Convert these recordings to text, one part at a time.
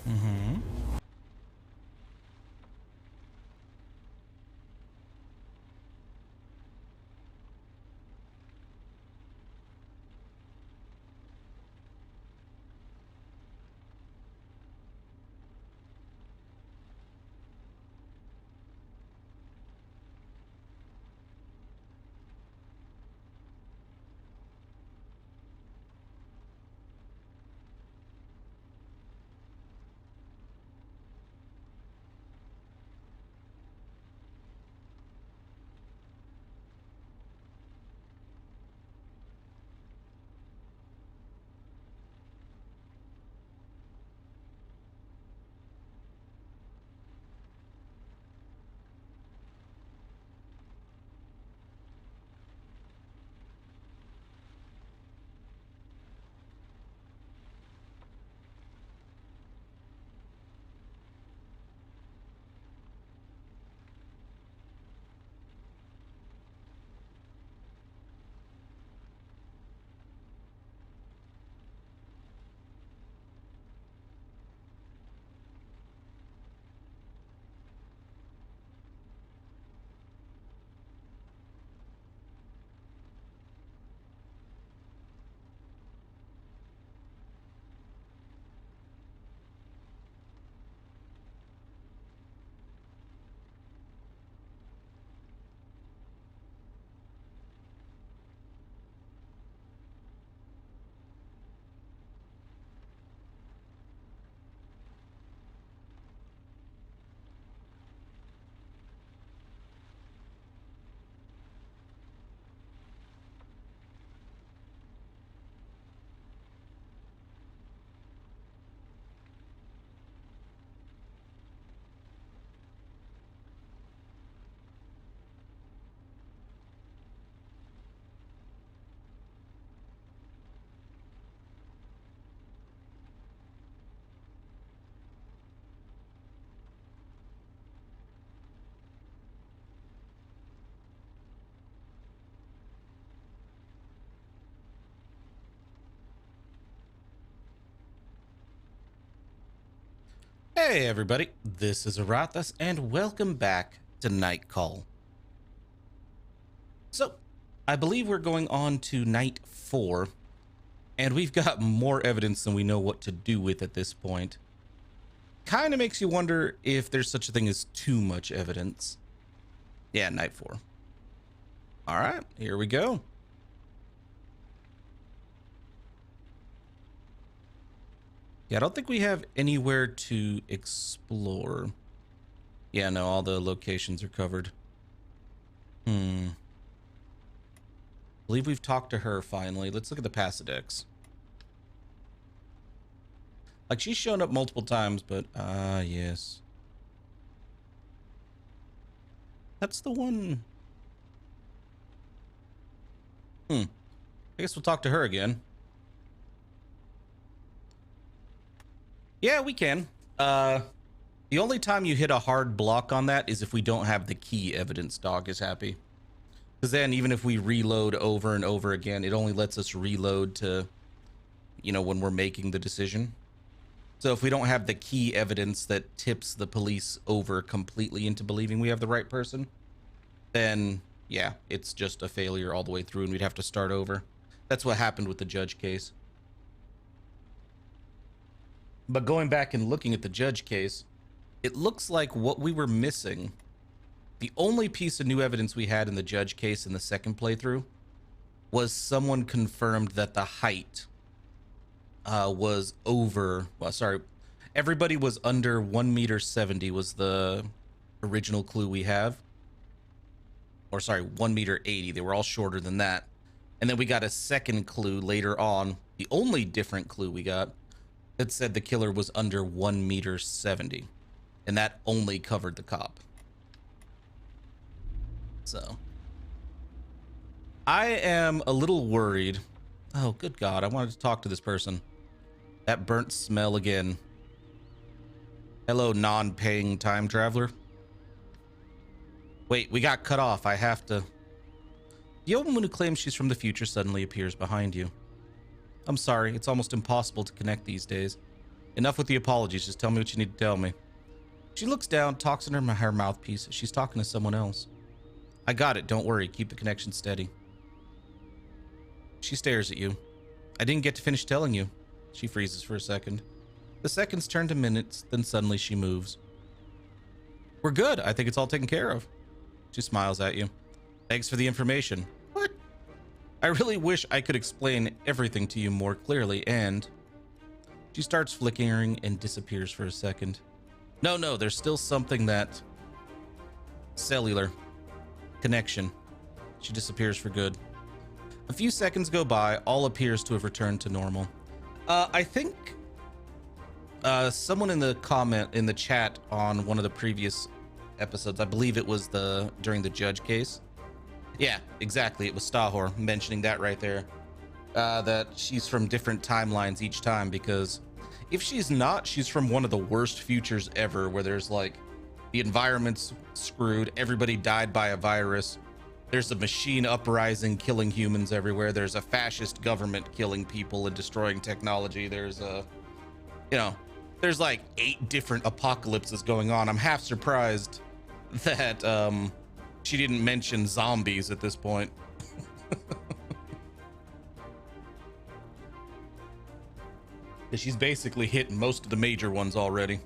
Mm-hmm. Hey everybody, this is Arathas, and welcome back to Night Call. So, I believe we're going on to night 4, and we've got more evidence than we know what to do with at this point. Kind of makes you wonder if there's such a thing as too much evidence. Yeah, night 4. Alright, here we go. Yeah, I don't think we have anywhere to explore. Yeah, no, all the locations are covered. I believe we've talked to her finally. Let's look at the Pasidex. Like, she's shown up multiple times, but yes. That's the one. I guess we'll talk to her again. Yeah, we can. The only time you hit a hard block on that is if we don't have the key evidence. Dog is happy. Because then even if we reload over and over again, it only lets us reload to, when we're making the decision. So if we don't have the key evidence that tips the police over completely into believing we have the right person, then yeah, it's just a failure all the way through and we'd have to start over. That's what happened with the Judge case. But going back and looking at the Judge case, it looks like what we were missing, the only piece of new evidence we had in the Judge case in the second playthrough, was someone confirmed that the height was over, everybody was under 1.70 meters was the original clue we have. Or 1.80 meters. They were all shorter than that. And then we got a second clue later on, the only different clue we got, that said the killer was under 1.70 meters. And that only covered the cop. So I am a little worried. Oh, good God. I wanted to talk to this person. That burnt smell again. Hello, non-paying time traveler. Wait, we got cut off. I have to. The old woman who claims she's from the future suddenly appears behind you. I'm sorry. It's almost impossible to connect these days. Enough with the apologies. Just tell me what you need to tell me. She looks down, talks in her mouthpiece. She's talking to someone else. I got it. Don't worry. Keep the connection steady. She stares at you. I didn't get to finish telling you. She freezes for a second. The seconds turn to minutes, then suddenly she moves. We're good. I think it's all taken care of. She smiles at you. Thanks for the information. What? I really wish I could explain everything to you more clearly, and... She starts flickering and disappears for a second. No, there's still something that... Cellular. Connection. She disappears for good. A few seconds go by, all appears to have returned to normal. I think... someone in the chat on one of the previous episodes, I believe it was during the judge case. Yeah, exactly. It was Stahor mentioning that right there. That she's from different timelines each time, because if she's not, she's from one of the worst futures ever, where there's like the environment's screwed, everybody died by a virus, there's a machine uprising killing humans everywhere, there's a fascist government killing people and destroying technology, there's there's like 8 different apocalypses going on. I'm half surprised that she didn't mention zombies at this point. She's basically hit most of the major ones already.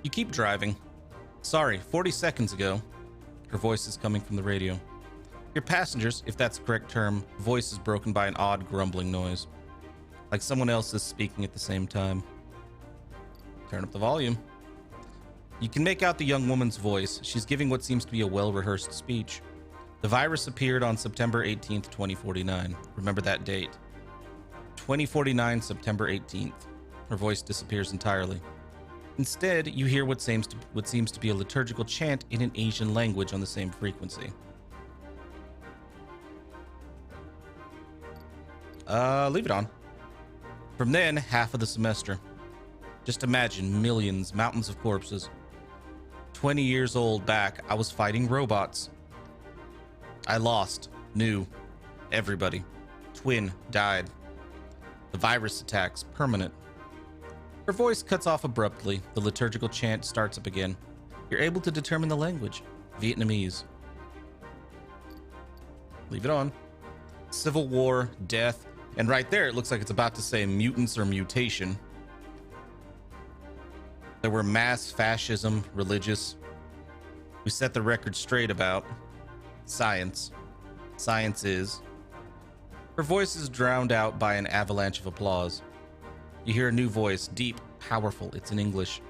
You keep driving. Sorry, 40 seconds ago. Her voice is coming from the radio. Your passengers, if that's the correct term, voice is broken by an odd grumbling noise. Like someone else is speaking at the same time. Turn up the volume. You can make out the young woman's voice. She's giving what seems to be a well-rehearsed speech. The virus appeared on September 18th, 2049. Remember that date. 2049, September 18th. Her voice disappears entirely. Instead, you hear what seems to be a liturgical chant in an Asian language on the same frequency. Leave it on. From then, half of the semester. Just imagine millions, mountains of corpses. 20 years old back, I was fighting robots. I lost. Knew. Everybody. Twin died. The virus attacks. Permanent. Her voice cuts off abruptly. The liturgical chant starts up again. You're able to determine the language. Vietnamese. Leave it on. Civil war, death, and right there it looks like it's about to say mutants or mutation. There were mass fascism, religious. We set the record straight about science. Science is. Her voice is drowned out by an avalanche of applause. You hear a new voice, deep, powerful. It's in English.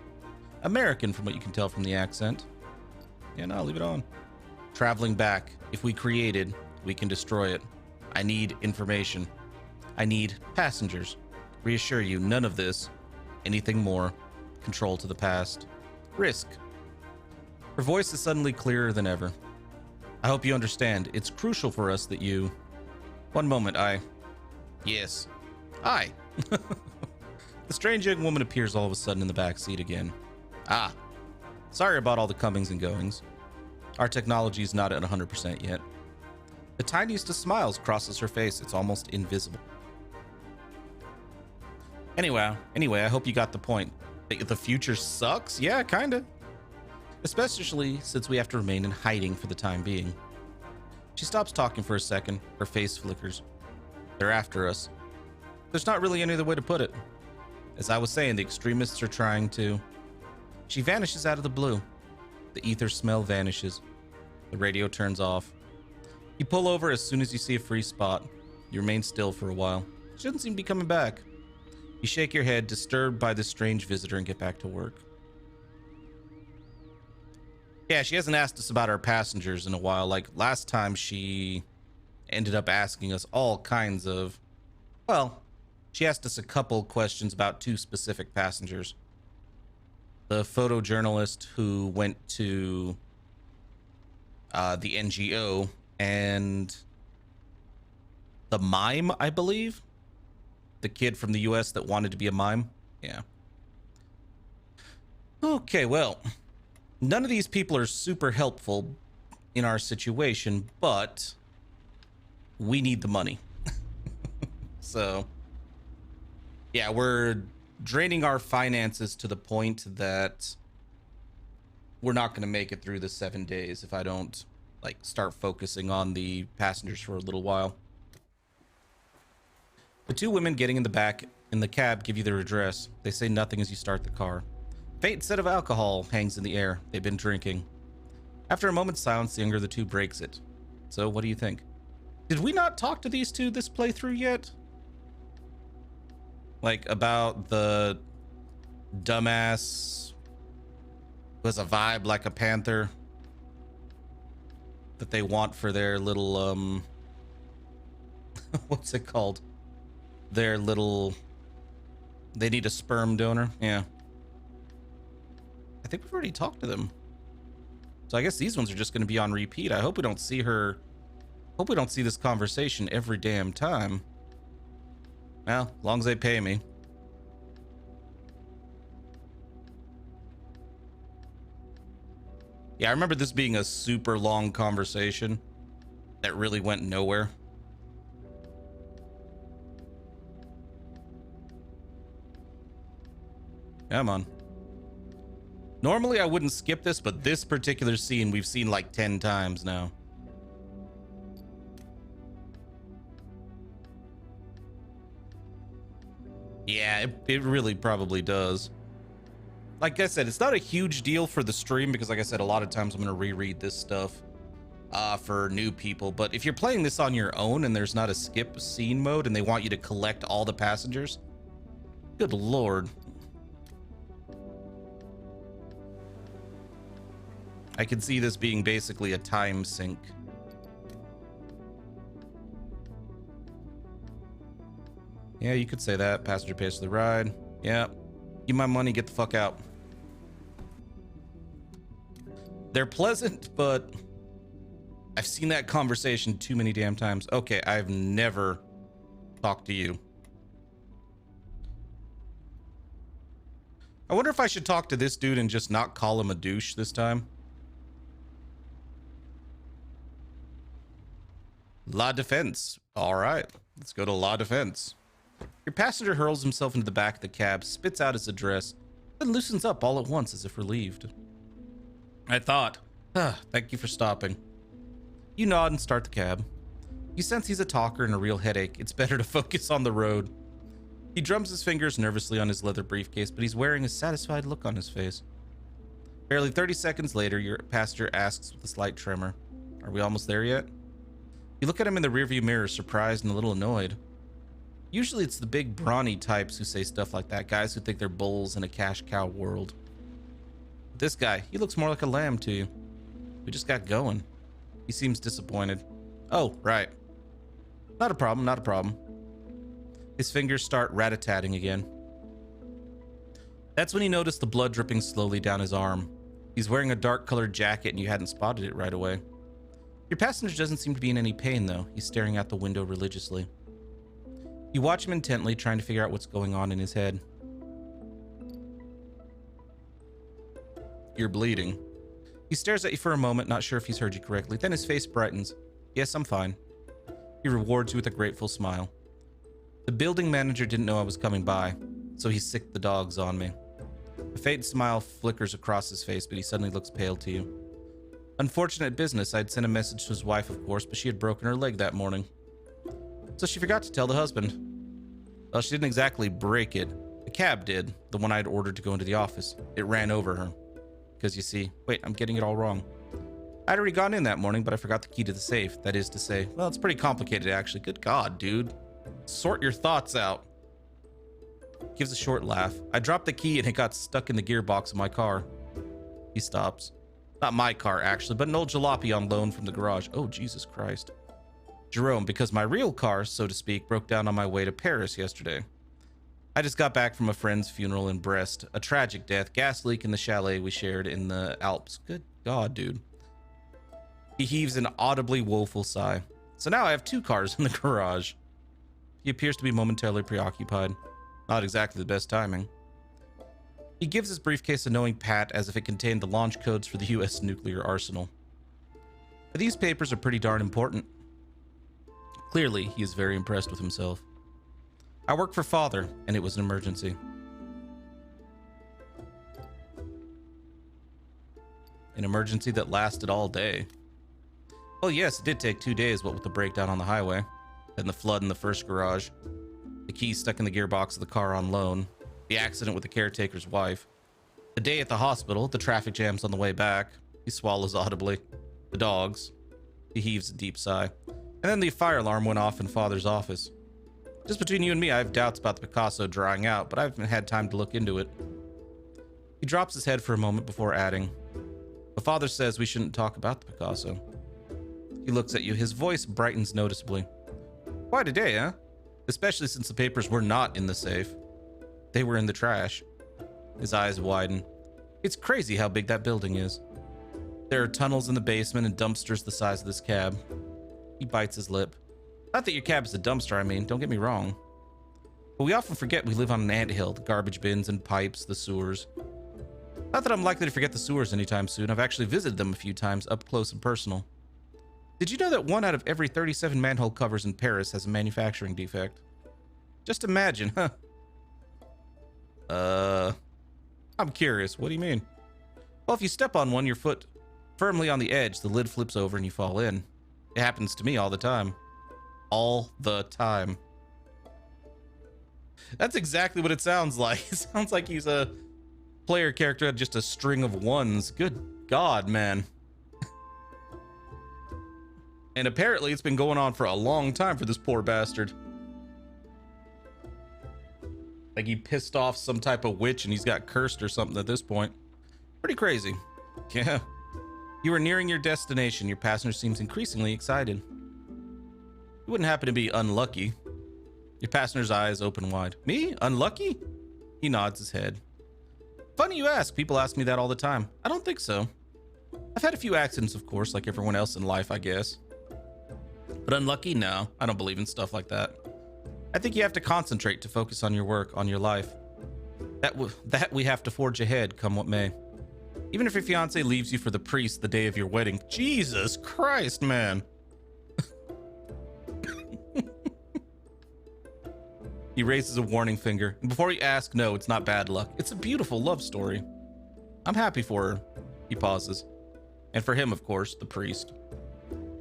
American, from what you can tell from the accent. Yeah, no, leave it on. Traveling back. If we created, we can destroy it. I need information. I need passengers. Reassure you, none of this. Anything more. Control to the past. Risk. Her voice is suddenly clearer than ever. I hope you understand. It's crucial for us that you... One moment, Yes. Hi. The strange young woman appears all of a sudden in the back seat again. Ah. Sorry about all the comings and goings. Our technology is not at 100% yet. The tiniest of smiles crosses her face. It's almost invisible. Anyway, I hope you got the point. The future sucks? Yeah, kinda. Especially since we have to remain in hiding for the time being. She stops talking for a second. Her face flickers. They're after us. There's not really any other way to put it. As I was saying, the extremists are trying to... She vanishes out of the blue. The ether smell vanishes. The radio turns off. You pull over as soon as you see a free spot. You remain still for a while. She doesn't seem to be coming back. You shake your head, disturbed by this strange visitor, and get back to work. Yeah, she hasn't asked us about our passengers in a while. Like, last time she ended up asking us all kinds of... Well, she asked us a couple questions about 2 specific passengers. The photojournalist who went to the NGO, and the mime, I believe? The kid from the US that wanted to be a mime? Yeah. Okay, well... None of these people are super helpful in our situation, but we need the money. So, Yeah, we're draining our finances to the point that we're not going to make it through the 7 days if I don't like start focusing on the passengers for a little while. The two women getting in the back in the cab give you their address. They say nothing as you start the car. Faint scent of alcohol hangs in the air. They've been drinking. After a moment's silence, the younger of the two breaks it. So what do you think? Did we not talk to these two this playthrough yet? Like about the dumbass who has a vibe like a panther that they want for their little what's it called? Their little, they need a sperm donor. Yeah, I think we've already talked to them, so I guess these ones are just going to be on repeat. I hope we don't see her, hope we don't see this conversation every damn time. Well, as long as they pay me. Yeah, I remember this being a super long conversation that really went nowhere. Come on. Normally I wouldn't skip this, but this particular scene we've seen like 10 times now. Yeah, it really probably does. Like I said, it's not a huge deal for the stream because, like I said, a lot of times I'm going to reread this stuff for new people. But if you're playing this on your own and there's not a skip scene mode and they want you to collect all the passengers, good lord. I can see this being basically a time sink. Yeah, you could say that. Passenger pays for the ride. Yeah. Give my money, get the fuck out. They're pleasant, but I've seen that conversation too many damn times. Okay, I've never talked to you. I wonder if I should talk to this dude and just not call him a douche this time. La Defense. All right, let's go to La Defense. Your passenger hurls himself into the back of the cab, spits out his address, then loosens up all at once as if relieved. I thought, thank you for stopping. You nod and start the cab. You sense he's a talker and a real headache. It's better to focus on the road. He drums his fingers nervously on his leather briefcase, but he's wearing a satisfied look on his face. Barely 30 seconds later, your passenger asks with a slight tremor, "Are we almost there yet?" You look at him in the rearview mirror, surprised and a little annoyed. Usually it's the big brawny types who say stuff like that, guys who think they're bulls in a cash cow world. But this guy, he looks more like a lamb to you. We just got going. He seems disappointed. Oh, right. Not a problem, not a problem. His fingers start rat-a-tatting again. That's when you notice the blood dripping slowly down his arm. He's wearing a dark-colored jacket and you hadn't spotted it right away. Your passenger doesn't seem to be in any pain, though. He's staring out the window religiously. You watch him intently, trying to figure out what's going on in his head. You're bleeding. He stares at you for a moment, not sure if he's heard you correctly. Then his face brightens. Yes, I'm fine. He rewards you with a grateful smile. The building manager didn't know I was coming by, so he sicked the dogs on me. A faint smile flickers across his face, but he suddenly looks pale to you. Unfortunate business. I'd sent a message to his wife, of course, but she had broken her leg that morning. So she forgot to tell the husband. Well, she didn't exactly break it. The cab did, the one I'd ordered to go into the office. It ran over her. Because you see, wait, I'm getting it all wrong. I'd already gone in that morning, but I forgot the key to the safe. That is to say, well, it's pretty complicated, actually. Good God, dude. Sort your thoughts out. Gives a short laugh. I dropped the key and it got stuck in the gearbox of my car. He stops. Not my car, actually, but an old jalopy on loan from the garage. Oh, Jesus Christ. Jerome, because my real car, so to speak, broke down on my way to Paris yesterday. I just got back from a friend's funeral in Brest. A tragic death. Gas leak in the chalet we shared in the Alps. Good God, dude. He heaves an audibly woeful sigh. So now I have two cars in the garage. He appears to be momentarily preoccupied. Not exactly the best timing. He gives his briefcase a knowing pat as if it contained the launch codes for the U.S. nuclear arsenal. But these papers are pretty darn important. Clearly, he is very impressed with himself. I work for Father, and it was an emergency. An emergency that lasted all day. Well, yes, it did take 2 days, what with the breakdown on the highway, and the flood in the first garage, the key stuck in the gearbox of the car on loan, the accident with the caretaker's wife, the day at the hospital, the traffic jams on the way back. He swallows audibly. The dogs. He heaves a deep sigh. And then the fire alarm went off in Father's office. Just between you and me, I have doubts about the Picasso drying out, but I haven't had time to look into it. He drops his head for a moment before adding, "But Father says we shouldn't talk about the Picasso." He looks at you. His voice brightens noticeably. "Quite a day, huh? Especially since the papers were not in the safe. They were in the trash." His eyes widen. It's crazy how big that building is. There are tunnels in the basement and dumpsters the size of this cab. He bites his lip. Not that your cab is a dumpster, I mean, don't get me wrong. But we often forget we live on an anthill, the garbage bins and pipes, the sewers. Not that I'm likely to forget the sewers anytime soon. I've actually visited them a few times, up close and personal. Did you know that 1 out of every 37 manhole covers in Paris has a manufacturing defect? Just imagine, huh? I'm curious. What do you mean? Well, if you step on one, your foot firmly on the edge, the lid flips over and you fall in. It happens to me all the time. All the time. That's exactly what it sounds like. It sounds like he's a player character had just a string of ones. Good God, man. And apparently it's been going on for a long time for this poor bastard. Like he pissed off some type of witch and he's got cursed or something at this point. Pretty crazy. Yeah. You are nearing your destination. Your passenger seems increasingly excited. You wouldn't happen to be unlucky. Your passenger's eyes open wide. Me? Unlucky? He nods his head. Funny you ask. People ask me that all the time. I don't think so. I've had a few accidents, of course, like everyone else in life, I guess. But unlucky? No, I don't believe in stuff like that. I think you have to concentrate to focus on your work, on your life. That we have to forge ahead, come what may. Even if your fiance leaves you for the priest the day of your wedding. Jesus Christ, man. He raises a warning finger. And before you ask, no, it's not bad luck. It's a beautiful love story. I'm happy for her. He pauses. And for him, of course, the priest.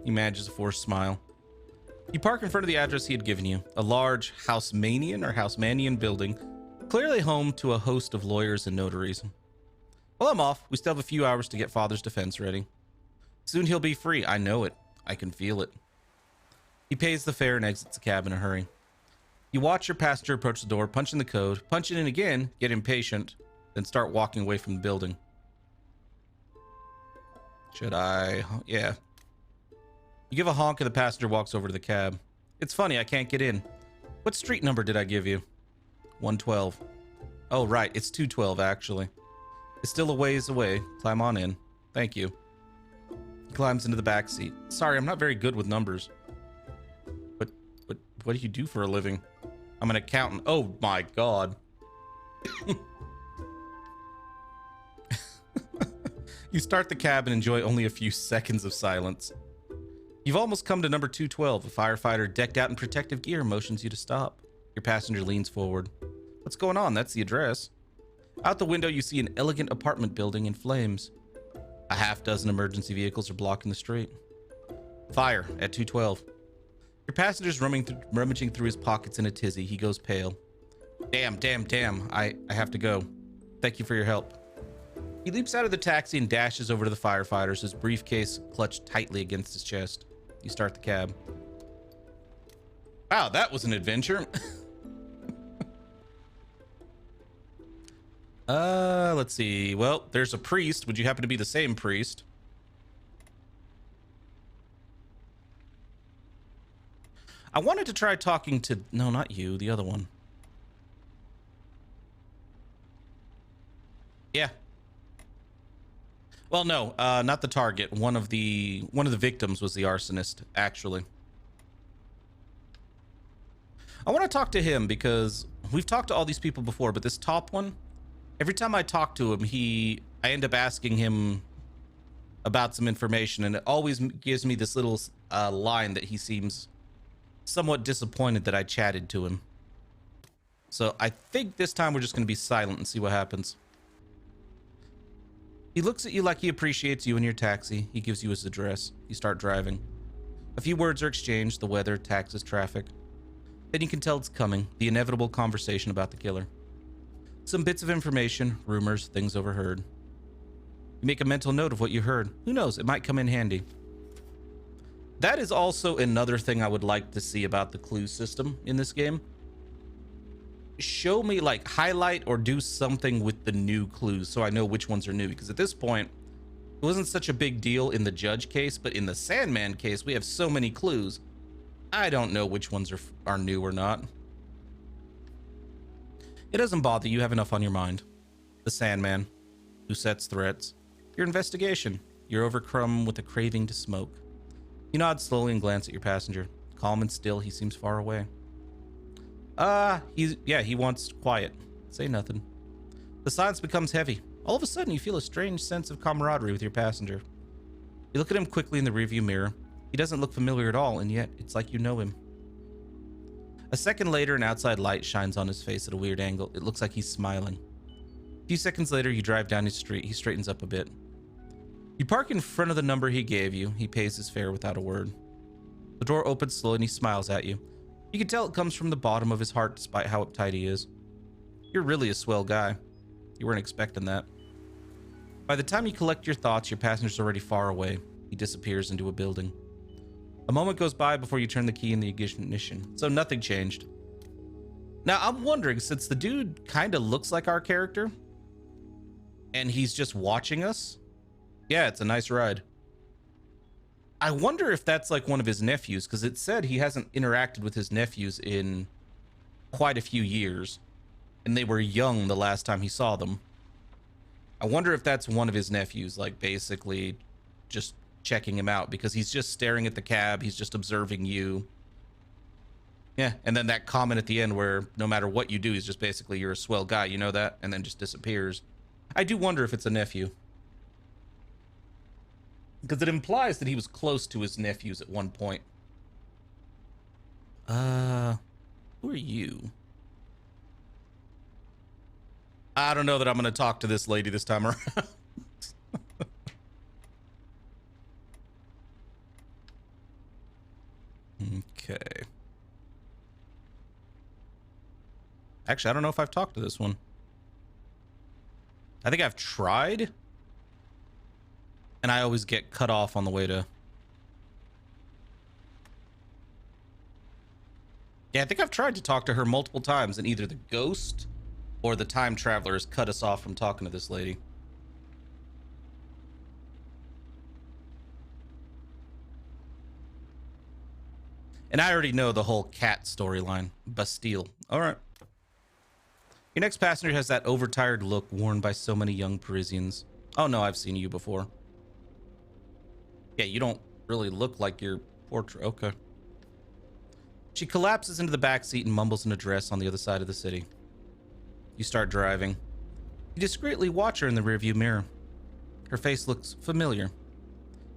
He manages a forced smile. You park in front of the address he had given you, a large Haussmannian building, clearly home to a host of lawyers and notaries. Well, I'm off. We still have a few hours to get Father's defense ready. Soon he'll be free. I know it. I can feel it. He pays the fare and exits the cab in a hurry. You watch your passenger approach the door, punch in the code, punch it in again, get impatient, then start walking away from the building. Should I? Yeah. You give a honk and the passenger walks over to the cab. It's funny, I can't get in. What street number did I give you? 112. Oh, right, it's 212, actually. It's still a ways away. Climb on in. Thank you. He climbs into the back seat. Sorry, I'm not very good with numbers. But what do you do for a living? I'm an accountant. Oh, my God. You start the cab and enjoy only a few seconds of silence. You've almost come to number 212. A firefighter decked out in protective gear motions you to stop. Your passenger leans forward. What's going on? That's the address. Out the window, you see an elegant apartment building in flames. A half-dozen emergency vehicles are blocking the street. Fire at 212. Your passenger's rummaging through his pockets in a tizzy. He goes pale. Damn. I have to go. Thank you for your help. He leaps out of the taxi and dashes over to the firefighters, his briefcase clutched tightly against his chest. You start the cab. Wow, that was an adventure. Let's see. Well, there's a priest. Would you happen to be the same priest? I wanted to try talking to... No, not you. The other one. Yeah. Well, no, not the target. One of the victims was the arsonist, actually. I want to talk to him because we've talked to all these people before, but this top one, every time I talk to him, I end up asking him about some information, and it always gives me this little line that he seems somewhat disappointed that I chatted to him. So I think this time we're just going to be silent and see what happens. He looks at you like he appreciates you and your taxi. He gives you his address. You start driving. A few words are exchanged, the weather, taxes, traffic. Then you can tell it's coming, the inevitable conversation about the killer. Some bits of information, rumors, things overheard. You make a mental note of what you heard. Who knows, it might come in handy. That is also another thing I would like to see about the clue system in this game. Show me, like, highlight or do something with the new clues so I know which ones are new, because at this point it wasn't such a big deal in the Judge case, but in the Sandman case we have so many clues. I don't know which ones are new or not. It doesn't bother you, have enough on your mind. The Sandman, who sets threats, your investigation, you're overcome with a craving to smoke. You nod slowly and glance at your passenger. Calm and still, he seems far away. He wants quiet. Say nothing. The silence becomes heavy. All of a sudden, you feel a strange sense of camaraderie with your passenger. You look at him quickly in the rearview mirror. He doesn't look familiar at all, and yet it's like you know him. A second later, an outside light shines on his face at a weird angle. It looks like he's smiling. A few seconds later, you drive down his street. He straightens up a bit. You park in front of the number he gave you. He pays his fare without a word. The door opens slowly and he smiles at you. You can tell it comes from the bottom of his heart despite how uptight he is. You're really a swell guy. You weren't expecting that. By the time you collect your thoughts, your passenger's already far away. He disappears into a building. A moment goes by before you turn the key in the ignition, so nothing changed. Now, I'm wondering, since the dude kind of looks like our character, and he's just watching us, yeah, it's a nice ride. I wonder if that's like one of his nephews, because it said he hasn't interacted with his nephews in quite a few years, and they were young the last time he saw them. I wonder if that's one of his nephews, like basically just checking him out, because he's just staring at the cab, he's just observing you. Yeah, and then that comment at the end where no matter what you do, he's just basically, you're a swell guy, you know that, and then just disappears. I do wonder if it's a nephew, because it implies that he was close to his nephews at one point. Who are you? I don't know that I'm going to talk to this lady this time around. Okay. Actually, I don't know if I've talked to this one. I think I've tried, and I always get cut off on the way to... Yeah, I think I've tried to talk to her multiple times, and either the ghost or the time traveler has cut us off from talking to this lady. And I already know the whole cat storyline. Bastille. All right. Your next passenger has that overtired look worn by so many young Parisians. Oh no, I've seen you before. Yeah, you don't really look like your portrait. Okay. She collapses into the back seat and mumbles an address on the other side of the city. You start driving. You discreetly watch her in the rearview mirror. Her face looks familiar.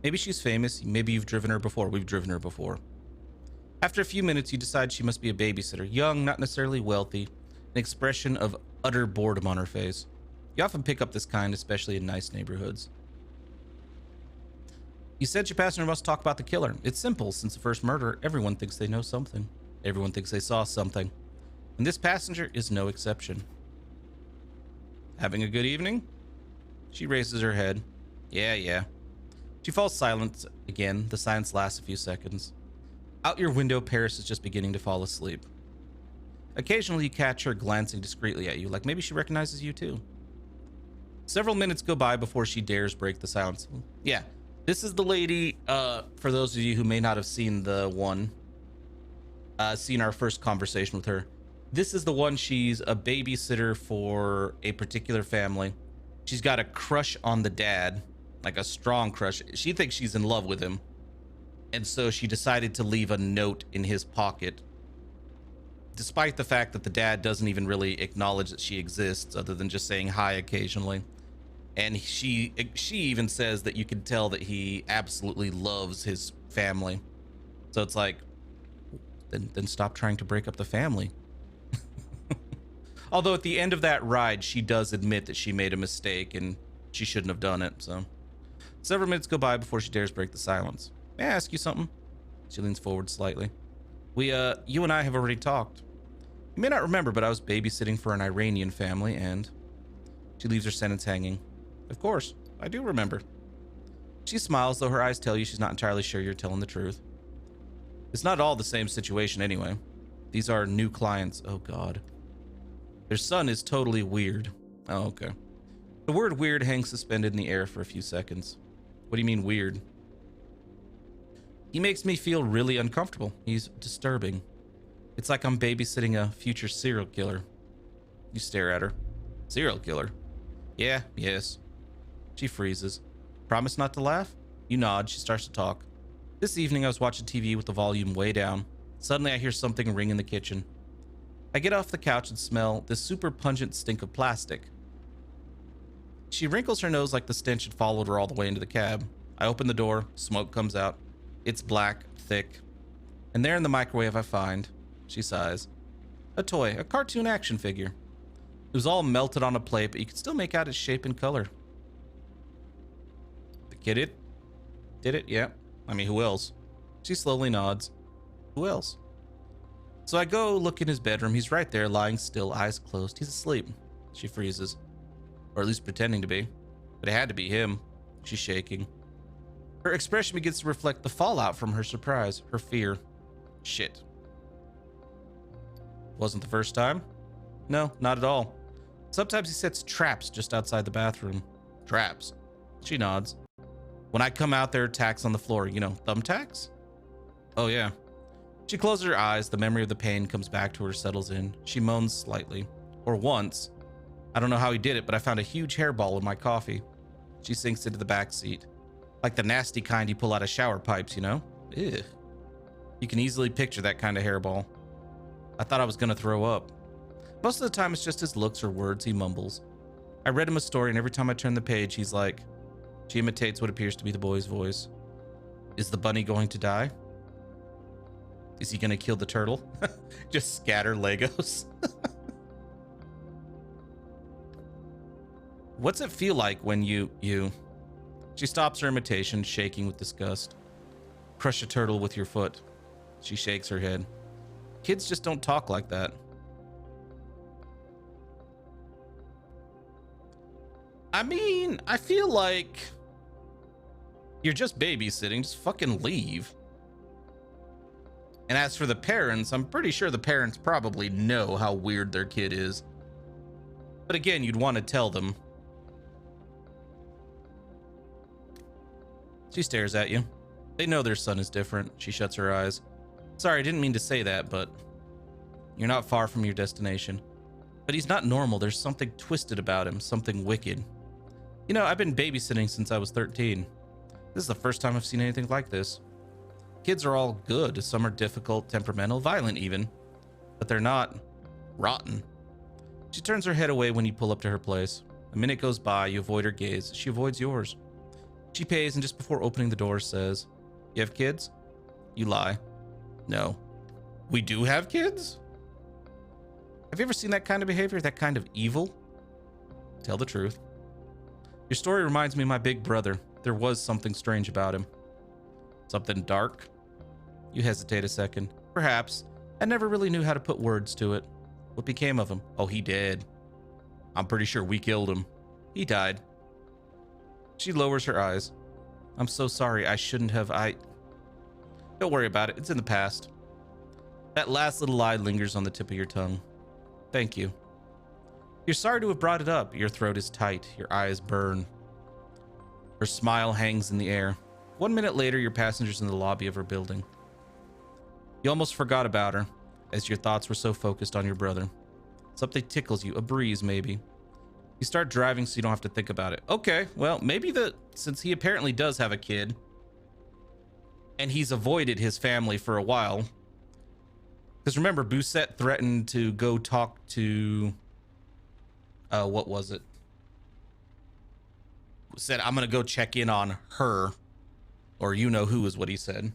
Maybe she's famous. Maybe you've driven her before. We've driven her before. After a few minutes, you decide she must be a babysitter. Young, not necessarily wealthy. An expression of utter boredom on her face. You often pick up this kind, especially in nice neighborhoods. You said your passenger must talk about the killer. It's simple. Since the first murder, everyone thinks they know something. Everyone thinks they saw something. And this passenger is no exception. Having a good evening? She raises her head. Yeah. She falls silent again. The silence lasts a few seconds. Out your window, Paris is just beginning to fall asleep. Occasionally, you catch her glancing discreetly at you, like maybe she recognizes you too. Several minutes go by before she dares break the silence. Yeah, this is the lady, for those of you who may not have seen the one, seen our first conversation with her. This is the one. She's a babysitter for a particular family. She's got a crush on the dad, like a strong crush. She thinks she's in love with him. And so she decided to leave a note in his pocket, despite the fact that the dad doesn't even really acknowledge that she exists, other than just saying hi occasionally. And she even says that you can tell that he absolutely loves his family. So it's like, then stop trying to break up the family. Although at the end of that ride, she does admit that she made a mistake and she shouldn't have done it. So several minutes go by before she dares break the silence. May I ask you something? She leans forward slightly. You and I have already talked. You may not remember, but I was babysitting for an Iranian family, and she leaves her sentence hanging. Of course, I do remember. She smiles, though her eyes tell you she's not entirely sure you're telling the truth. It's not all the same situation anyway. These are new clients. Oh, God. Their son is totally weird. Oh, okay. The word weird hangs suspended in the air for a few seconds. What do you mean weird? He makes me feel really uncomfortable. He's disturbing. It's like I'm babysitting a future serial killer. You stare at her. Serial killer? Yeah, yes. She freezes. Promise not to laugh? You nod. She starts to talk. This evening I was watching TV with the volume way down. Suddenly I hear something ring in the kitchen. I get off the couch and smell this super pungent stink of plastic. She wrinkles her nose like the stench had followed her all the way into the cab. I open the door. Smoke comes out. It's black, thick. And there in the microwave I find, she sighs, a toy, a cartoon action figure. It was all melted on a plate, but you could still make out its shape and color. The kid did it? Yeah. I mean, who else? She slowly nods. Who else? So I go look in his bedroom. He's right there, lying still, eyes closed. He's asleep. She freezes. Or at least pretending to be. But it had to be him. She's shaking. Her expression begins to reflect the fallout from her surprise, her fear. Shit. Wasn't the first time? No, not at all. Sometimes he sets traps just outside the bathroom. Traps? She nods. When I come out, there are tacks on the floor. You know, thumbtacks? Oh, yeah. She closes her eyes. The memory of the pain comes back to her, settles in. She moans slightly. Or once. I don't know how he did it, but I found a huge hairball in my coffee. She sinks into the back seat. Like the nasty kind you pull out of shower pipes, you know? Ugh. You can easily picture that kind of hairball. I thought I was gonna throw up. Most of the time it's just his looks or words he mumbles. I read him a story and every time I turn the page, he's like... She imitates what appears to be the boy's voice. Is the bunny going to die? Is he gonna kill the turtle? Just scatter Legos. What's it feel like when you... She stops her imitation, shaking with disgust. Crush a turtle with your foot. She shakes her head. Kids just don't talk like that. I mean, I feel like you're just babysitting. Just fucking leave. And as for the parents, I'm pretty sure the parents probably know how weird their kid is. But again, you'd want to tell them. She stares at you. They know their son is different. She shuts her eyes. Sorry, I didn't mean to say that, but you're not far from your destination. But he's not normal. There's something twisted about him, something wicked. You know, I've been babysitting since I was 13. This is the first time I've seen anything like this. Kids are all good. Some are difficult, temperamental, violent even. But they're not rotten. She turns her head away when you pull up to her place. A minute goes by. You avoid her gaze. She avoids yours. She pays and just before opening the door says, "You have kids?" You lie. No. We do have kids? Have you ever seen that kind of behavior? That kind of evil? Tell the truth. Your story reminds me of my big brother. There was something strange about him. Something dark? You hesitate a second. Perhaps. I never really knew how to put words to it. What became of him? Oh, he did. I'm pretty sure we killed him. He died. She lowers her eyes. I'm so sorry. I shouldn't have. Don't worry about it. It's in the past. That last little lie lingers on the tip of your tongue. Thank you. You're sorry to have brought it up. Your throat is tight. Your eyes burn. Her smile hangs in the air. 1 minute later, your passenger's in the lobby of her building. You almost forgot about her, as your thoughts were so focused on your brother. Something tickles you. A breeze, maybe. You start driving so you don't have to think about it. Okay, well, maybe since he apparently does have a kid, and he's avoided his family for a while. Because remember, Bousset threatened to go talk to... what was it? Said, I'm going to go check in on her. Or you know who is what he said.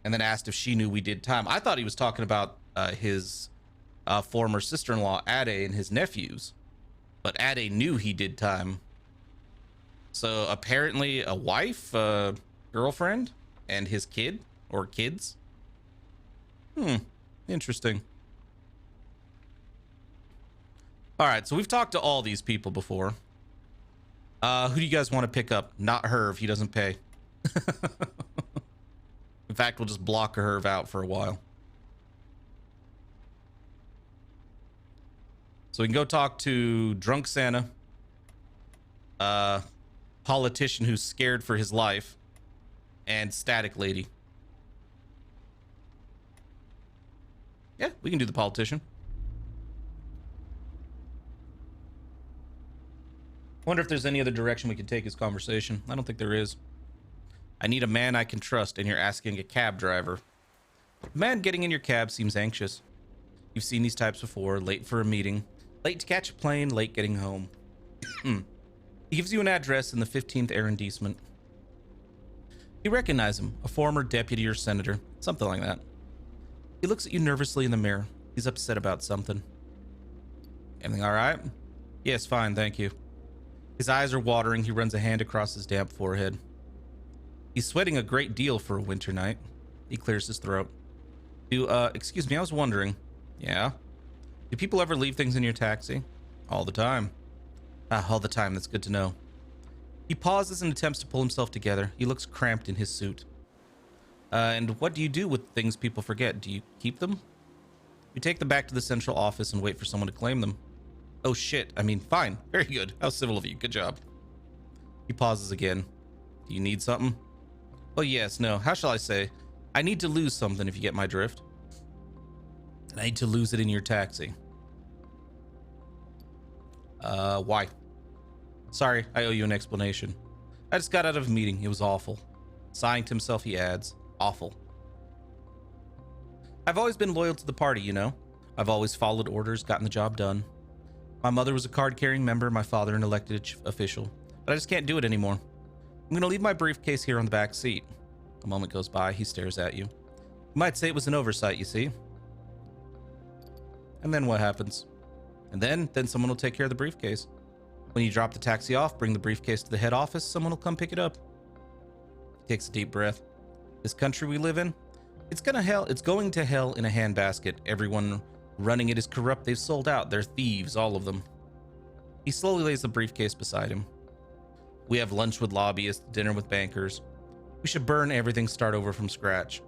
And then asked if she knew we did time. I thought he was talking about his former sister-in-law Ade and his nephews, but Ade knew he did time. So apparently a wife, girlfriend, and his kid or kids. Interesting. All right, so we've talked to all these people before. Who do you guys want to pick up? Not Herv, he doesn't pay. In fact, we'll just block Herv out for a while. So we can go talk to Drunk Santa, politician who's scared for his life, and Static Lady. Yeah, we can do the politician. Wonder if there's any other direction we can take his conversation. I don't think there is. I need a man I can trust, and you're asking a cab driver. The man getting in your cab seems anxious. You've seen these types before. Late for a meeting, late to catch a plane, late getting home. He gives you an address in the 15th arrondissement. You recognize him, a former deputy or senator, something like that. He looks at you nervously in the mirror. He's upset about something. Everything all right? Yes, fine, thank you. His eyes are watering. He runs a hand across his damp forehead. He's sweating a great deal for a winter night. He clears his throat. Excuse me, I was wondering. Yeah? Do people ever leave things in your taxi? All the time. All the time, that's good to know. He pauses and attempts to pull himself together. He looks cramped in his suit. And what do you do with things people forget? Do you keep them? You take them back to the central office and wait for someone to claim them. Oh shit, I mean, fine. Very good. How civil of you. Good job. He pauses again. Do you need something? Oh yes, no. How shall I say? I need to lose something, if you get my drift. And I need to lose it in your taxi. Why? Sorry, I owe you an explanation. I just got out of a meeting. It was awful. Sighing to himself, he adds, awful. I've always been loyal to the party, you know. I've always followed orders, gotten the job done. My mother was a card-carrying member, my father an elected official. But I just can't do it anymore. I'm going to leave my briefcase here on the back seat. A moment goes by, he stares at you. You might say it was an oversight, you see. And then what happens? And then someone will take care of the briefcase. When you drop the taxi off, bring the briefcase to the head office, someone will come pick it up. He takes a deep breath. This country we live in, it's going to hell in a handbasket. Everyone running it is corrupt. They've sold out. They're thieves, all of them. He slowly lays the briefcase beside him. We have lunch with lobbyists, dinner with bankers. We should burn everything, start over from scratch.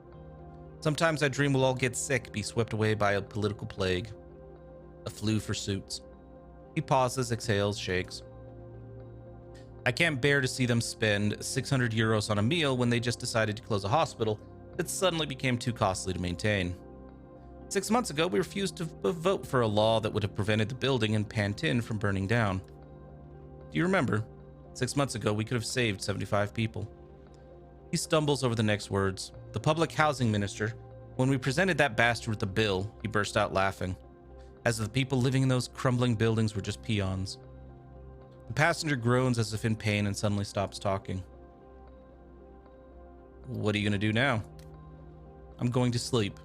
Sometimes I dream we'll all get sick, be swept away by a political plague. A flu for suits. He pauses, exhales, shakes. I can't bear to see them spend 600 euros on a meal when they just decided to close a hospital that suddenly became too costly to maintain. 6 months ago, we refused to vote for a law that would have prevented the building in Pantin from burning down. Do you remember? 6 months ago, we could have saved 75 people. He stumbles over the next words. The public housing minister. When we presented that bastard with the bill, he burst out laughing, as if the people living in those crumbling buildings were just peons. The passenger groans as if in pain and suddenly stops talking. What are you going to do now? I'm going to sleep.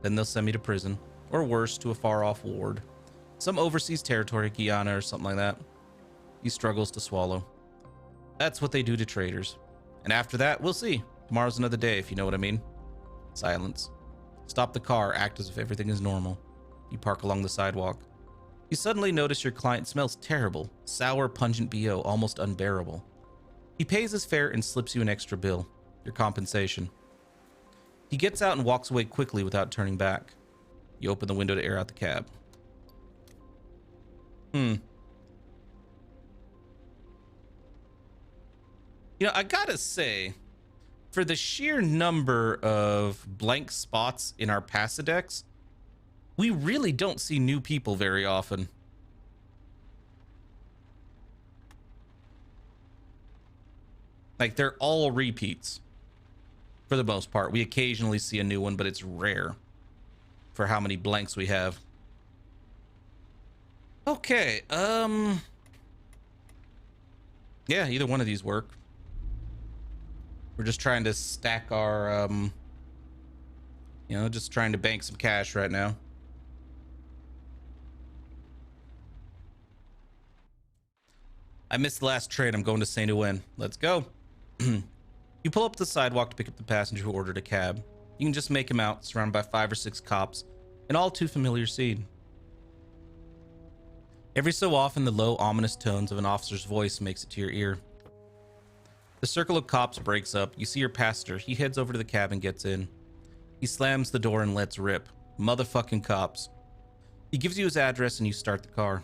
Then they'll send me to prison, or worse, to a far-off ward. Some overseas territory, Guyana or something like that. He struggles to swallow. That's what they do to traitors. And after that, we'll see. Tomorrow's another day, if you know what I mean. Silence. Stop the car, act as if everything is normal. You park along the sidewalk. You suddenly notice your client smells terrible. Sour, pungent BO, almost unbearable. He pays his fare and slips you an extra bill. Your compensation. He gets out and walks away quickly without turning back. You open the window to air out the cab. You know, I gotta say, for the sheer number of blank spots in our Passadex, we really don't see new people very often. Like, they're all repeats. For the most part. We occasionally see a new one, but it's rare for how many blanks we have. Okay, yeah, either one of these work. We're just trying to stack our, just trying to bank some cash right now. I missed the last train. I'm going to Saint Ouen. Let's go. You pull up the sidewalk to pick up the passenger who ordered a cab. You can just make him out, surrounded by 5 or 6 cops, an all too familiar scene. Every so often, the low, ominous tones of an officer's voice makes it to your ear. The circle of cops breaks up. You see your passenger. He heads over to the cab and gets in. He slams the door and lets rip. Motherfucking cops. He gives you his address and you start the car.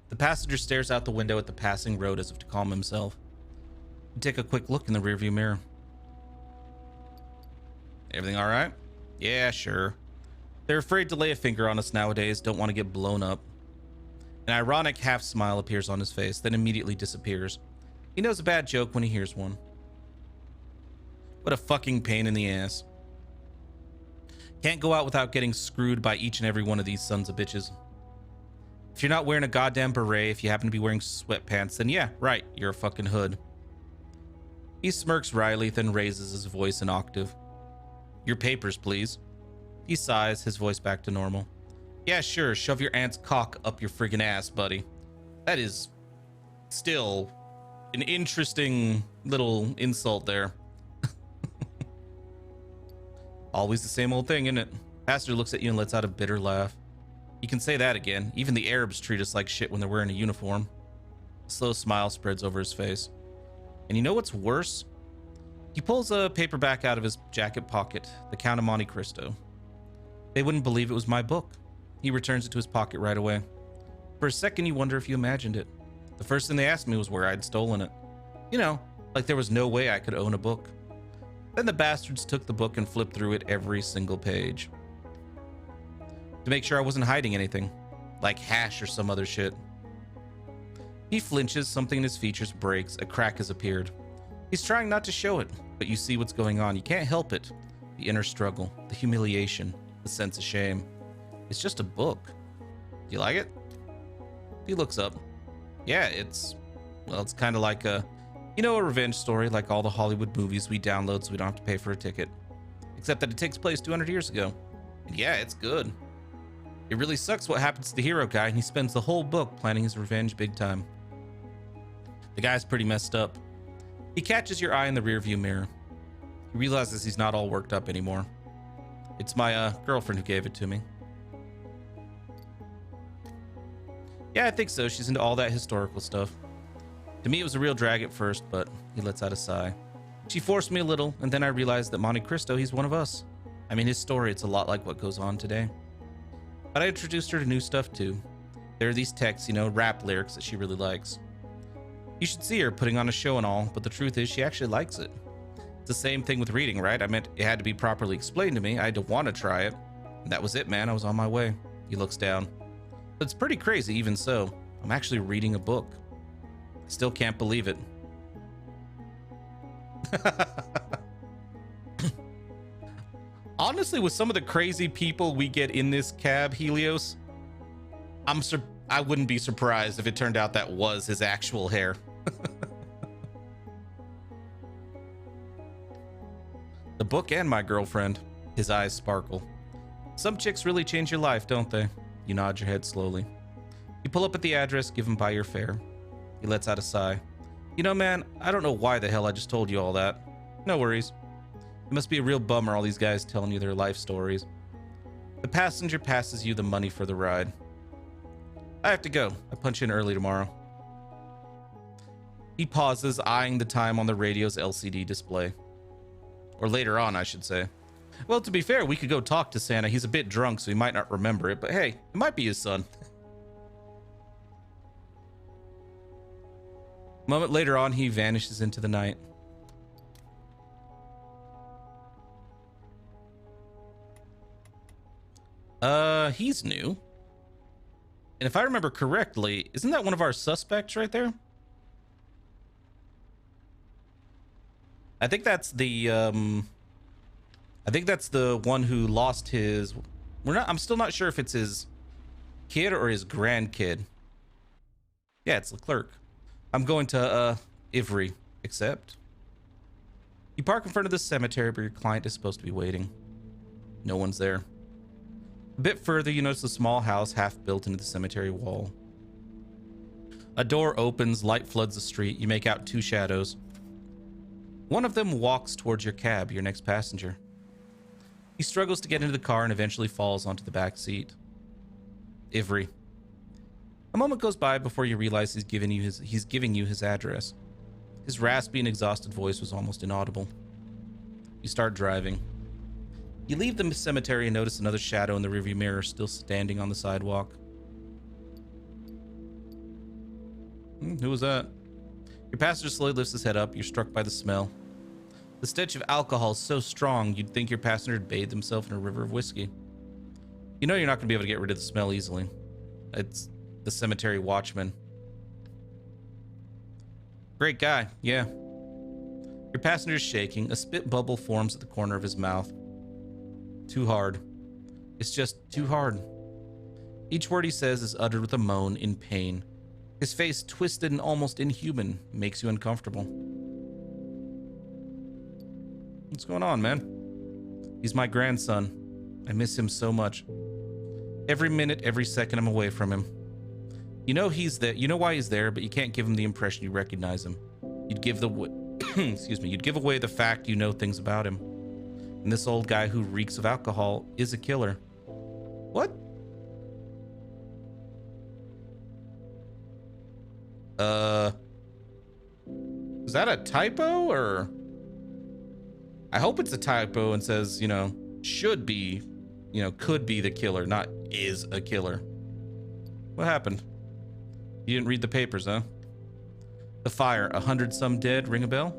The passenger stares out the window at the passing road as if to calm himself. You take a quick look in the rearview mirror. Everything all right? Yeah, sure. They're afraid to lay a finger on us nowadays, don't want to get blown up. An ironic half smile appears on his face, then immediately disappears. He knows a bad joke when he hears one. What a fucking pain in the ass. Can't go out without getting screwed by each and every one of these sons of bitches. If you're not wearing a goddamn beret, if you happen to be wearing sweatpants, then yeah, right, you're a fucking hood. He smirks wryly, then raises his voice an octave. Your papers, please. He sighs, his voice back to normal. Yeah, sure, shove your aunt's cock up your friggin' ass, buddy. That is still an interesting little insult there. Always the same old thing, isn't it? Pastor looks at you and lets out a bitter laugh. You can say that again. Even the Arabs treat us like shit when they're wearing a uniform. A slow smile spreads over his face. And you know what's worse? He pulls a paperback out of his jacket pocket, The Count of Monte Cristo. They wouldn't believe it was my book. He returns it to his pocket right away. For a second, you wonder if you imagined it. The first thing they asked me was where I'd stolen it. You know, like there was no way I could own a book. Then the bastards took the book and flipped through it every single page. To make sure I wasn't hiding anything, like hash or some other shit. He flinches, something in his features breaks, a crack has appeared. He's trying not to show it, but you see what's going on. You can't help it. The inner struggle, the humiliation, the sense of shame. It's just a book. Do you like it? He looks up. Yeah, it's kind of like a revenge story, like all the Hollywood movies we download so we don't have to pay for a ticket. Except that it takes place 200 years ago. And yeah, it's good. It really sucks what happens to the hero guy, and he spends the whole book planning his revenge big time. The guy's pretty messed up. He catches your eye in the rearview mirror. He realizes he's not all worked up anymore. It's my girlfriend who gave it to me. Yeah, I think so. She's into all that historical stuff. To me, it was a real drag at first, but he lets out a sigh. She forced me a little, and then I realized that Monte Cristo, he's one of us. I mean, his story, it's a lot like what goes on today. But I introduced her to new stuff, too. There are these texts, rap lyrics that she really likes. You should see her putting on a show and all, but the truth is she actually likes it. It's the same thing with reading, right? I meant it had to be properly explained to me. I had to want to try it. And that was it, man. I was on my way. He looks down. But it's pretty crazy, even so. I'm actually reading a book. I still can't believe it. Honestly, with some of the crazy people we get in this cab, Helios, I wouldn't be surprised if it turned out that was his actual hair. The book and my girlfriend. His eyes sparkle. Some chicks really change your life, don't they? You nod your head slowly. You pull up at the address given by your fare. He lets out a sigh. You know, man, I don't know why the hell I just told you all that. No worries. It must be a real bummer, all these guys telling you their life stories. The passenger passes you the money for the ride. I have to go. I punch in early tomorrow. He pauses, eyeing the time on the radio's LCD display. Or later on, I should say. Well, to be fair, we could go talk to Santa. He's a bit drunk, so he might not remember it, but hey, it might be his son. A moment later on, he vanishes into the night. He's new. And if I remember correctly, isn't that one of our suspects right there? I think that's the one who lost his... I'm still not sure if it's his kid or his grandkid. Yeah, it's Leclerc. I'm going to Ivry, except you park in front of the cemetery, but your client is supposed to be waiting. No one's there. A bit further, you notice a small house half built into the cemetery wall. A door opens, light floods the street. You make out two shadows. One of them walks towards your cab, your next passenger. He struggles to get into the car and eventually falls onto the back seat. Ivry. A moment goes by before you realize he's giving you his address. His raspy and exhausted voice was almost inaudible. You start driving. You leave the cemetery and notice another shadow in the rearview mirror still standing on the sidewalk. Who was that? Your passenger slowly lifts his head up. You're struck by the smell. The stench of alcohol is so strong, you'd think your passenger had bathed himself in a river of whiskey. You know you're not going to be able to get rid of the smell easily. It's the cemetery watchman. Great guy, yeah. Your passenger's shaking. A spit bubble forms at the corner of his mouth. Too hard. It's just too hard. Each word he says is uttered with a moan in pain. His face, twisted and almost inhuman, makes you uncomfortable. What's going on, man? He's my grandson. I miss him so much. Every minute, every second I'm away from him. You know he's there. You know why he's there, but you can't give him the impression you recognize him. You'd give the you'd give away the fact you know things about him. And this old guy who reeks of alcohol is a killer. What? Is that a typo or? I hope it's a typo and says, you know, should be, you know, could be the killer, not is a killer. What happened? You didn't read the papers, huh? The fire, 100-some dead, ring a bell?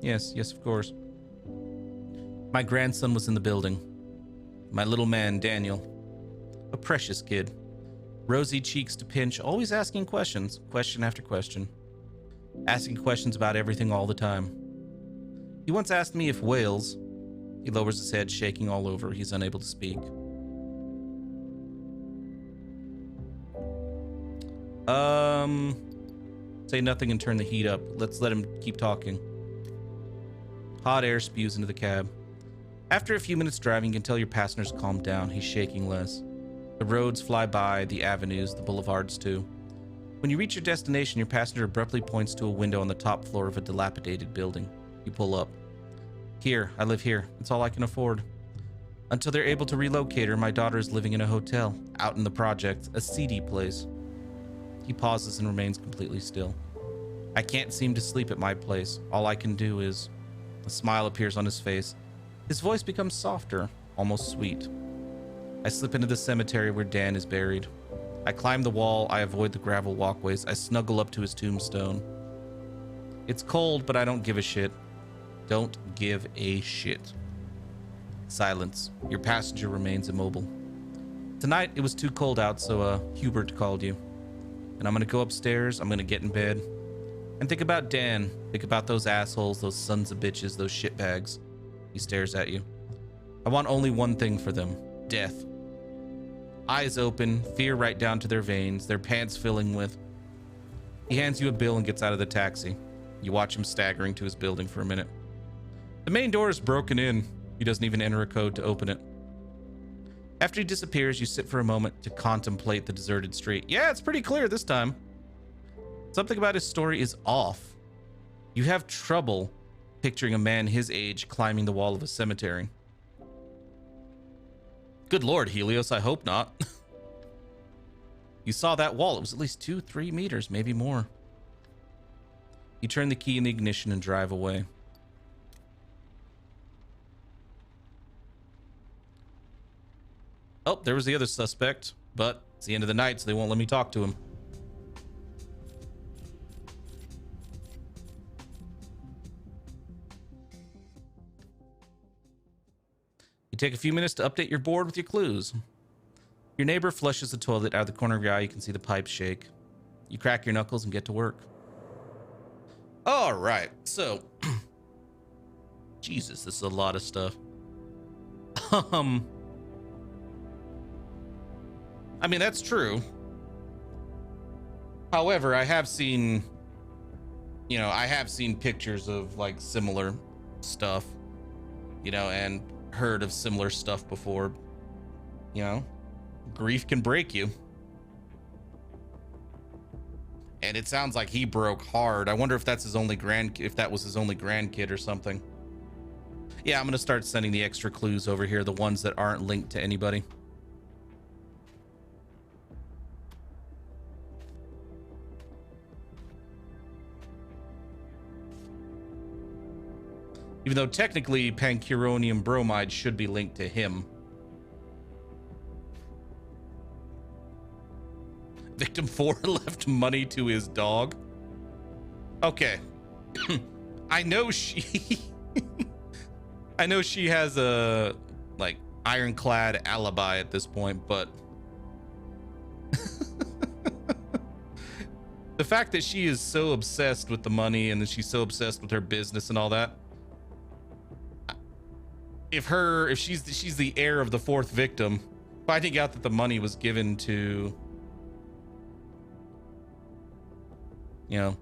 Yes, of course. My grandson was in the building. My little man, Daniel. A precious kid. Rosy cheeks to pinch, always asking questions, question after question. Asking questions about everything all the time. He once asked me if whales... He lowers his head, shaking all over. He's unable to speak. Say nothing and turn the heat up. Let's let him keep talking. Hot air spews into the cab. After a few minutes driving, you can tell your passenger's calmed down. He's shaking less. The roads fly by, the avenues, the boulevards too. When you reach your destination, your passenger abruptly points to a window on the top floor of a dilapidated building. You pull up. Here, I live here. It's all I can afford. Until they're able to relocate her, my daughter is living in a hotel, out in the projects, a seedy place. He pauses and remains completely still. I can't seem to sleep at my place. All I can do is... A smile appears on his face. His voice becomes softer, almost sweet. I slip into the cemetery where Dan is buried. I climb the wall. I avoid the gravel walkways. I snuggle up to his tombstone. It's cold, but I don't give a shit. Don't give a shit. Silence. Your passenger remains immobile. Tonight, it was too cold out, so Hubert called you. And I'm gonna go upstairs. I'm gonna get in bed. And think about Dan. Think about those assholes, those sons of bitches, those shitbags. He stares at you. I want only one thing for them. Death. Eyes open, fear right down to their veins, their pants filling with... He hands you a bill and gets out of the taxi. You watch him staggering to his building for a minute. The main door is broken in. He doesn't even enter a code to open it. After he disappears, you sit for a moment to contemplate the deserted street. Yeah, it's pretty clear this time. Something about his story is off. You have trouble picturing a man his age climbing the wall of a cemetery. Good Lord, Helios, I hope not. You saw that wall. It was at least 2-3 meters, maybe more. You turn the key in the ignition and drive away. Oh, there was the other suspect, but it's the end of the night, so they won't let me talk to him. You take a few minutes to update your board with your clues. Your neighbor flushes the toilet. Out of the corner of your eye, you can see the pipes shake. You crack your knuckles and get to work. All right, so... Jesus, this is a lot of stuff. I mean, that's true. However, I have seen... You know, I have seen pictures of, like, similar stuff. You know, and... heard of similar stuff before. You know, grief can break you. And it sounds like he broke hard. I wonder if that's his only if that was his only grandkid or something. Yeah, I'm gonna start sending the extra clues over here, the ones that aren't linked to anybody. Even though technically pancuronium bromide should be linked to him. Victim 4 left money to his dog. Okay. I know she I know she has a like ironclad alibi at this point, but the fact that she is so obsessed with the money and that she's so obsessed with her business and all that, if she's the heir of the fourth victim, finding out that the money was given to, you know,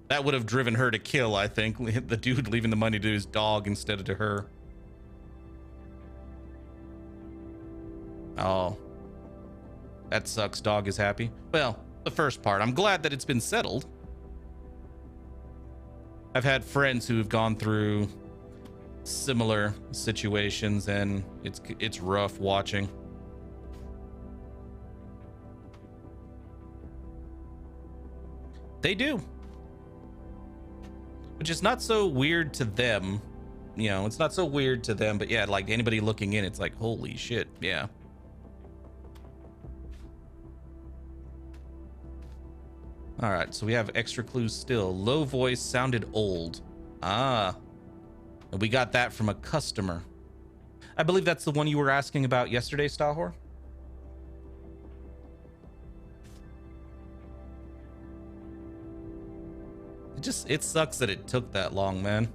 that would have driven her to kill, I think. The dude leaving the money to his dog instead of to her. Oh, that sucks. Dog is happy. Well, the first part, I'm glad that it's been settled. I've had friends who have gone through similar situations, and it's rough watching. They do, which is not so weird to them, you know. It's not so weird to them, but yeah, like anybody looking in, it's like, holy shit. Yeah. All right, so we have extra clues still. Low voice, sounded old. Ah, and we got that from a customer. I believe that's the one you were asking about yesterday, Stahor. It sucks that it took that long, man.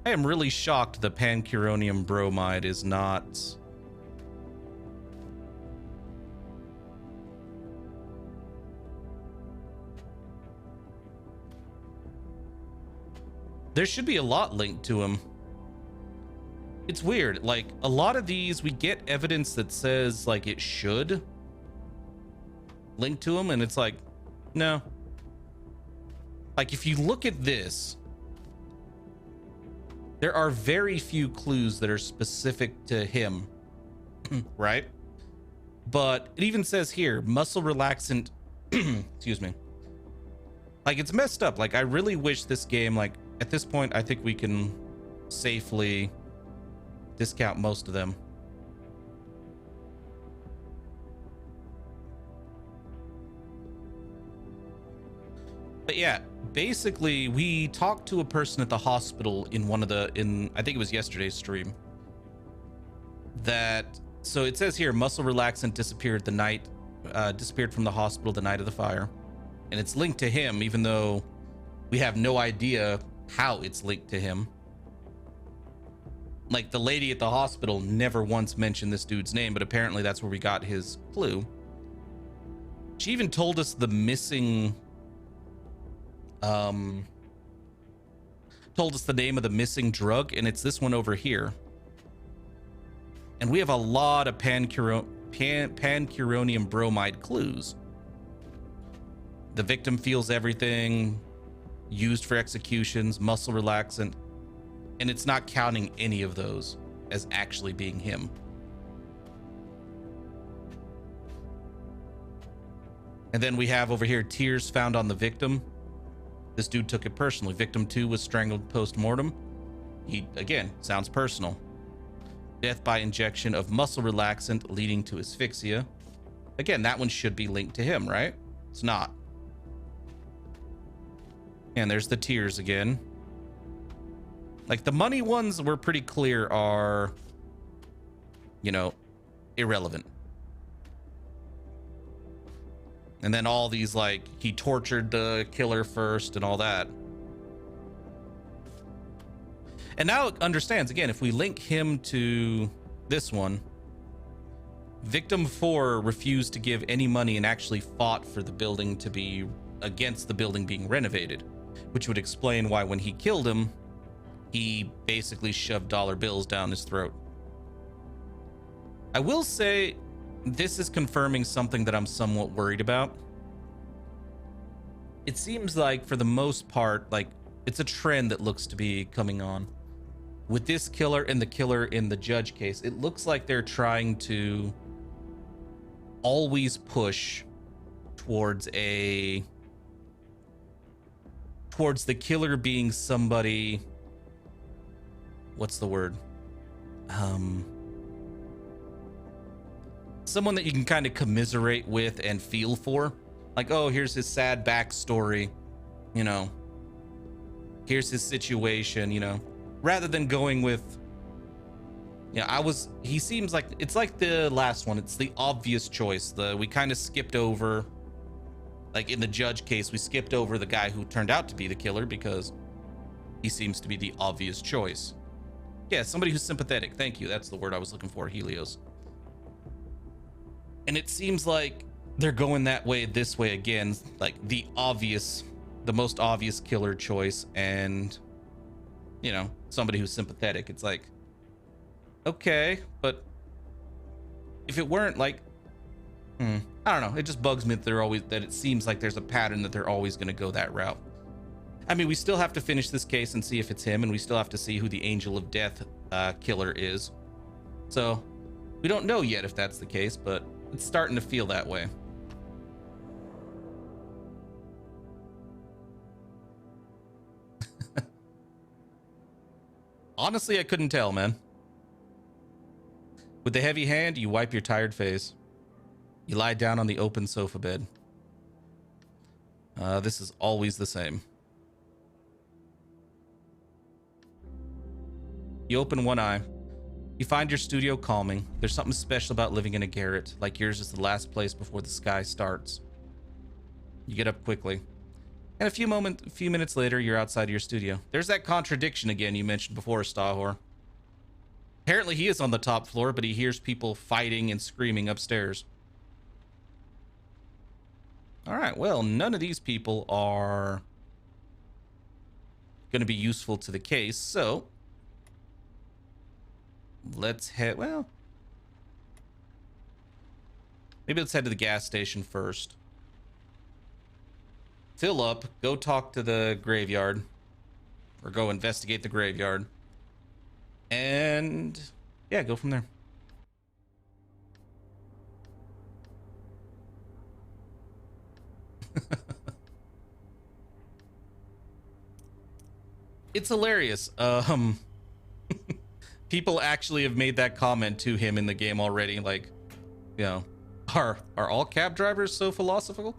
I am really shocked the pancuronium bromide is not... There should be a lot linked to him. It's weird. Like, a lot of these, we get evidence that says, like, it should link to him, and it's like, no. Like, if you look at this, there are very few clues that are specific to him, right? But it even says here, muscle relaxant, excuse me. Like, it's messed up. Like, I really wish this game, like, at this point, I think we can safely discount most of them. But yeah, basically, we talked to a person at the hospital in one of the, I think it was yesterday's stream. So it says here, muscle relaxant disappeared disappeared from the hospital the night of the fire. And it's linked to him, even though we have no idea how it's linked to him. Like, the lady at the hospital never once mentioned this dude's name, but apparently that's where we got his clue. She even told us the missing, told us the name of the missing drug, and it's this one over here. And we have a lot of pancuronium bromide clues. The victim feels everything, used for executions, muscle relaxant, and it's not counting any of those as actually being him. And then we have over here, tears found on the victim. This dude took it personally. Victim 2 was strangled post-mortem. He, again, sounds personal. Death by injection of muscle relaxant leading to asphyxia. Again, that one should be linked to him, right? It's not. And there's the tears again. Like, the money ones were pretty clear are, you know, irrelevant. And then all these, like, he tortured the killer first and all that. And now it understands, again, if we link him to this one, Victim 4 refused to give any money and actually fought for the building to be against the building being renovated, which would explain why when he killed him, he basically shoved dollar bills down his throat. I will say, this is confirming something that I'm somewhat worried about. It seems like, for the most part, like, it's a trend that looks to be coming on. With this killer and the killer in the Judge case, it looks like they're trying to always push towards the killer being somebody, what's the word? Someone that you can kind of commiserate with and feel for. Like, oh, here's his sad backstory, you know, here's his situation, you know, rather than going with, you know, he seems like, it's like the last one. It's the obvious choice. We kind of skipped over, like in the Judge case, we skipped over the guy who turned out to be the killer because he seems to be the obvious choice. Yeah, somebody who's sympathetic. Thank you. That's the word I was looking for, Helios. And it seems like they're going that way, this way again, like the most obvious killer choice, and, you know, somebody who's sympathetic. It's like, okay, but if it weren't like, I don't know, it just bugs me that it seems like there's a pattern that they're always going to go that route. I mean, we still have to finish this case and see if it's him, and we still have to see who the Angel of Death killer is. So we don't know yet if that's the case, but it's starting to feel that way. Honestly, I couldn't tell, man. With the heavy hand, you wipe your tired face. You lie down on the open sofa bed. This is always the same. You open one eye. You find your studio calming. There's something special about living in a garret, like yours is the last place before the sky starts. You get up quickly. And a few minutes later, you're outside your studio. There's that contradiction again you mentioned before, Stahor. Apparently he is on the top floor, but he hears people fighting and screaming upstairs. All right, well, none of these people are going to be useful to the case, so let's head, well, maybe let's head to the gas station first. Fill up, go talk to the graveyard, or go investigate the graveyard, and yeah, go from there. It's hilarious. People actually have made that comment to him in the game already. Like, you know, are all cab drivers so philosophical?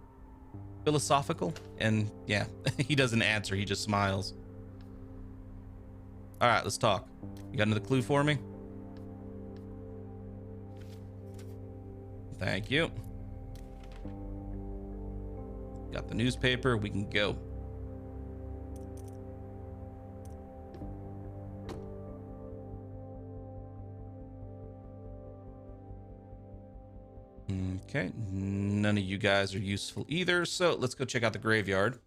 And yeah, he doesn't answer. He just smiles. All right, let's talk. You got another clue for me? Thank you. Got the newspaper. We can go. Okay, none of you guys are useful either, so let's go check out the graveyard.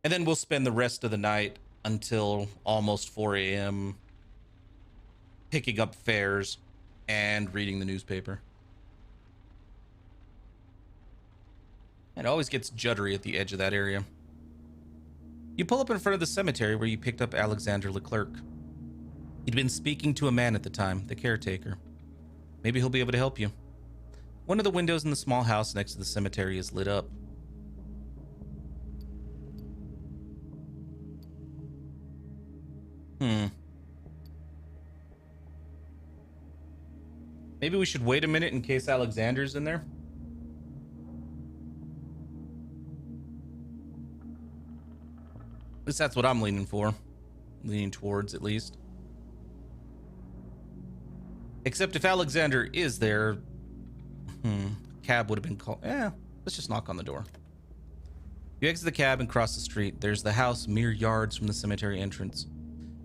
And then we'll spend the rest of the night until almost 4 a.m. picking up fares and reading the newspaper. It always gets juddery at the edge of that area. You pull up in front of the cemetery where you picked up Alexander Leclerc. He'd been speaking to a man at the time, the caretaker. Maybe he'll be able to help you. One of the windows in the small house next to the cemetery is lit up. Maybe we should wait a minute in case Alexander's in there. At least that's what I'm leaning towards, at least. Except if Alexander is there, cab would have been called. Yeah, let's just knock on the door. You exit the cab and cross the street. There's the house mere yards from the cemetery entrance.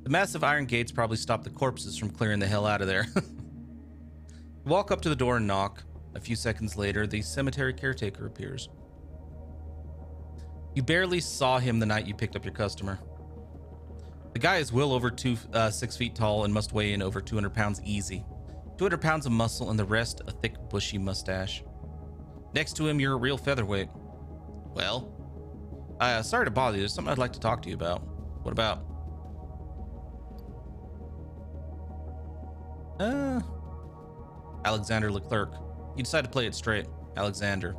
The massive iron gates probably stop the corpses from clearing the hell out of there. You walk up to the door and knock. A few seconds later, the cemetery caretaker appears. You barely saw him the night you picked up your customer. The guy is well over 6 feet tall and must weigh in over 200 pounds easy. 200 pounds of muscle and the rest a thick, bushy mustache. Next to him, you're a real featherweight. Well, sorry to bother you. There's something I'd like to talk to you about. What about? Alexander Leclerc. You decide to play it straight. Alexander.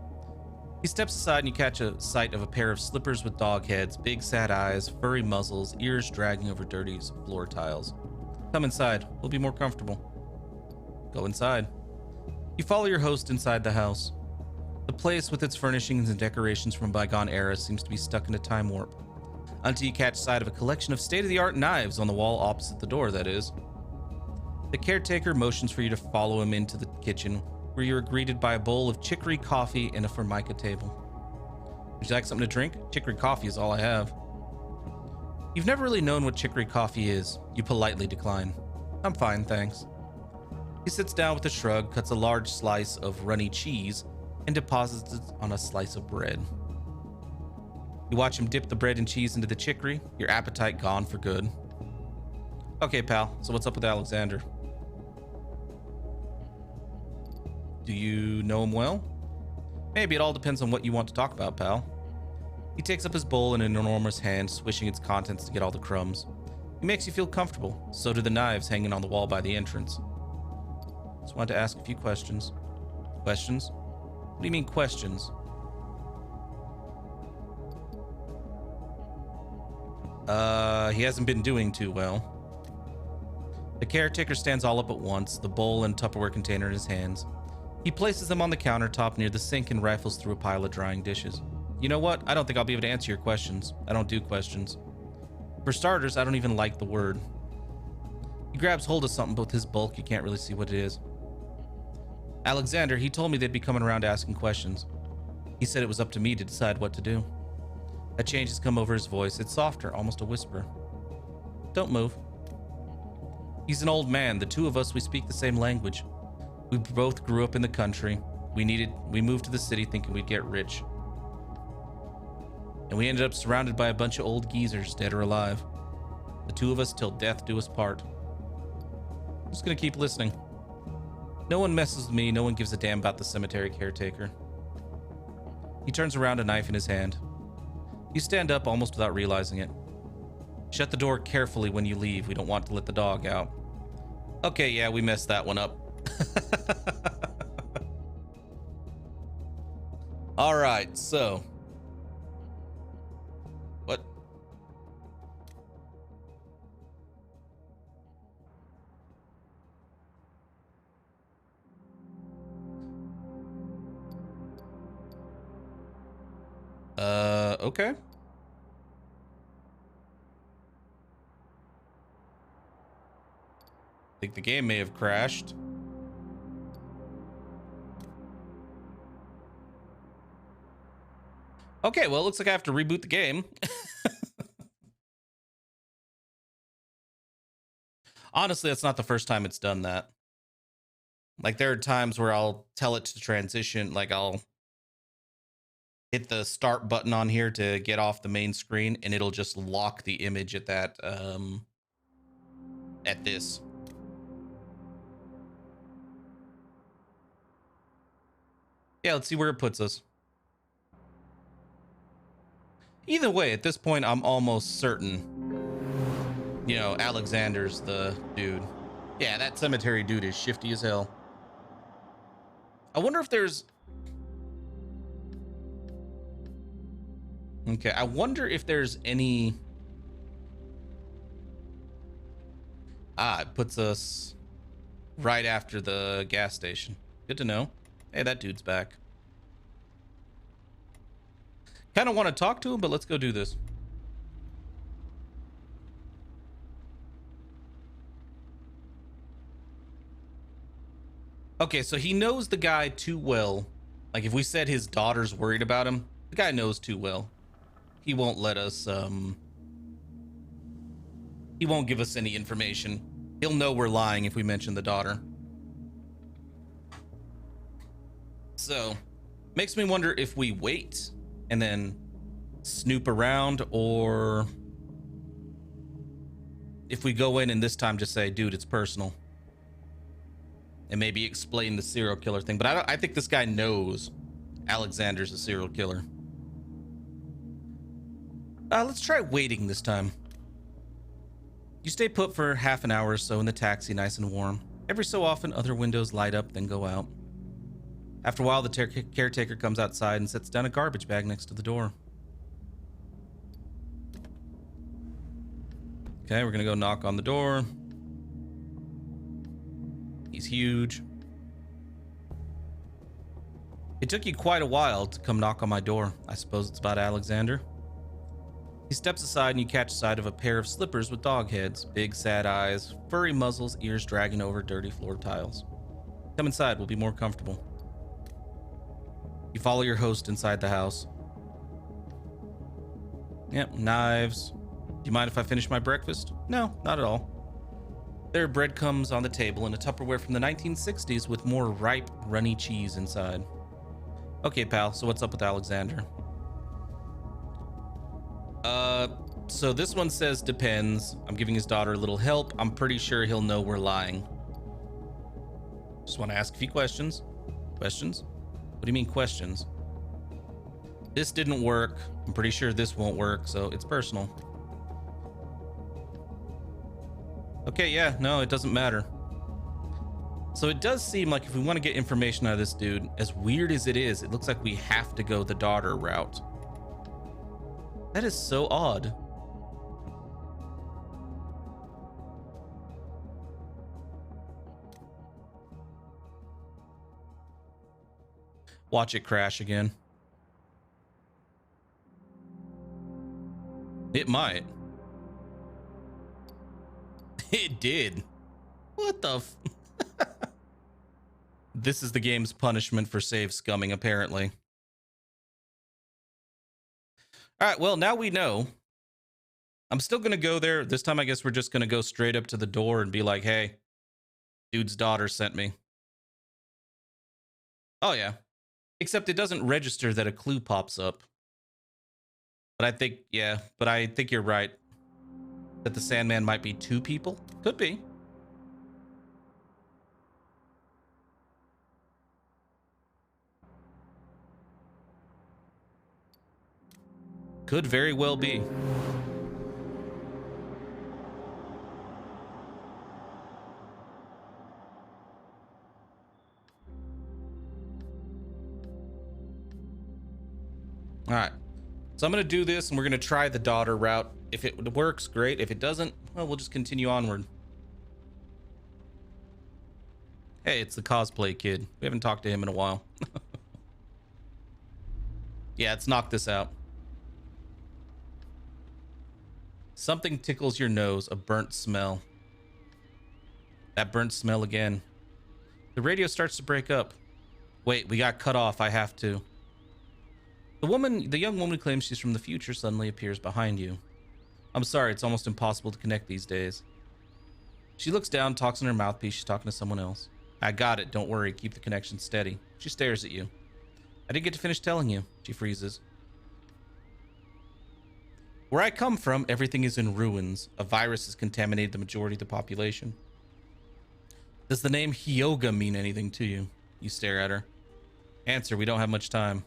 He steps aside and you catch a sight of a pair of slippers with dog heads, big sad eyes, furry muzzles, ears dragging over dirty floor tiles. Come inside. We'll be more comfortable. Go inside. You follow your host inside the house. The place with its furnishings and decorations from a bygone era seems to be stuck in a time warp. Until you catch sight of a collection of state-of-the-art knives on the wall opposite the door, that is. The caretaker motions for you to follow him into the kitchen, where you are greeted by a bowl of chicory coffee and a Formica table. Would you like something to drink? Chicory coffee is all I have. You've never really known what chicory coffee is. You politely decline. I'm fine, thanks. He sits down with a shrug, cuts a large slice of runny cheese, and deposits it on a slice of bread. You watch him dip the bread and cheese into the chicory, your appetite gone for good. Okay, pal, so what's up with Alexander? Do you know him well? Maybe. It all depends on what you want to talk about, pal. He takes up his bowl in an enormous hand, swishing its contents to get all the crumbs. He makes you feel comfortable. So do the knives hanging on the wall by the entrance. Just wanted to ask a few questions. Questions? What do you mean questions? He hasn't been doing too well. The caretaker stands all up at once, the bowl and Tupperware container in his hands. He places them on the countertop near the sink and rifles through a pile of drying dishes. You know what? I don't think I'll be able to answer your questions. I don't do questions. For starters, I don't even like the word. He grabs hold of something, but with his bulk, you can't really see what it is. Alexander, he told me they'd be coming around asking questions. He said it was up to me to decide what to do. A change has come over his voice. It's softer, almost a whisper. Don't move. He's an old man. The two of us, we speak the same language. We both grew up in the country. We moved to the city thinking we'd get rich. And we ended up surrounded by a bunch of old geezers, dead or alive. The two of us till death do us part. I'm just gonna keep listening. No one messes with me. No one gives a damn about the cemetery caretaker. He turns around, a knife in his hand. You stand up almost without realizing it. Shut the door carefully when you leave. We don't want to let the dog out. Okay, yeah, we messed that one up. All right, so. What? Okay. I think the game may have crashed. Okay, well, it looks like I have to reboot the game. Honestly, that's not the first time it's done that. Like, there are times where I'll tell it to transition, like I'll hit the start button on here to get off the main screen, and it'll just lock the image at that, at this. Yeah, let's see where it puts us. Either way, at this point, I'm almost certain, you know, Alexander's the dude. Yeah, that cemetery dude is shifty as hell. I wonder if there's... Okay, I wonder if there's any... Ah, it puts us right after the gas station. Good to know. Hey, that dude's back. Kind of want to talk to him, but let's go do this. Okay, so he knows the guy too well. Like, if we said his daughter's worried about him, the guy knows too well. He won't let us, he won't give us any information. He'll know we're lying if we mention the daughter. So, makes me wonder if we wait and then snoop around, or if we go in and this time just say, dude, it's personal. and maybe explain the serial killer thing. But I think this guy knows Alexander's a serial killer. Let's try waiting this time. You stay put for half an hour or so in the taxi, nice and warm. Every so often, other windows light up, then go out. After a while, the caretaker comes outside and sets down a garbage bag next to the door. Okay, we're gonna go knock on the door. He's huge. It took you quite a while to come knock on my door. I suppose it's about Alexander. He steps aside and you catch sight of a pair of slippers with dog heads, big sad eyes, furry muzzles, ears dragging over dirty floor tiles. Come inside, we'll be more comfortable. You follow your host inside the house. Yep, knives. Do you mind if I finish my breakfast? No, not at all. There are breadcrumbs on the table and a Tupperware from the 1960s with more ripe, runny cheese inside. Okay, pal, so what's up with Alexander? So this one says depends. I'm giving his daughter a little help. I'm pretty sure he'll know we're lying. Just want to ask a few questions. Questions? What do you mean questions? This didn't work. I'm pretty sure this won't work, so it's personal. Okay, yeah, no, it doesn't matter. So it does seem like if we want to get information out of this dude, as weird as it is, it looks like we have to go the daughter route. That is so odd. Watch it crash again. It might. It did. What the f... This is the game's punishment for save scumming, apparently. All right, well, now we know. I'm still going to go there. This time, I guess we're just going to go straight up to the door and be like, hey, dude's daughter sent me. Oh, yeah. Except it doesn't register that a clue pops up. But I think, yeah, but I think you're right. That the Sandman might be two people? Could be. Could very well be. All right. So I'm going to do this and we're going to try the daughter route. If it works, great. If it doesn't, well, we'll just continue onward. Hey, it's the cosplay kid. We haven't talked to him in a while. Yeah, let's knock this out. Something tickles your nose, a burnt smell. That burnt smell again. The radio starts to break up. Wait, we got cut off. I have to. The young woman who claims she's from the future suddenly appears behind you. I'm sorry, it's almost impossible to connect these days. She looks down, talks in her mouthpiece. She's talking to someone else. I got it. Don't worry. Keep the connection steady. She stares at you. I didn't get to finish telling you. She freezes. Where I come from, everything is in ruins. A virus has contaminated the majority of the population. Does the name Hyoga mean anything to you? You stare at her. Answer, we don't have much time.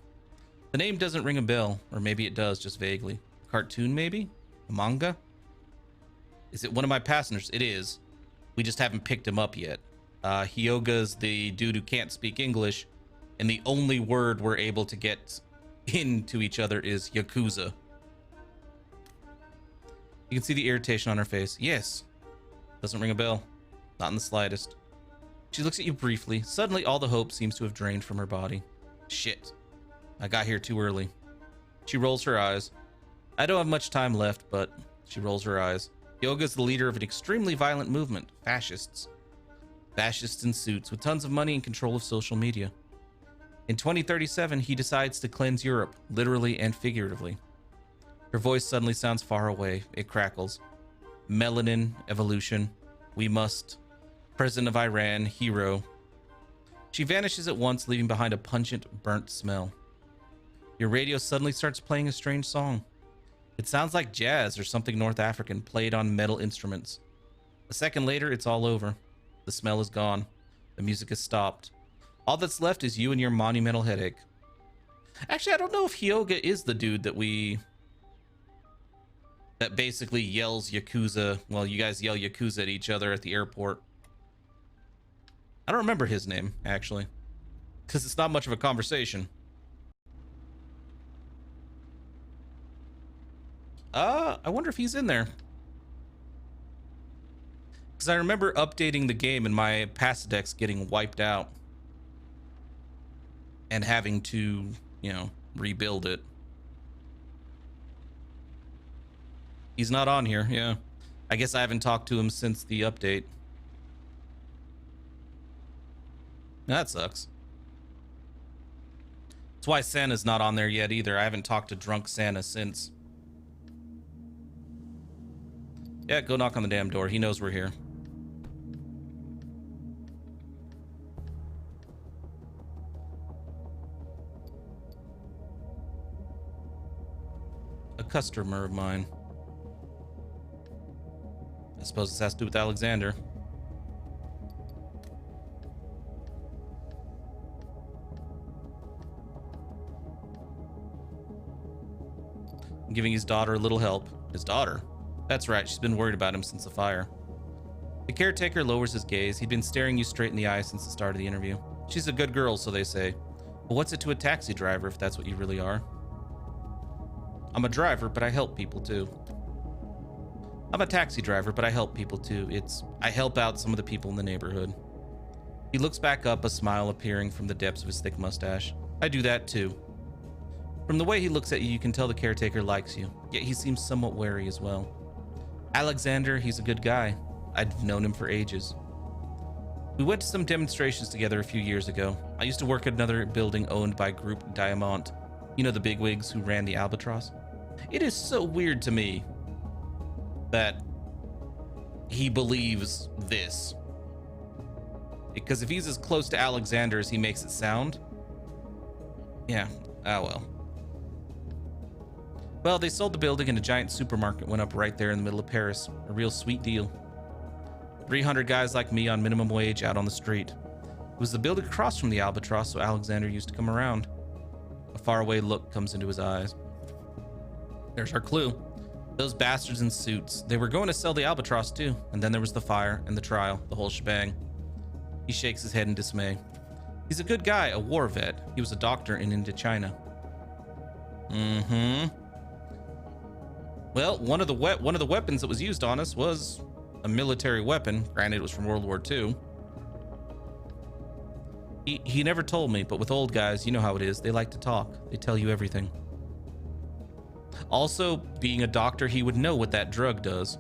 The name doesn't ring a bell, or maybe it does, just vaguely. A cartoon, maybe? A manga? Is it one of my passengers? It is. We just haven't picked him up yet. Hyoga's the dude who can't speak English, and the only word we're able to get into each other is Yakuza. You can see the irritation on her face. Yes. Doesn't ring a bell. Not in the slightest. She looks at you briefly. Suddenly, all the hope seems to have drained from her body. Shit. I got here too early. She rolls her eyes. I don't have much time left, but she rolls her eyes. Hyoga's the leader of an extremely violent movement. Fascists. Fascists in suits with tons of money and control of social media. In 2037, he decides to cleanse Europe, literally and figuratively. Her voice suddenly sounds far away. It crackles. Melanin, evolution. We must. President of Iran, hero. She vanishes at once, leaving behind a pungent, burnt smell. Your radio suddenly starts playing a strange song. It sounds like jazz or something North African played on metal instruments. A second later, it's all over. The smell is gone. The music has stopped. All that's left is you and your monumental headache. Actually, I don't know if Hyoga is the dude that basically yells Yakuza. Well, you guys yell Yakuza at each other at the airport. I don't remember his name, actually, because it's not much of a conversation. I wonder if he's in there. Because I remember updating the game and my Pasidex getting wiped out. And having to, you know, rebuild it. He's not on here, yeah. I guess I haven't talked to him since the update. That sucks. That's why Santa's not on there yet either. I haven't talked to Drunk Santa since. Yeah, go knock on the damn door. He knows we're here. A customer of mine. I suppose this has to do with Alexander. I'm giving his daughter a little help. His daughter? That's right, she's been worried about him since the fire. The caretaker lowers his gaze. He'd been staring you straight in the eye since the start of the interview. She's a good girl, so they say. But what's it to a taxi driver if that's what you really are? I'm a driver, but I help people too. I'm a taxi driver, but I help people too. I help out some of the people in the neighborhood. He looks back up, a smile appearing from the depths of his thick mustache. I do that too. From the way he looks at you, you can tell the caretaker likes you, yet he seems somewhat wary as well. Alexander, he's a good guy. I've known him for ages. We went to some demonstrations together a few years ago. I used to work at another building owned by Group Diamant. You know, the bigwigs who ran the Albatross? It is so weird to me that he believes this. Because if he's as close to Alexander as he makes it sound, yeah, well. Well, they sold the building and a giant supermarket went up right there in the middle of Paris. A real sweet deal. 300 guys like me on minimum wage out on the street. It was the building across from the Albatross, so Alexander used to come around. A faraway look comes into his eyes. There's our clue. Those bastards in suits. They were going to sell the Albatross too. And then there was the fire and the trial, the whole shebang. He shakes his head in dismay. He's a good guy, a war vet. He was a doctor in Indochina. Well, one of the weapons that was used on us was a military weapon. Granted, it was from World War II. He never told me, but with old guys, you know how it is. They like to talk. They tell you everything. Also, being a doctor, he would know what that drug does.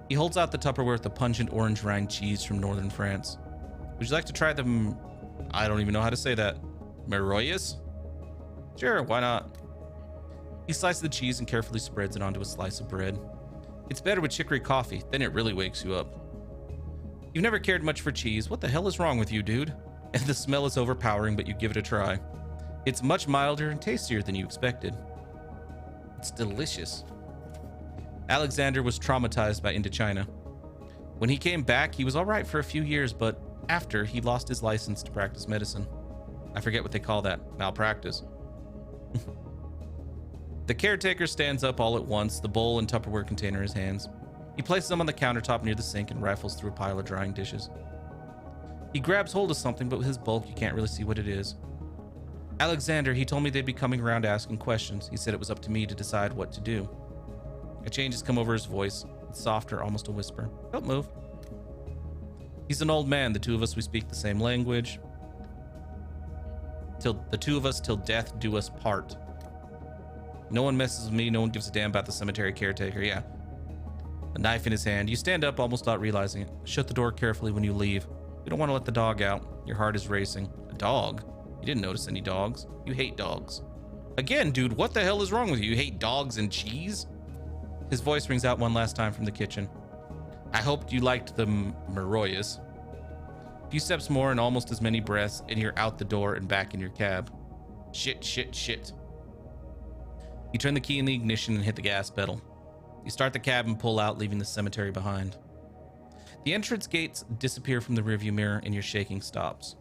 He holds out the Tupperware with the pungent orange rind cheese from northern France. Would you like to try them? I don't even know how to say that. Meroyas? Sure, why not? He slices the cheese and carefully spreads it onto a slice of bread. It's better with chicory coffee, then it really wakes you up. You've never cared much for cheese. What the hell is wrong with you, dude? And the smell is overpowering, but you give it a try. It's much milder and tastier than you expected. It's delicious. Alexander was traumatized by Indochina. When he came back, he was all right for a few years, but after, he lost his license to practice medicine. I forget what they call that. Malpractice. The caretaker stands up all at once, the bowl and Tupperware container in his hands. He places them on the countertop near the sink and rifles through a pile of drying dishes. He grabs hold of something, but with his bulk, you can't really see what it is. Alexander, he told me they'd be coming around asking questions. He said it was up to me to decide what to do. A change has come over his voice. It's softer, almost a whisper. Don't move. He's an old man. The two of us, we speak the same language. Till death do us part. No one messes with me. No one gives a damn about the cemetery caretaker. Yeah. A knife in his hand. You stand up, almost not realizing it. Shut the door carefully when you leave. You don't want to let the dog out. Your heart is racing. A dog? You didn't notice any dogs. You hate dogs. Again, dude, what the hell is wrong with you? You hate dogs and cheese? His voice rings out one last time from the kitchen. I hoped you liked the Meroyas. A few steps more and almost as many breaths, and you're out the door and back in your cab. Shit, shit, shit. You turn the key in the ignition and hit the gas pedal. You start the cab and pull out, leaving the cemetery behind. The entrance gates disappear from the rearview mirror and your shaking stops.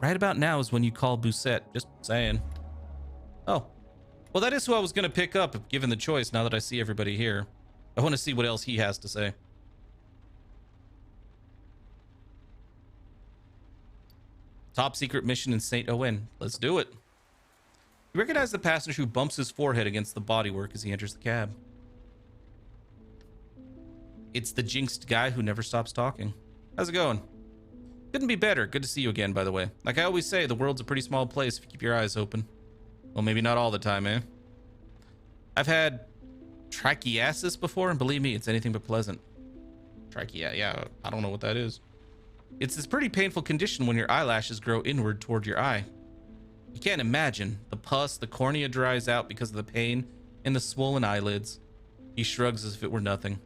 Right about now is when you call Busette. Just saying. Oh. Well, that is who I was going to pick up given the choice now that I see everybody here. I want to see what else he has to say. Top secret mission in St. Owen. Let's do it. You recognize the passenger who bumps his forehead against the bodywork as he enters the cab. It's the jinxed guy who never stops talking. How's it going? Couldn't be better. Good to see you again, by the way. Like I always say, the world's a pretty small place if you keep your eyes open. Well, maybe not all the time, eh? I've had trichiasis before, and believe me, it's anything but pleasant. Trichia, yeah, I don't know what that is. It's this pretty painful condition when your eyelashes grow inward toward your eye. You can't imagine. The pus, the cornea dries out because of the pain, and the swollen eyelids. He shrugs as if it were nothing.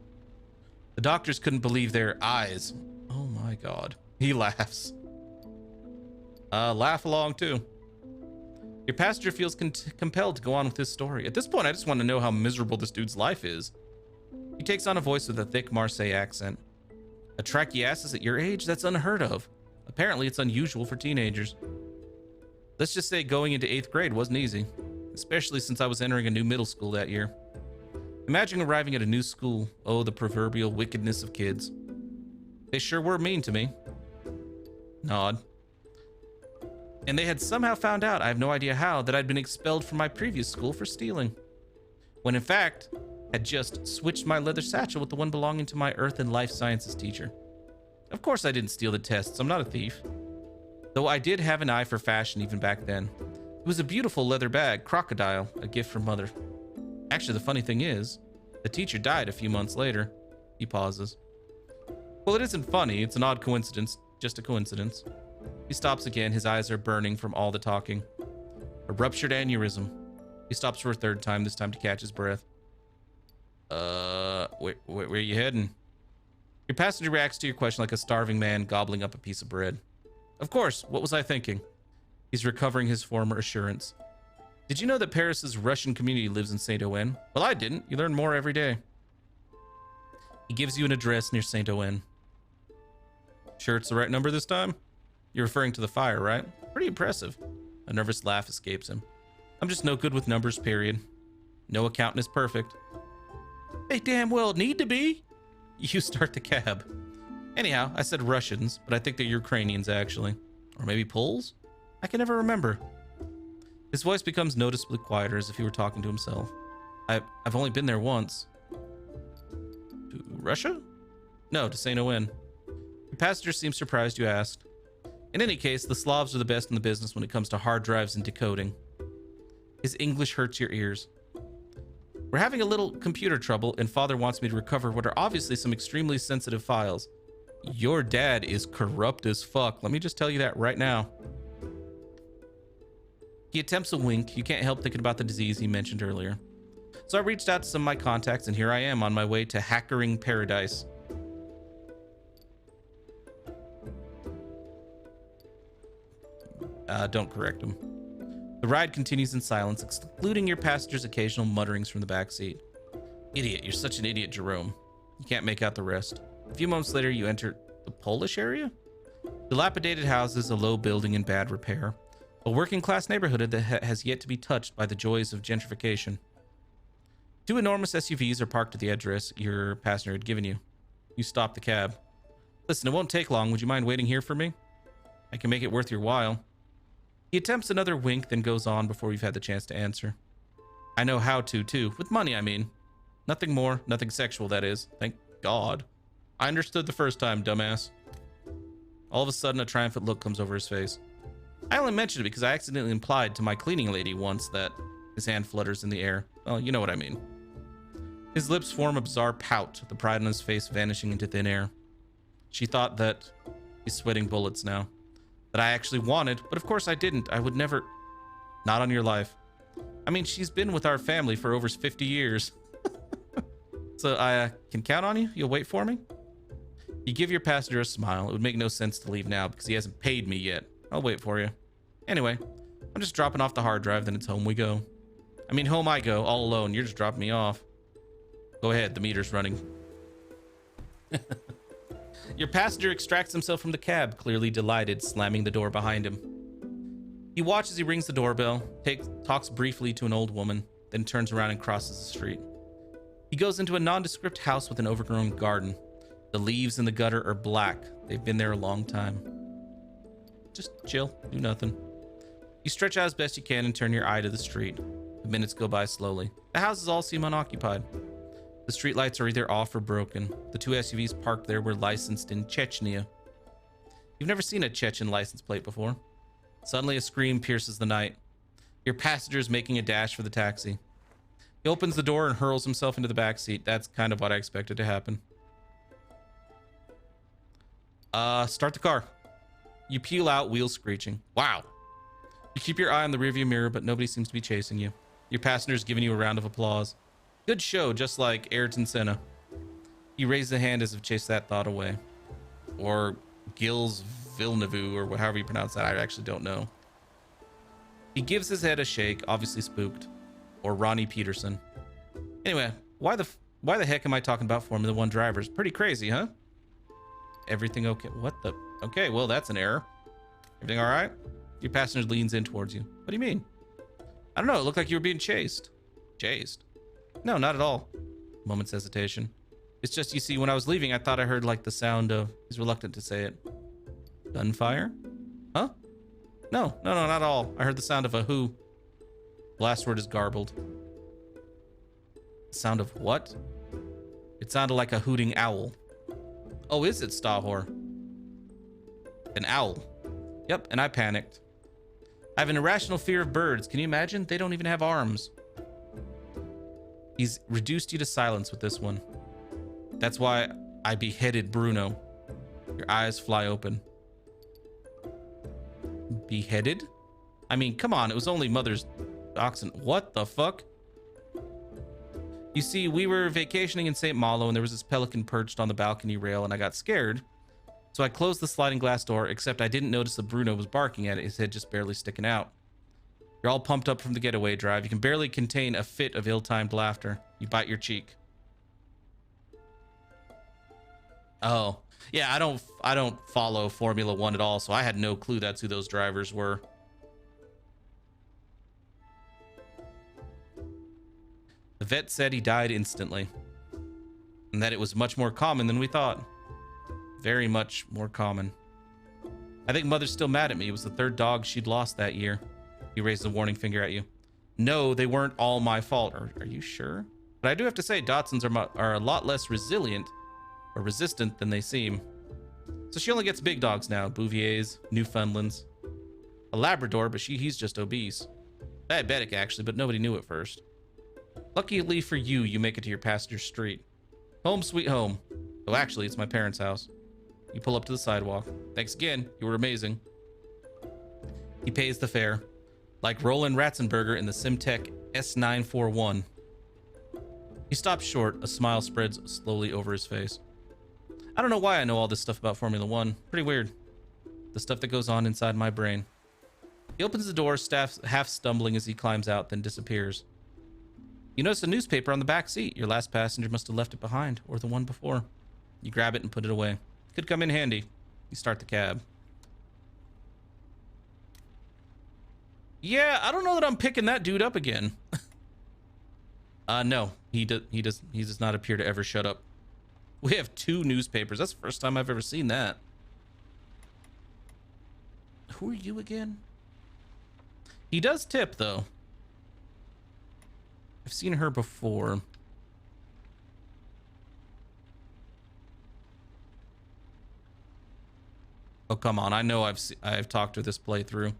The doctors couldn't believe their eyes. Oh my God. He laughs. Laugh along too. Your passenger feels compelled to go on with his story. At this point, I just want to know how miserable this dude's life is. He takes on a voice with a thick Marseille accent. A trichiasis at your age? That's unheard of. Apparently, it's unusual for teenagers. Let's just say going into 8th grade wasn't easy, especially since I was entering a new middle school that year. Imagine arriving at a new school. Oh, the proverbial wickedness of kids. They sure were mean to me. Nod. And they had somehow found out, I have no idea how, that I'd been expelled from my previous school for stealing. When in fact, had just switched my leather satchel with the one belonging to my earth and life sciences teacher. Of course I didn't steal the tests, I'm not a thief. Though I did have an eye for fashion even back then. It was a beautiful leather bag, crocodile, a gift from mother. Actually, the funny thing is, the teacher died a few months later. He pauses. Well, it isn't funny, it's an odd coincidence, just a coincidence. He stops again, his eyes are burning from all the talking. A ruptured aneurysm. He stops for a third time, this time to catch his breath. Where are you heading? Your passenger reacts to your question like a starving man gobbling up a piece of bread. Of course, what was I thinking? He's recovering his former assurance. Did you know that Paris's Russian community lives in St. Ouen? Well, I didn't. You learn more every day. He gives you an address near St. Ouen. Sure it's the right number this time? You're referring to the fire, right? Pretty impressive. A nervous laugh escapes him. I'm just no good with numbers, period. No accountant is perfect. They damn well need to be. You start the cab. Anyhow, I said Russians, but I think they're Ukrainians, actually. Or maybe Poles? I can never remember. His voice becomes noticeably quieter, as if he were talking to himself. I've only been there once. To Russia? No, to St. Ouen. Your passenger seems surprised you asked. In any case, the Slavs are the best in the business when it comes to hard drives and decoding. His English hurts your ears. We're having a little computer trouble, and Father wants me to recover what are obviously some extremely sensitive files. Your dad is corrupt as fuck. Let me just tell you that right now. He attempts a wink. You can't help thinking about the disease he mentioned earlier. So I reached out to some of my contacts, and here I am on my way to hackering paradise. Don't correct him. The ride continues in silence, excluding your passenger's occasional mutterings from the backseat. Idiot, you're such an idiot, Jerome. You can't make out the rest. A few moments later, you enter the Polish area? Dilapidated houses, a low building in bad repair. A working-class neighborhood that has yet to be touched by the joys of gentrification. 2 enormous SUVs are parked at the address your passenger had given you. You stop the cab. Listen, it won't take long. Would you mind waiting here for me? I can make it worth your while. He attempts another wink, then goes on before you've had the chance to answer. I know how to, too. With money, I mean. Nothing more, nothing sexual, that is. Thank God. I understood the first time, dumbass. All of a sudden, a triumphant look comes over his face. I only mentioned it because I accidentally implied to my cleaning lady once that his hand flutters in the air. Well, you know what I mean. His lips form a bizarre pout, the pride on his face vanishing into thin air. She thought that he's sweating bullets now. That I actually wanted, but of course I didn't. I would never. Not on your life. I mean, she's been with our family for over 50 years. So I can count on you? You'll wait for me? You give your passenger a smile. It would make no sense to leave now because he hasn't paid me yet. I'll wait for you. Anyway, I'm just dropping off the hard drive, then it's home we go. I mean, home I go, all alone. You're just dropping me off. Go ahead, the meter's running. Your passenger extracts himself from the cab, clearly delighted, slamming the door behind him. He watches as he rings the doorbell, talks briefly to an old woman, then turns around and crosses the street. He goes into a nondescript house with an overgrown garden. The leaves in the gutter are black. They've been there a long time. Just chill, do nothing. You stretch out as best you can and turn your eye to the street. The minutes go by slowly. The houses all seem unoccupied. The streetlights are either off or broken. The two SUVs parked there were licensed in Chechnya. You've never seen a Chechen license plate before. Suddenly a scream pierces the night. Your passenger is making a dash for the taxi. He opens the door and hurls himself into the back seat. That's kind of what I expected to happen. Start the car. You peel out, wheels screeching. Wow. You keep your eye on the rearview mirror, but nobody seems to be chasing you. Your passenger's giving you a round of applause. Good show, just like Ayrton Senna. He raised a hand as if chased that thought away. Or Gilles Villeneuve, or however you pronounce that. I actually don't know. He gives his head a shake, obviously spooked. Or Ronnie Peterson. Anyway, why the heck am I talking about Formula One drivers? Pretty crazy, huh? Everything okay? What the? Okay, well, that's an error. Everything all right? Your passenger leans in towards you. What do you mean? I don't know. It looked like you were being chased. Chased? No, not at all. Moment's hesitation. It's just, you see, when I was leaving, I thought I heard like the sound of, he's reluctant to say it. Gunfire? Huh? No, not at all. I heard the sound of a who. Last word is garbled. Sound of what? It sounded like a hooting owl. Oh, is it, Stahor? An owl. Yep, and I panicked. I have an irrational fear of birds. Can you imagine? They don't even have arms. He's reduced you to silence with this one. That's why I beheaded Bruno. Your eyes fly open. Beheaded? I mean, come on, it was only Mother's oxen. What the fuck? You see, we were vacationing in St. Malo and there was this pelican perched on the balcony rail and I got scared. So I closed the sliding glass door, except I didn't notice that Bruno was barking at it, his head just barely sticking out. You're all pumped up from the getaway drive. You can barely contain a fit of ill-timed laughter. You bite your cheek. Oh, yeah, I don't follow Formula One at all, so I had no clue that's who those drivers were. The vet said he died instantly, and that it was much more common than we thought. Very much more common. I think Mother's still mad at me. It was the third dog she'd lost that year. He raised a warning finger at you. No, they weren't all my fault. Are you sure? But I do have to say, Dachshunds are a lot less resilient or resistant than they seem. So she only gets big dogs now. Bouviers, Newfoundlands. A Labrador, but he's just obese. Diabetic, actually, but nobody knew at first. Luckily for you, you make it to your passenger street. Home sweet home. Oh, actually, it's my parents' house. You pull up to the sidewalk. Thanks again. You were amazing. He pays the fare. Like Roland Ratzenberger in the Simtek S941. He stops short. A smile spreads slowly over his face. I don't know why I know all this stuff about Formula One. Pretty weird. The stuff that goes on inside my brain. He opens the door, half stumbling as he climbs out, then disappears. You notice a newspaper on the back seat. Your last passenger must have left it behind, or the one before. You grab it and put it away. Could come in handy. You start the cab. Yeah, I don't know that I'm picking that dude up again. No, he does not appear to ever shut up. We have 2 newspapers. That's the first time I've ever seen that. Who are you again? He does tip, though. I've seen her before. Oh, come on. I know I've talked to this playthrough.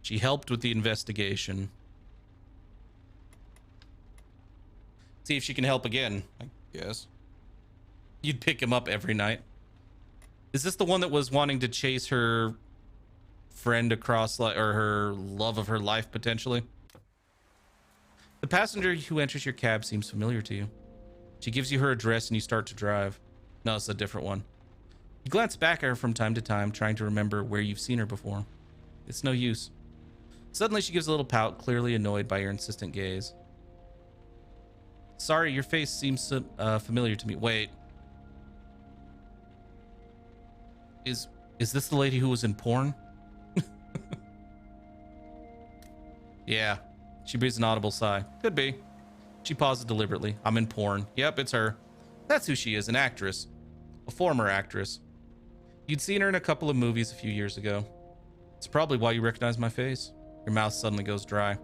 She helped with the investigation. See if she can help again, I guess. You'd pick him up every night. Is this the one that was wanting to chase her friend across, or her love of her life, potentially? The passenger who enters your cab seems familiar to you. She gives you her address and you start to drive. No, it's a different one. You glance back at her from time to time, trying to remember where you've seen her before. It's no use. Suddenly, she gives a little pout, clearly annoyed by your insistent gaze. Sorry, your face seems familiar to me. Wait. Is this the lady who was in porn? Yeah. She breathes an audible sigh. Could be. She pauses deliberately. I'm in porn. Yep, it's her. That's who she is, an actress. A former actress. You'd seen her in a couple of movies a few years ago. It's probably why you recognize my face. Your mouth suddenly goes dry.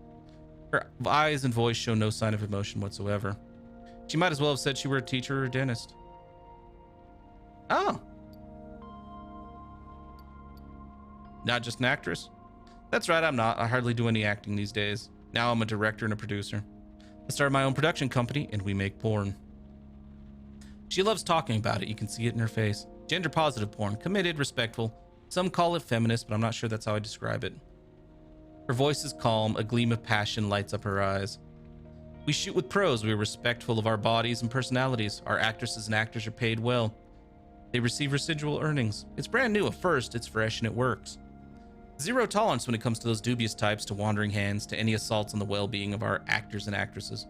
Her eyes and voice show no sign of emotion whatsoever. She might as well have said she were a teacher or a dentist. Oh. Not just an actress? That's right, I'm not. I hardly do any acting these days. Now I'm a director and a producer. I started my own production company, and we make porn. She loves talking about it. You can see it in her face. Gender-positive porn. Committed, respectful. Some call it feminist, but I'm not sure that's how I describe it. Her voice is calm. A gleam of passion lights up her eyes. We shoot with pros. We are respectful of our bodies and personalities. Our actresses and actors are paid well. They receive residual earnings. It's brand new at first. It's fresh and it works. Zero tolerance when it comes to those dubious types, to wandering hands, to any assaults on the well-being of our actors and actresses.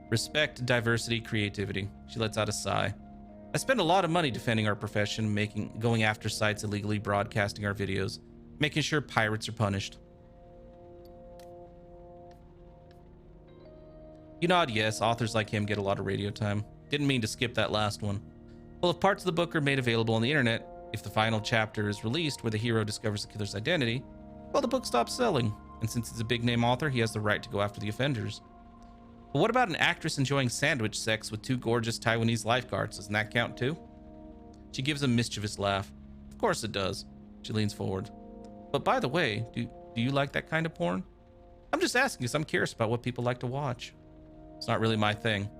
Respect, diversity, creativity. She lets out a sigh. I spend a lot of money defending our profession, going after sites illegally broadcasting our videos, making sure pirates are punished. You nod yes, authors like him get a lot of radio time. Didn't mean to skip that last one. Well, if parts of the book are made available on the internet, if the final chapter is released where the hero discovers the killer's identity, well, the book stops selling. And since he's a big name author, he has the right to go after the offenders. But what about an actress enjoying sandwich sex with two gorgeous Taiwanese lifeguards? Doesn't that count too? She gives a mischievous laugh. Of course it does. She leans forward. But by the way, do you like that kind of porn? I'm just asking because I'm curious about what people like to watch. It's not really my thing.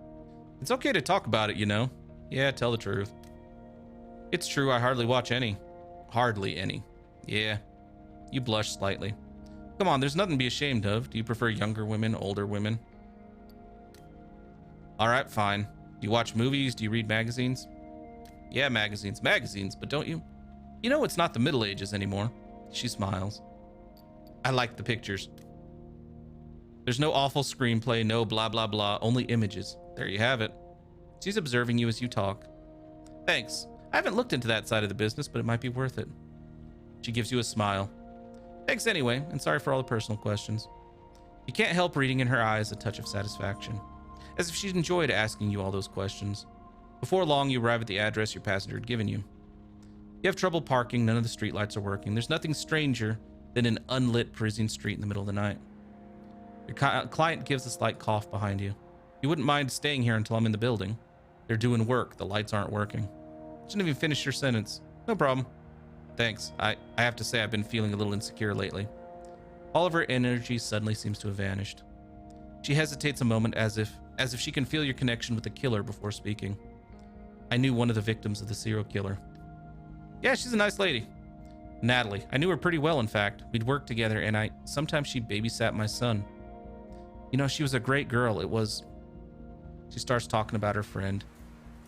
It's okay to talk about it, you know. Yeah, tell the truth. It's true, I hardly watch any. Hardly any. Yeah. You blush slightly. Come on, there's nothing to be ashamed of. Do you prefer younger women, older women? All right, fine. Do you watch movies? Do you read magazines? Yeah, magazines, but don't you? You know it's not the Middle Ages anymore. She smiles. I like the pictures. There's no awful screenplay, no blah, blah, blah, only images. There you have it. She's observing you as you talk. Thanks. I haven't looked into that side of the business, but it might be worth it. She gives you a smile. Thanks anyway, and sorry for all the personal questions. You can't help reading in her eyes a touch of satisfaction, as if she'd enjoyed asking you all those questions. Before long, you arrive at the address your passenger had given you. You have trouble parking, none of the streetlights are working. There's nothing stranger than an unlit Parisian street in the middle of the night. Your client gives a slight cough behind you. You wouldn't mind staying here until I'm in the building. They're doing work, the lights aren't working. Shouldn't even finish your sentence. No problem. Thanks. I have to say I've been feeling a little insecure lately. All of her energy suddenly seems to have vanished. She hesitates a moment as if she can feel your connection with the killer before speaking. I knew one of the victims of the serial killer. Yeah, she's a nice lady. Natalie. I knew her pretty well, in fact. We'd worked together, and sometimes she babysat my son. You know, she was a great girl. She starts talking about her friend.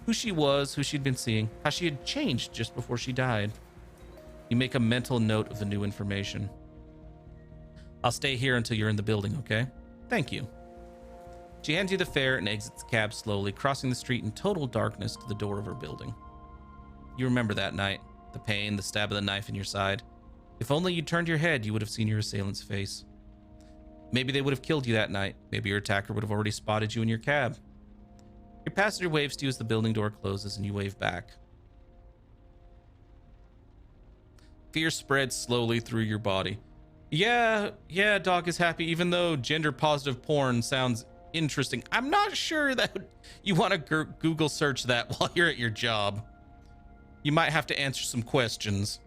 Who she was, who she'd been seeing, how she had changed just before she died. You make a mental note of the new information. I'll stay here until you're in the building, okay? Thank you. She hands you the fare and exits the cab slowly, crossing the street in total darkness to the door of her building. You remember that night, the pain, the stab of the knife in your side. If only you turned your head, you would have seen your assailant's face. Maybe they would have killed you that night. Maybe your attacker would have already spotted you in your cab. Your passenger waves to you as the building door closes, and you wave back. Fear spreads slowly through your body. Yeah, Doc is happy, even though gender-positive porn sounds interesting. I'm not sure that you want to Google search that while you're at your job. You might have to answer some questions.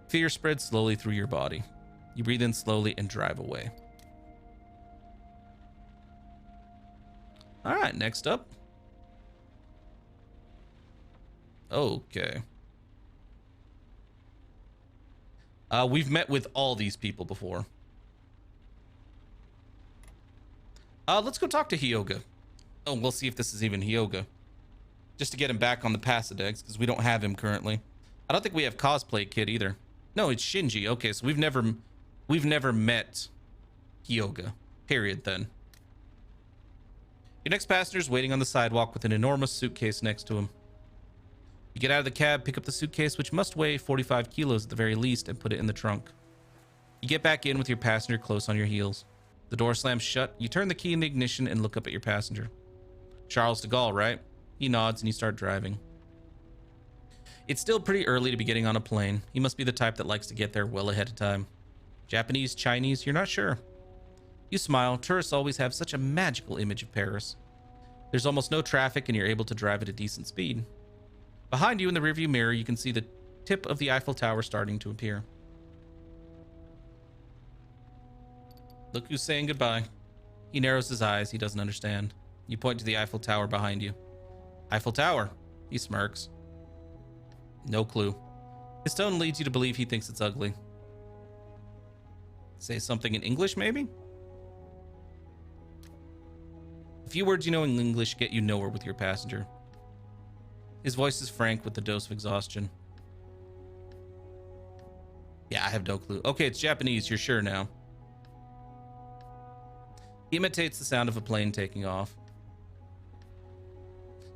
Fear spreads slowly through your body. You breathe in slowly and drive away. All right, next up. Okay. We've met with all these people before. Let's go talk to Hyoga. Oh, we'll see if this is even Hyoga. Just to get him back on the Pasidex, because we don't have him currently. I don't think we have Cosplay Kid either. No, it's Shinji. Okay, so we've never We've never met Hyoga. Period, then. Your next passenger is waiting on the sidewalk with an enormous suitcase next to him. You get out of the cab, pick up the suitcase, which must weigh 45 kilos at the very least, and put it in the trunk. You get back in with your passenger close on your heels. The door slams shut. You turn the key in the ignition and look up at your passenger. Charles de Gaulle, right? He nods and you start driving. It's still pretty early to be getting on a plane. He must be the type that likes to get there well ahead of time. Japanese, Chinese, you're not sure. You smile. Tourists always have such a magical image of Paris. There's almost no traffic and you're able to drive at a decent speed. Behind you in the rearview mirror, you can see the tip of the Eiffel Tower starting to appear. Look who's saying goodbye. He narrows his eyes. He doesn't understand. You point to the Eiffel Tower behind you. Eiffel Tower. He smirks. No clue. His tone leads you to believe he thinks it's ugly. Say something in English, maybe? A few words you know in English get you nowhere with your passenger. His voice is frank with a dose of exhaustion. Yeah, I have no clue. Okay, it's Japanese. You're sure now. He imitates the sound of a plane taking off.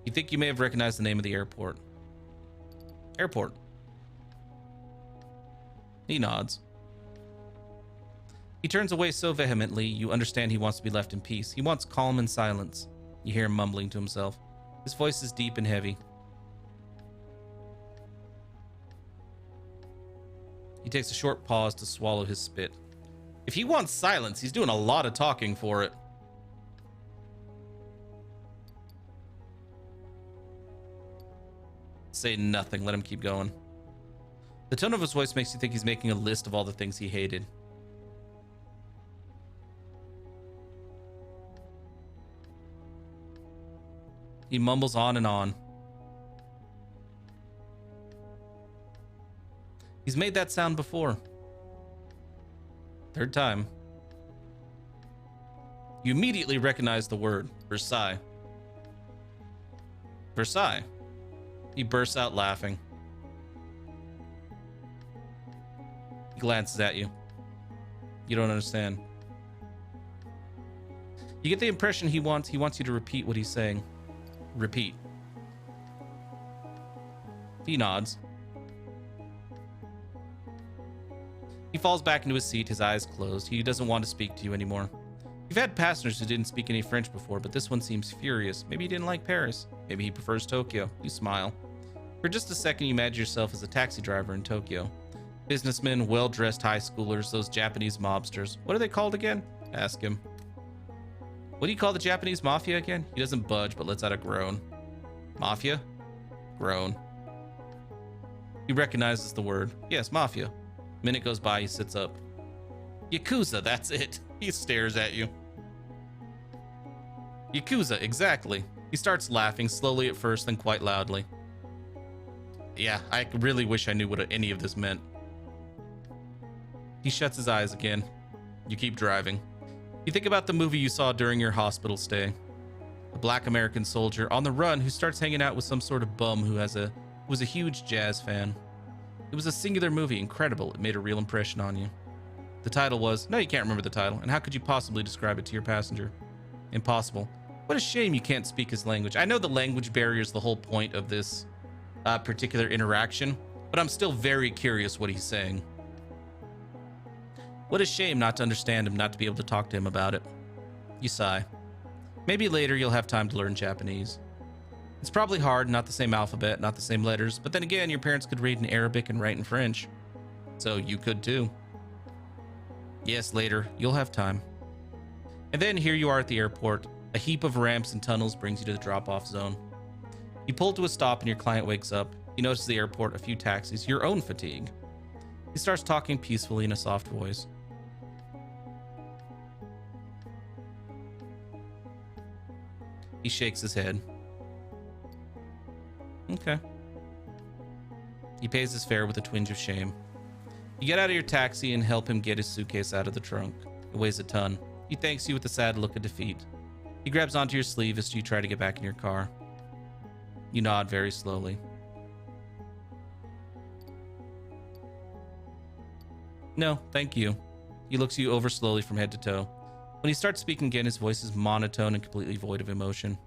You think you may have recognized the name of the airport. Airport. He nods. He turns away so vehemently, you understand he wants to be left in peace. He wants calm and silence. You hear him mumbling to himself. His voice is deep and heavy. He takes a short pause to swallow his spit. If he wants silence, he's doing a lot of talking for it. Say nothing. Let him keep going. The tone of his voice makes you think he's making a list of all the things he hated. He mumbles on and on. He's made that sound before. Third time. You immediately recognize the word Versailles. Versailles. He bursts out laughing. He glances at you. You don't understand. You get the impression he wants you to repeat what he's saying. Repeat. He nods. He falls back into his seat, his eyes closed. He doesn't want to speak to you anymore. You've had passengers who didn't speak any French before, but this one seems furious. Maybe he didn't like Paris. Maybe he prefers Tokyo. You smile. For just a second, you imagine yourself as a taxi driver in Tokyo. Businessmen, well-dressed high schoolers, those Japanese mobsters. What are they called again? Ask him. What do you call the Japanese mafia again? He doesn't budge, but lets out a groan. Mafia? Groan. He recognizes the word. Yes, mafia. Minute goes by, he sits up. Yakuza, that's it. He stares at you. Yakuza, exactly. He starts laughing, slowly at first, then quite loudly. Yeah, I really wish I knew what any of this meant. He shuts his eyes again. You keep driving. You think about the movie you saw during your hospital stay. A black American soldier on the run who starts hanging out with some sort of bum who was a huge jazz fan. It was a singular movie, incredible. It made a real impression on you. The title was, no, you can't remember the title, and how could you possibly describe it to your passenger? Impossible. What a shame you can't speak his language. I know the language barrier is the whole point of this particular interaction, but I'm still very curious what he's saying. What a shame not to understand him, not to be able to talk to him about it. You sigh. Maybe later you'll have time to learn Japanese. It's probably hard, not the same alphabet, not the same letters, but then again, your parents could read in Arabic and write in French. So you could too. Yes, later, you'll have time. And then here you are at the airport. A heap of ramps and tunnels brings you to the drop-off zone. You pull to a stop and your client wakes up. He notices the airport, a few taxis, your own fatigue. He starts talking peacefully in a soft voice. He shakes his head. Okay. He pays his fare with a twinge of shame. You get out of your taxi and help him get his suitcase out of the trunk. It weighs a ton. He thanks you with a sad look of defeat. He grabs onto your sleeve as you try to get back in your car. You nod very slowly. No, thank you. He looks you over slowly from head to toe. When he starts speaking again, his voice is monotone and completely void of emotion.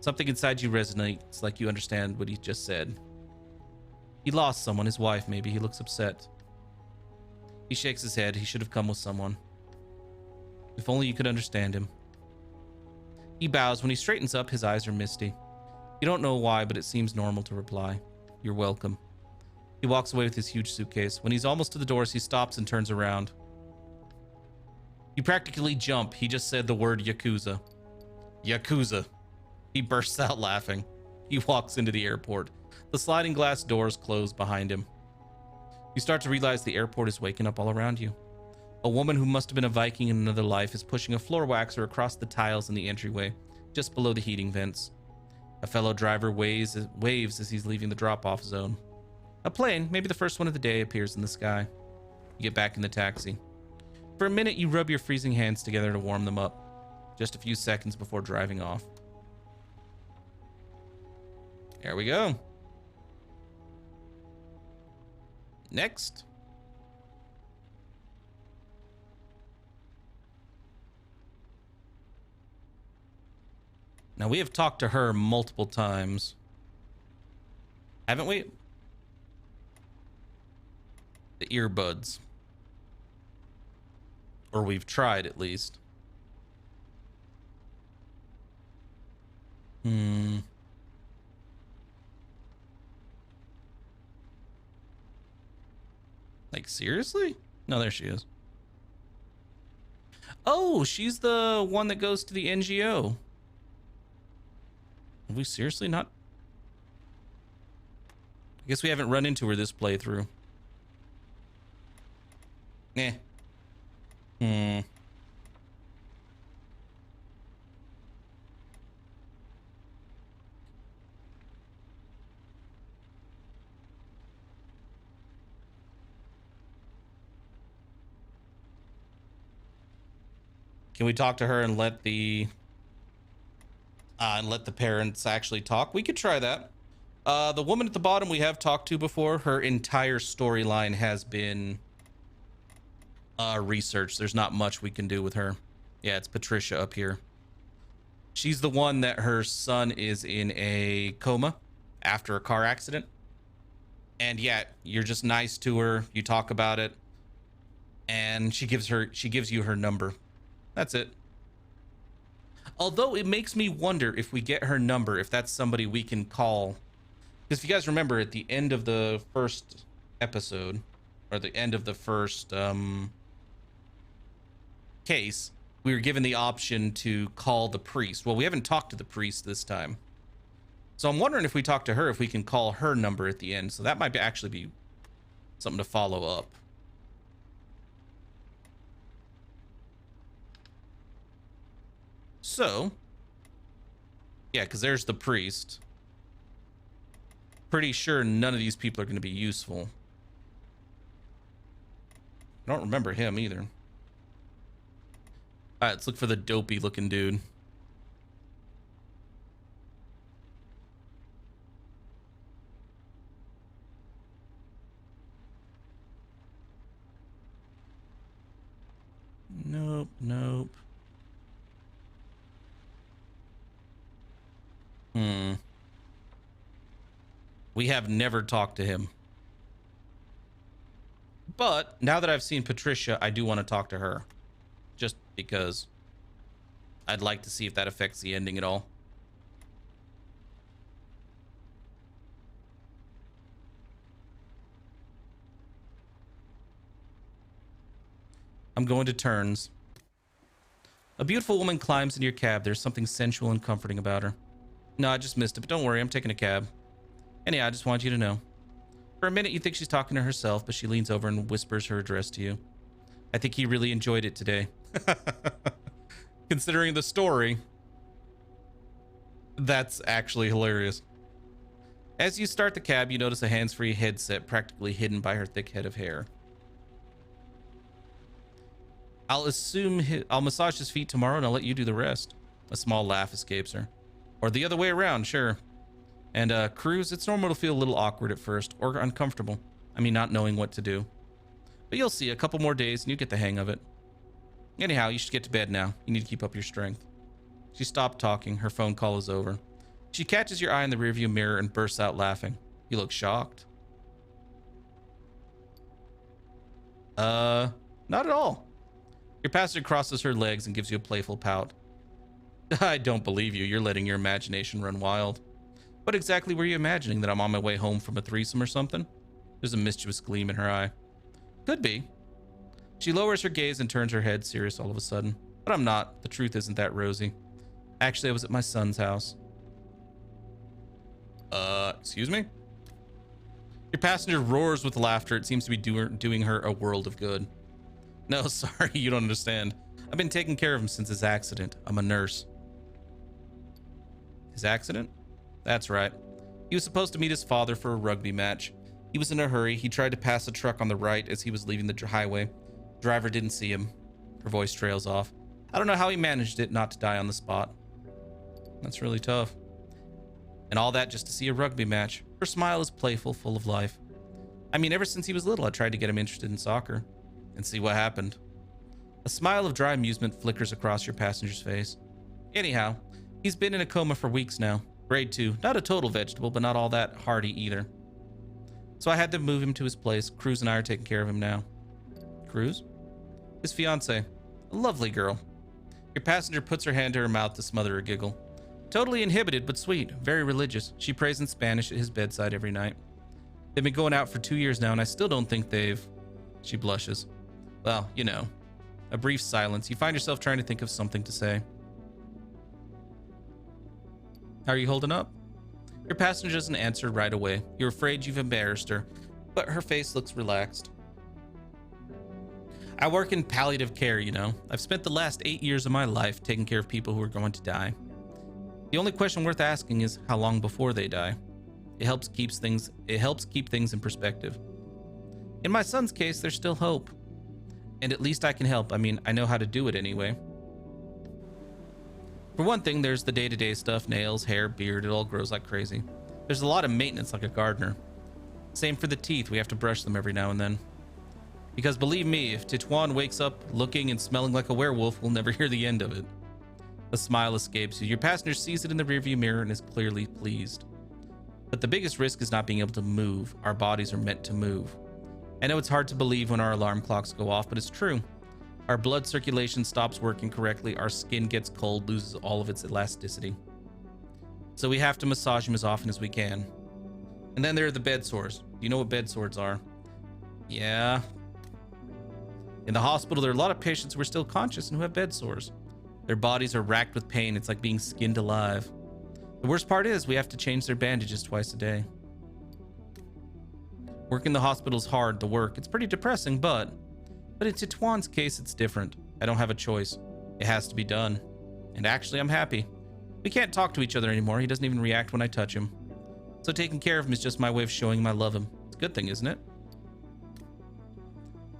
Something inside you resonates, like you understand what he just said. He lost someone, his wife maybe. He looks upset. He shakes his head. He should have come with someone. If only you could understand him. He bows. When he straightens up, his eyes are misty. You don't know why, but it seems normal to reply. You're welcome. He walks away with his huge suitcase. When he's almost to the doors, he stops and turns around. You practically jump. He just said the word Yakuza. Yakuza. He bursts out laughing. He walks into the airport. The sliding glass doors close behind him. You start to realize the airport is waking up all around you. A woman who must have been a Viking in another life is pushing a floor waxer across the tiles in the entryway, just below the heating vents. A fellow driver waves as he's leaving the drop-off zone. A plane, maybe the first one of the day, appears in the sky. You get back in the taxi. For a minute, you rub your freezing hands together to warm them up. Just a few seconds before driving off. There we go. Next. Now, we have talked to her multiple times. Haven't we? The earbuds. Or we've tried, at least. Like, seriously? No, there she is. Oh, she's the one that goes to the NGO. Have we seriously not? I guess we haven't run into her this playthrough. Eh. Can we talk to her and let the parents actually talk? We could try that. The woman at the bottom we have talked to before. Her entire storyline has been researched. There's not much we can do with her. Yeah, it's Patricia up here. She's the one that her son is in a coma after a car accident. And yeah, you're just nice to her. You talk about it. And she gives you her number. That's it. Although it makes me wonder if we get her number, if that's somebody we can call. Because if you guys remember at the end of the first episode, or the end of the first case, we were given the option to call the priest. Well, we haven't talked to the priest this time. So I'm wondering if we talk to her, if we can call her number at the end. So that might actually be something to follow up. So, yeah, because there's the priest. Pretty sure none of these people are going to be useful. I don't remember him either. All right, let's look for the dopey looking dude. Nope, nope. We have never talked to him. But now that I've seen Patricia, I do want to talk to her. Just because I'd like to see if that affects the ending at all. I'm going to turns. A beautiful woman climbs into your cab. There's something sensual and comforting about her. No, I just missed it, but don't worry, I'm taking a cab. Anyhow, I just want you to know. For a minute, you think she's talking to herself, but she leans over and whispers her address to you. I think he really enjoyed it today. Considering the story, that's actually hilarious. As you start the cab, you notice a hands-free headset practically hidden by her thick head of hair. I'll massage his feet tomorrow and I'll let you do the rest. A small laugh escapes her. Or the other way around, sure. And Cruz, it's normal to feel a little awkward at first, or uncomfortable. I mean, not knowing what to do. But you'll see, a couple more days and you get the hang of it. Anyhow, you should get to bed now. You need to keep up your strength. She stopped talking. Her phone call is over. She catches your eye in the rearview mirror and bursts out laughing. You look shocked. Not at all. Your passenger crosses her legs and gives you a playful pout. I don't believe you. You're letting your imagination run wild. What exactly were you imagining? That I'm on my way home from a threesome or something? There's a mischievous gleam in her eye. Could be. She lowers her gaze and turns her head serious all of a sudden. But I'm not. The truth isn't that rosy. Actually, I was at my son's house. Excuse me? Your passenger roars with laughter. It seems to be doing her a world of good. No, sorry, you don't understand. I've been taking care of him since his accident. I'm a nurse. His accident? That's right. He was supposed to meet his father for a rugby match. He was in a hurry. He tried to pass a truck on the right as he was leaving the highway. Driver didn't see him. Her voice trails off. I don't know how he managed it not to die on the spot. That's really tough. And all that just to see a rugby match. Her smile is playful, full of life. I mean, ever since he was little, I tried to get him interested in soccer. And see what happened. A smile of dry amusement flickers across your passenger's face. Anyhow, he's been in a coma for weeks now. Grade 2. Not a total vegetable, but not all that hardy either. So I had to move him to his place. Cruz and I are taking care of him now. Cruz? His fiancée. A lovely girl. Your passenger puts her hand to her mouth to smother a giggle. Totally inhibited, but sweet. Very religious. She prays in Spanish at his bedside every night. They've been going out for 2 years now, and I still don't think they've... She blushes. Well, you know. A brief silence. You find yourself trying to think of something to say. How are you holding up? Your passenger doesn't answer right away. You're afraid you've embarrassed her, but her face looks relaxed. I work in palliative care, you know. I've spent the last 8 years of my life taking care of people who are going to die. The only question worth asking is how long before they die. It helps keep things in perspective. In my son's case, there's still hope. And at least I can help. I mean, I know how to do it anyway. For one thing, there's the day-to-day stuff, nails, hair, beard, it all grows like crazy. There's a lot of maintenance like a gardener. Same for the teeth, we have to brush them every now and then. Because believe me, if Titouan wakes up looking and smelling like a werewolf, we'll never hear the end of it. A smile escapes you. Your passenger sees it in the rearview mirror and is clearly pleased. But the biggest risk is not being able to move. Our bodies are meant to move. I know it's hard to believe when our alarm clocks go off, but it's true. Our blood circulation stops working correctly, our skin gets cold, loses all of its elasticity. So we have to massage him as often as we can. And then there are the bed sores. Do you know what bed sores are? Yeah. In the hospital, there are a lot of patients who are still conscious and who have bed sores. Their bodies are racked with pain. It's like being skinned alive. The worst part is we have to change their bandages twice a day. Working in the hospital is hard, the work. It's pretty depressing, but in Titouan's case, it's different. I don't have a choice. It has to be done. And actually, I'm happy. We can't talk to each other anymore. He doesn't even react when I touch him. So taking care of him is just my way of showing him I love him. It's a good thing, isn't it?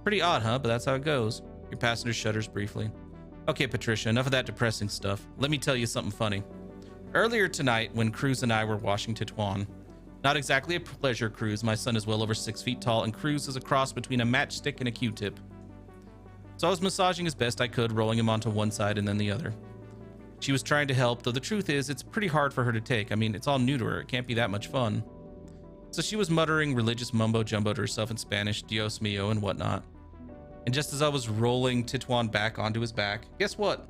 Pretty odd, huh? But that's how it goes. Your passenger shudders briefly. Okay, Patricia, enough of that depressing stuff. Let me tell you something funny. Earlier tonight, when Cruz and I were washing Titouan, not exactly a pleasure cruise. My son is well over 6 feet tall, and Cruz is a cross between a matchstick and a Q-tip. So I was massaging as best I could, rolling him onto one side and then the other. She was trying to help, though the truth is, it's pretty hard for her to take. I mean, it's all new to her. It can't be that much fun. So she was muttering religious mumbo-jumbo to herself in Spanish, Dios mío, and whatnot. And just as I was rolling Titouan back onto his back, guess what?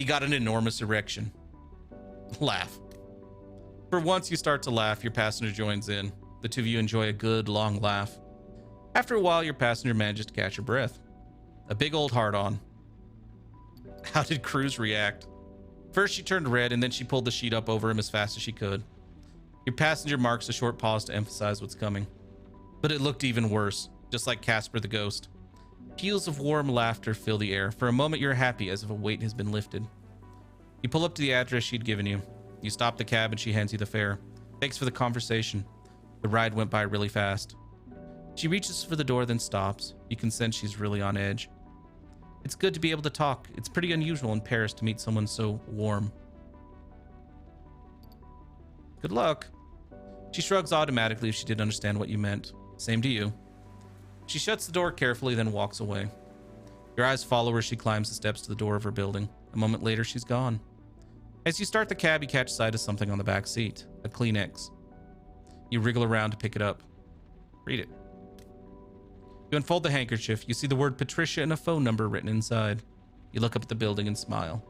He got an enormous erection. Laugh. For once you start to laugh, your passenger joins in. The two of you enjoy a good, long laugh. After a while, your passenger manages to catch her breath. A big old hard-on. How did Cruz react? First, she turned red, and then she pulled the sheet up over him as fast as she could. Your passenger marks a short pause to emphasize what's coming. But it looked even worse, just like Casper the Ghost. Peals of warm laughter fill the air. For a moment, you're happy, as if a weight has been lifted. You pull up to the address she'd given you. You stop the cab, and she hands you the fare. Thanks for the conversation. The ride went by really fast. She reaches for the door, then stops. You can sense she's really on edge. It's good to be able to talk. It's pretty unusual in Paris to meet someone so warm. Good luck. She shrugs automatically if she didn't understand what you meant. Same to you. She shuts the door carefully, then walks away. Your eyes follow her as she climbs the steps to the door of her building. A moment later, she's gone. As you start the cab, you catch sight of something on the back seat, a Kleenex. You wriggle around to pick it up. Read it. You unfold the handkerchief. You see the word Patricia and a phone number written inside. You look up at the building and smile.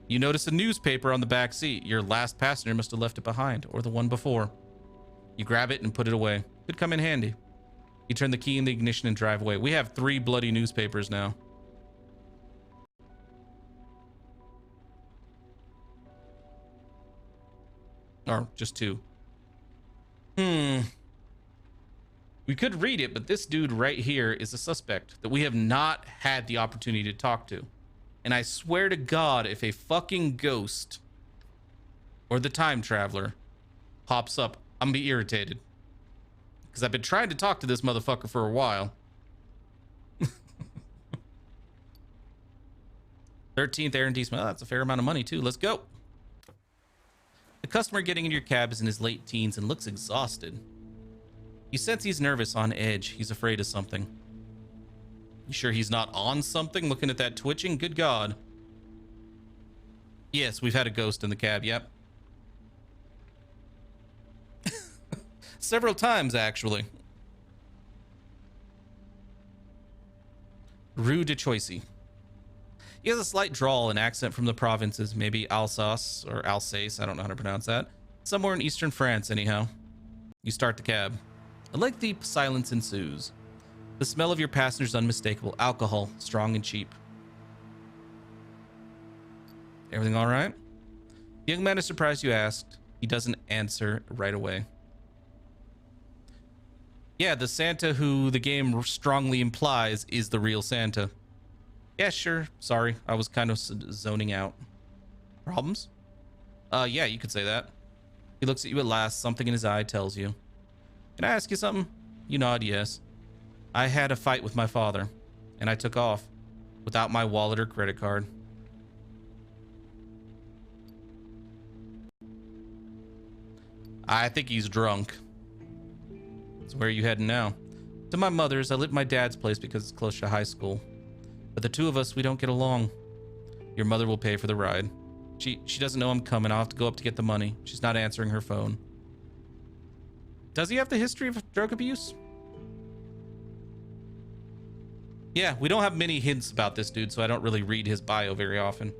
You notice a newspaper on the back seat. Your last passenger must have left it behind, or the one before. You grab it and put it away. Could come in handy. You turn the key in the ignition and drive away. We have 3 bloody newspapers now. Or just 2. We could read it, but this dude right here is a suspect that we have not had the opportunity to talk to. And I swear to God, if a fucking ghost or the time traveler pops up, I'm gonna be irritated. Because I've been trying to talk to this motherfucker for a while. 13th Aaron D. Smith. Oh, that's a fair amount of money too. Let's go. The customer getting into your cab is in his late teens and looks exhausted. You sense he's nervous, on edge. He's afraid of something. You sure he's not on something? Looking at that twitching? Good God. Yes, we've had a ghost in the cab. Yep. Several times, actually. Rue de Choisy. He has a slight drawl and accent from the provinces, maybe Alsace or Alsace, I don't know how to pronounce that. Somewhere in eastern France, anyhow. You start the cab. A lengthy silence ensues. The smell of your passenger's unmistakable. Alcohol, strong and cheap. Everything all right? The young man is surprised you asked. He doesn't answer right away. Yeah, the Santa who the game strongly implies is the real Santa. Yeah, sure. Sorry, I was kind of zoning out. Problems? Yeah, you could say that. He looks at you at last. Something in his eye tells you. Can I ask you something? You nod yes. I had a fight with my father, and I took off without my wallet or credit card. I think he's drunk. So where are you heading now? To my mother's. I live at my dad's place because it's close to high school. But the two of us, we don't get along. Your mother will pay for the ride. She doesn't know I'm coming. I'll have to go up to get the money. She's not answering her phone. Does he have the history of drug abuse? Yeah, we don't have many hints about this dude, so I don't really read his bio very often.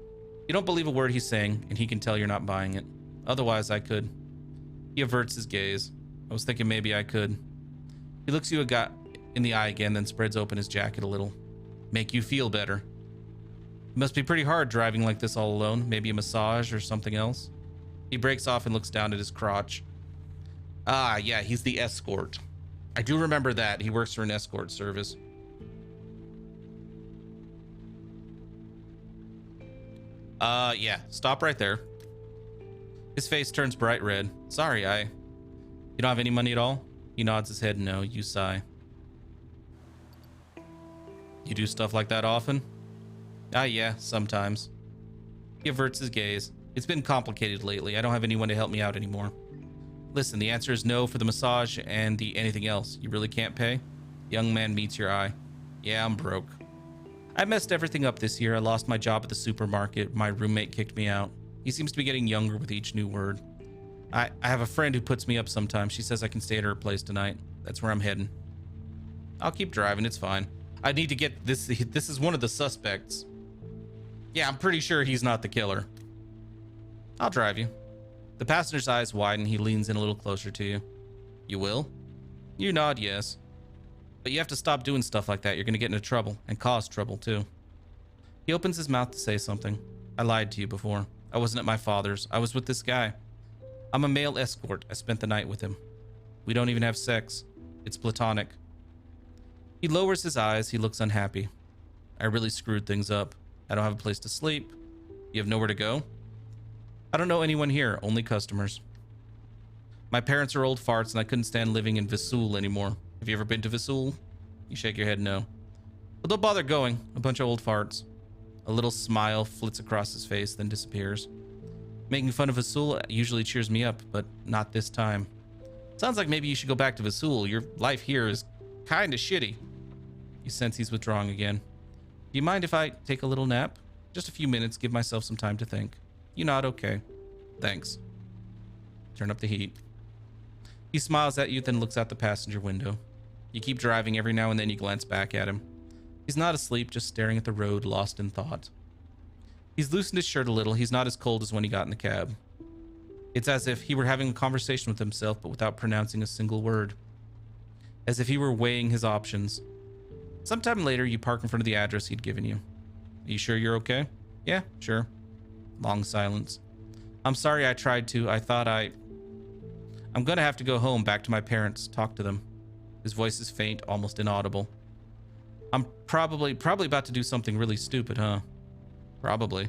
You don't believe a word he's saying, and he can tell you're not buying it. Otherwise, I could. He averts his gaze. I was thinking maybe I could. He looks you in the eye again, then spreads open his jacket a little. Make you feel better. It must be pretty hard driving like this all alone. Maybe a massage or something else. He breaks off and looks down at his crotch. Ah, yeah, he's the escort. I do remember that. He works for an escort service. Yeah, stop right there. His face turns bright red. Sorry, you don't have any money at all? He nods his head no. You sigh. You do stuff like that often? Ah, yeah, sometimes. He averts his gaze. It's been complicated lately. I don't have anyone to help me out anymore. Listen, the answer is no for the massage and the anything else. You really can't pay? The young man meets your eye. Yeah, I'm broke. I messed everything up this year. I lost my job at the supermarket. My roommate kicked me out. He seems to be getting younger with each new word. I have a friend who puts me up sometimes. She says I can stay at her place tonight. That's where I'm heading. I'll keep driving. It's fine. I need to get this. This is one of the suspects. Yeah, I'm pretty sure he's not the killer. I'll drive you. The passenger's eyes widen. He leans in a little closer to you. You will? You nod yes. But you have to stop doing stuff like that. You're going to get into trouble and cause trouble too. He opens his mouth to say something. I lied to you before. I wasn't at my father's. I was with this guy. I'm a male escort. I spent the night with him. We don't even have sex. It's platonic. He lowers his eyes. He looks unhappy. I really screwed things up. I don't have a place to sleep. You have nowhere to go? I don't know anyone here. Only customers. My parents are old farts and I couldn't stand living in Vesoul anymore. Have you ever been to Vesoul? You shake your head no. But don't bother going. A bunch of old farts. A little smile flits across his face, then disappears. Making fun of Vesoul usually cheers me up, but not this time. Sounds like maybe you should go back to Vesoul. Your life here is kind of shitty. You sense he's withdrawing again. Do you mind if I take a little nap? Just a few minutes, give myself some time to think. You nod, okay. Thanks. Turn up the heat. He smiles at you, then looks out the passenger window. You keep driving. Every now and then you glance back at him. He's not asleep, just staring at the road, lost in thought. He's loosened his shirt a little. He's not as cold as when he got in the cab. It's as if he were having a conversation with himself, but without pronouncing a single word. As if he were weighing his options. Sometime later, you park in front of the address he'd given you. Are you sure you're okay? Yeah, sure. Long silence. I'm sorry I tried to. I'm gonna have to go home, back to my parents, talk to them. His voice is faint, almost inaudible. I'm probably about to do something really stupid, huh? Probably.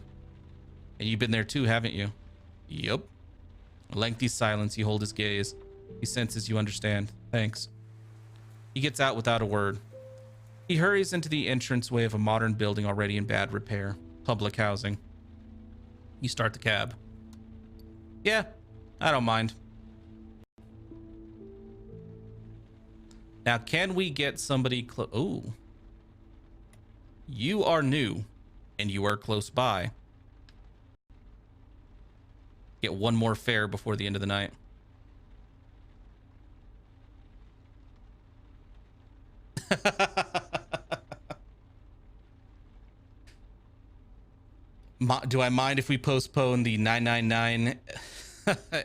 And you've been there too, haven't you? Yup. A lengthy silence. You hold his gaze. He senses you understand. Thanks. He gets out without a word. He hurries into the entranceway of a modern building already in bad repair. Public housing. You start the cab. Yeah, I don't mind. Now, can we get somebody close? Ooh. You are new, and you are close by. Get one more fare before the end of the night. Do I mind if we postpone the 999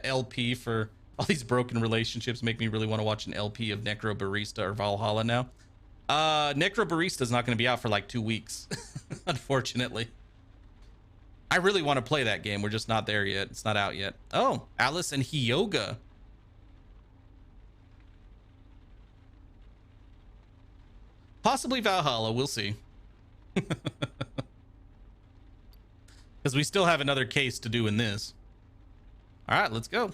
LP for all these broken relationships? Make me really want to watch an LP of Necro Barista or Valhalla now. Necro Barista is not going to be out for like 2 weeks, unfortunately. I really want to play that game. We're just not there yet. It's not out yet. Oh, Alice and Hyoga. Possibly Valhalla. We'll see. Because we still have another case to do in this. All right, let's go.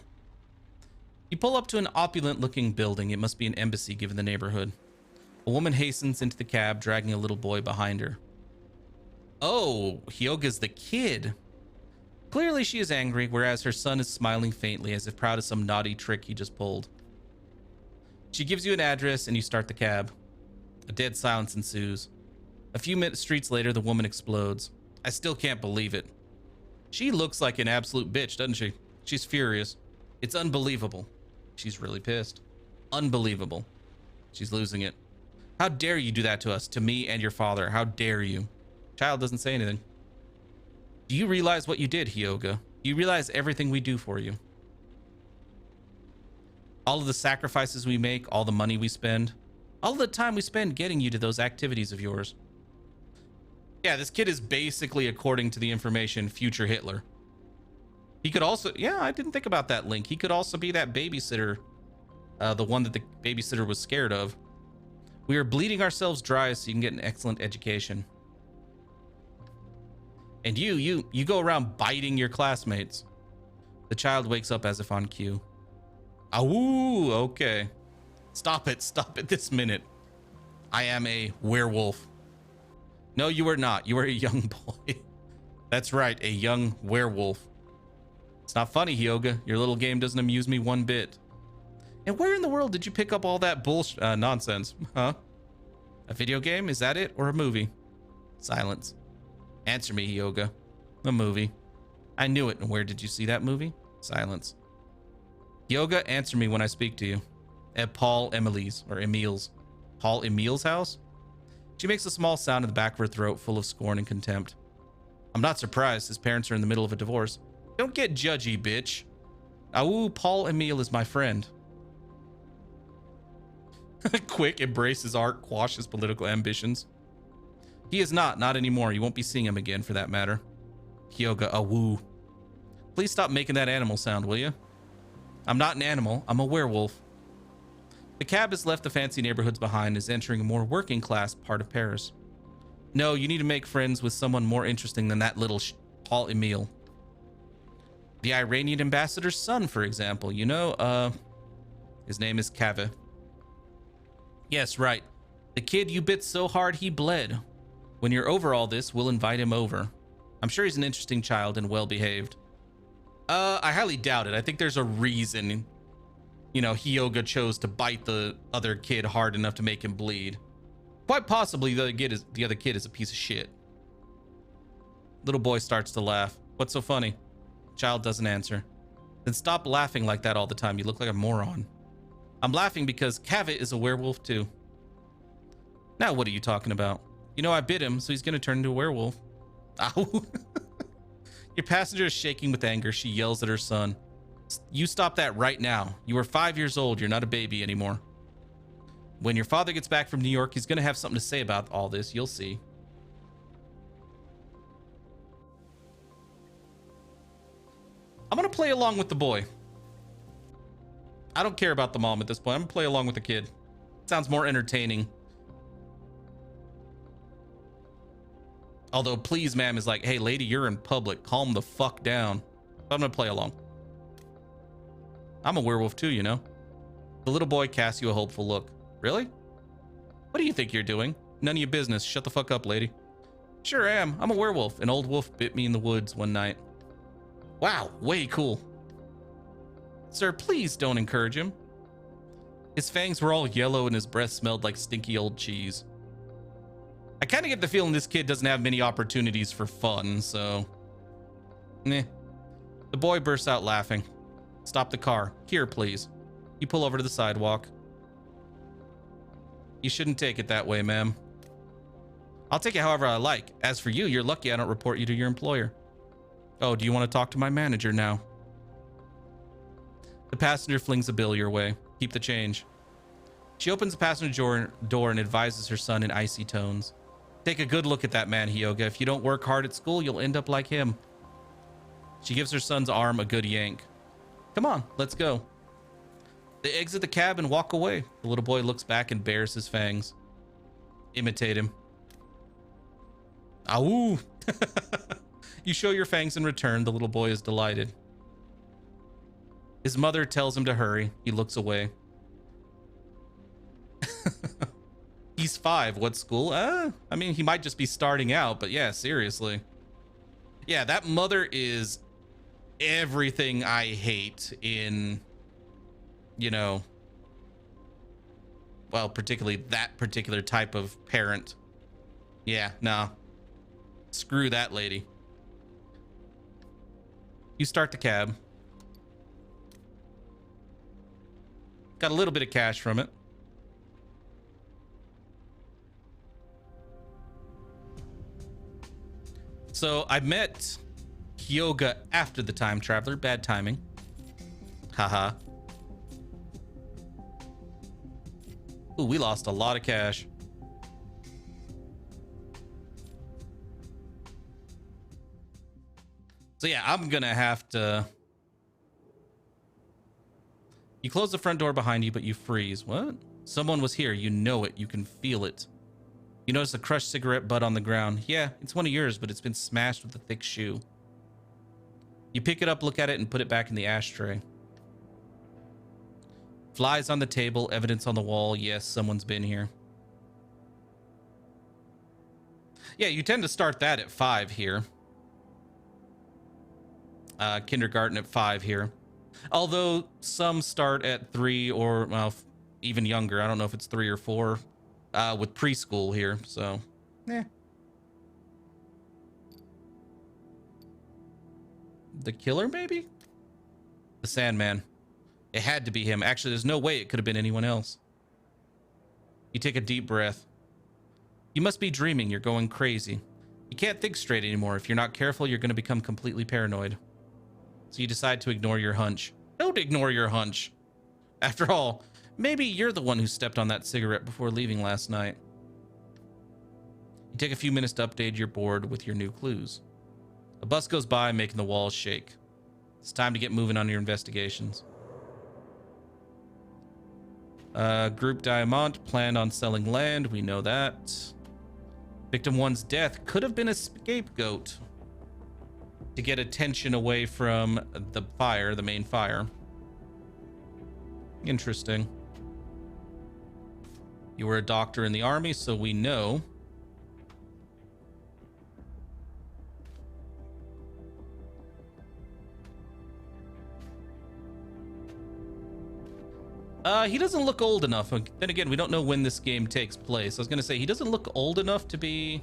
You pull up to an opulent-looking building. It must be an embassy, given the neighborhood. A woman hastens into the cab, dragging a little boy behind her. Oh, Hyoga's the kid. Clearly she is angry, whereas her son is smiling faintly, as if proud of some naughty trick he just pulled. She gives you an address, and you start the cab. A dead silence ensues. A few streets later, the woman explodes. I still can't believe it. She looks like an absolute bitch, doesn't she? She's furious. It's unbelievable. She's really pissed. Unbelievable. She's losing it. How dare you do that to us, to me and your father? How dare you? Child doesn't say anything. Do you realize what you did, Hyoga? Do you realize everything we do for you? All of the sacrifices we make, all the money we spend, all of the time we spend getting you to those activities of yours. Yeah, this kid is basically, according to the information, future Hitler. He could also, yeah, I didn't think about that link. He could also be that babysitter, the one that the babysitter was scared of. We are bleeding ourselves dry so you can get an excellent education. And you go around biting your classmates. The child wakes up as if on cue. Awoo, okay. Stop it this minute. I am a werewolf. No, you are not. You are a young boy. That's right, a young werewolf. It's not funny, Hyoga. Your little game doesn't amuse me one bit. And where in the world did you pick up all that bullshit nonsense? Huh? A video game? Is that it? Or a movie? Silence. Answer me, Hyoga. A movie. I knew it. And where did you see that movie? Silence. Hyoga, answer me when I speak to you. At Paul Emily's, or Emil's. Paul Emil's house? She makes a small sound in the back of her throat, full of scorn and contempt. I'm not surprised. His parents are in the middle of a divorce. Don't get judgy, bitch. Awoo, Paul Emil is my friend. Quick, embrace his art, quash his political ambitions. He is not anymore. You won't be seeing him again, for that matter. Hyoga, awoo. Please stop making that animal sound, will you? I'm not an animal. I'm a werewolf. The cab has left the fancy neighborhoods behind and is entering a more working class part of Paris. No, you need to make friends with someone more interesting than that little Paul Emil. The Iranian ambassador's son, for example. You know, his name is Kaveh. Yes, right. The kid you bit so hard he bled. When you're over all this, we'll invite him over. I'm sure he's an interesting child and well behaved. I highly doubt it. I think there's a reason you know, Hyoga chose to bite the other kid hard enough to make him bleed. Quite possibly the other kid is a piece of shit. Little boy starts to laugh. What's so funny? Child doesn't answer. Then stop laughing like that all the time. You look like a moron. I'm laughing because Cavett is a werewolf too. Now what are you talking about? You know I bit him, so he's gonna turn into a werewolf. Ow. Your passenger is shaking with anger. She yells at her son. You stop that right now. You are 5 years old. You're not a baby anymore. When your father gets back from New York, he's gonna have something to say about all this. You'll see. I'm gonna play along with the boy. I don't care about the mom at this point. I'm gonna play along with the kid. Sounds more entertaining. Although, please, ma'am, is like, hey, lady, you're in public. Calm the fuck down. But I'm gonna play along. I'm a werewolf too, you know. The little boy casts you a hopeful look. Really? What do you think you're doing? None of your business. Shut the fuck up, lady. Sure am. I'm a werewolf. An old wolf bit me in the woods one night. Wow, way cool. Sir, please don't encourage him. His fangs were all yellow and his breath smelled like stinky old cheese. I kind of get the feeling this kid doesn't have many opportunities for fun, so... Meh. The boy bursts out laughing. Stop the car. Here, please. You pull over to the sidewalk. You shouldn't take it that way, ma'am. I'll take it however I like. As for you, you're lucky I don't report you to your employer. Oh, do you want to talk to my manager now? The passenger flings a bill your way. Keep the change. She opens the passenger door and advises her son in icy tones. Take a good look at that man, Hyoga. If you don't work hard at school, you'll end up like him. She gives her son's arm a good yank. Come on, let's go. They exit the cab and walk away. The little boy looks back and bares his fangs. Imitate him. Ow! You show your fangs in return. The little boy is delighted. His mother tells him to hurry. He looks away. He's 5. What school? I mean, he might just be starting out, but yeah, seriously. Yeah, that mother is everything I hate in, you know, well, particularly that particular type of parent. Yeah, no. Screw that lady. You start the cab. Got a little bit of cash from it. So I met Hyoga after the time traveler. Bad timing. Haha. Ooh, we lost a lot of cash. So yeah, I'm gonna have to... You close the front door behind you, but you freeze. What? Someone was here. You know it. You can feel it. You notice a crushed cigarette butt on the ground. Yeah, it's one of yours, but it's been smashed with a thick shoe. You pick it up, look at it, and put it back in the ashtray. Flies on the table, evidence on the wall. Yes, someone's been here. Yeah, you tend to start that at 5 here. Kindergarten at 5 here. Although some start at 3 or, well, even younger. I don't know if it's 3 or 4 with preschool here, so, eh. The killer, maybe? The Sandman. It had to be him. Actually, there's no way it could have been anyone else. You take a deep breath. You must be dreaming. You're going crazy. You can't think straight anymore. If you're not careful, you're going to become completely paranoid. So you decide to ignore your hunch. Don't ignore your hunch. After all, maybe you're the one who stepped on that cigarette before leaving last night. You take a few minutes to update your board with your new clues. A bus goes by, making the walls shake. It's time to get moving on your investigations. Group Diamant planned on selling land. We know that. Victim 1's death could have been a scapegoat to get attention away from the fire, the main fire. Interesting. You were a doctor in the army, so we know. He doesn't look old enough. Then again, we don't know when this game takes place. I was gonna say he doesn't look old enough to be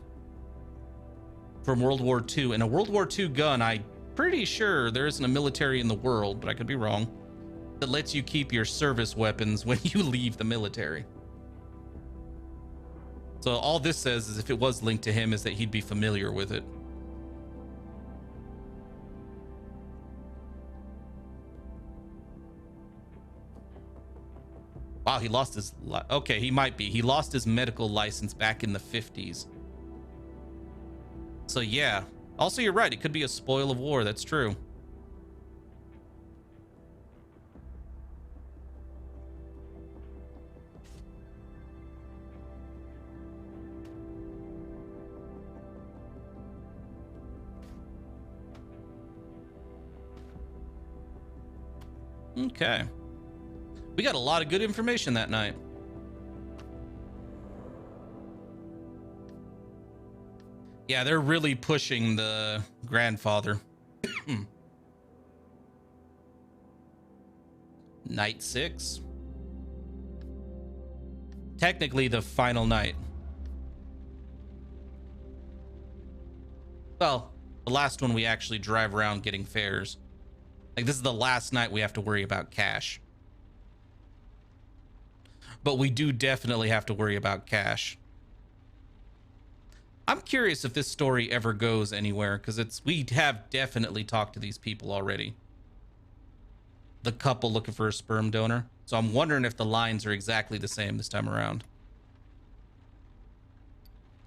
from World War II. And a World War II gun, I'm pretty sure there isn't a military in the world, but I could be wrong, that lets you keep your service weapons when you leave the military. So all this says is if it was linked to him is that he'd be familiar with it. Wow, he lost his... Okay, he might be. He lost his medical license back in the 50s. So yeah. Also, you're right. It could be a spoil of war. That's true. Okay. We got a lot of good information that night. Yeah, they're really pushing the grandfather. Night 6. Technically the final night. Well, the last one we actually drive around getting fares. Like, this is the last night we have to worry about cash. But we do definitely have to worry about cash. I'm curious if this story ever goes anywhere, because we have definitely talked to these people already. The couple looking for a sperm donor. So I'm wondering if the lines are exactly the same this time around.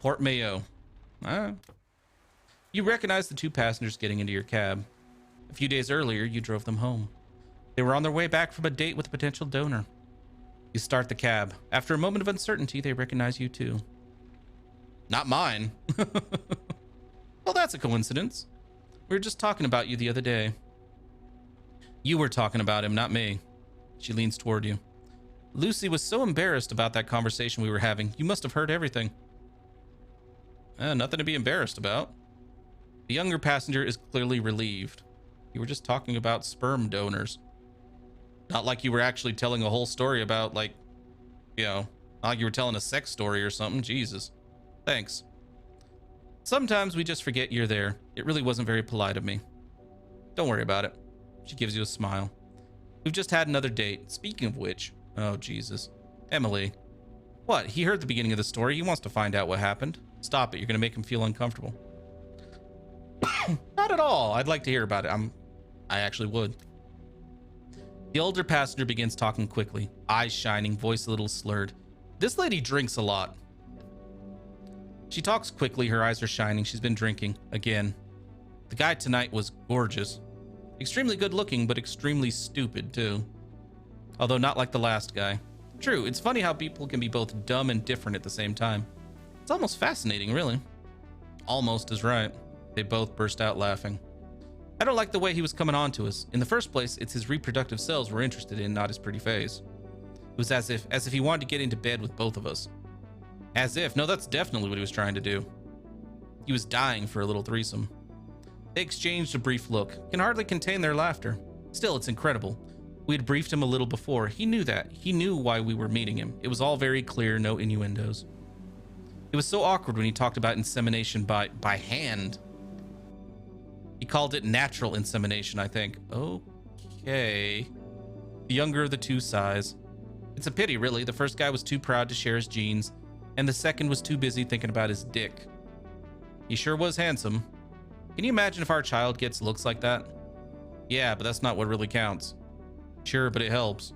Port Mayo. You recognize the two passengers getting into your cab. A few days earlier, you drove them home. They were on their way back from a date with a potential donor. You start the cab. After a moment of uncertainty, they recognize you too. Not mine. Well, that's a coincidence. We were just talking about you the other day. You were talking about him, not me. She leans toward you. Lucy was so embarrassed about that conversation we were having. You must have heard everything. Nothing to be embarrassed about. The younger passenger is clearly relieved. You were just talking about sperm donors. Not like you were actually telling a whole story about, like, you know, not like you were telling a sex story or something. Jesus. Thanks. Sometimes we just forget you're there. It really wasn't very polite of me. Don't worry about it. She gives you a smile. We've just had another date. Speaking of which, oh, Jesus. Emily. What? He heard the beginning of the story. He wants to find out what happened. Stop it. You're going to make him feel uncomfortable. Not at all. I'd like to hear about it. I actually would. The older passenger begins talking quickly, eyes shining, voice a little slurred. This lady drinks a lot. She talks quickly, her eyes are shining. She's been drinking again. The guy tonight was gorgeous. Extremely good looking, but extremely stupid too. Although not like the last guy. True, it's funny how people can be both dumb and different at the same time. It's almost fascinating, really. Almost is right. They both burst out laughing. I don't like the way he was coming on to us. In the first place, it's his reproductive cells we're interested in, not his pretty face. It was as if he wanted to get into bed with both of us. As if. No, that's definitely what he was trying to do. He was dying for a little threesome. They exchanged a brief look. Can hardly contain their laughter. Still, it's incredible. We had briefed him a little before. He knew that. He knew why we were meeting him. It was all very clear, no innuendos. It was so awkward when he talked about insemination by hand. He called it natural insemination, I think. Okay. The younger of the two sighs. It's a pity, really. The first guy was too proud to share his genes, and the second was too busy thinking about his dick. He sure was handsome. Can you imagine if our child gets looks like that? Yeah, but that's not what really counts. Sure, but it helps.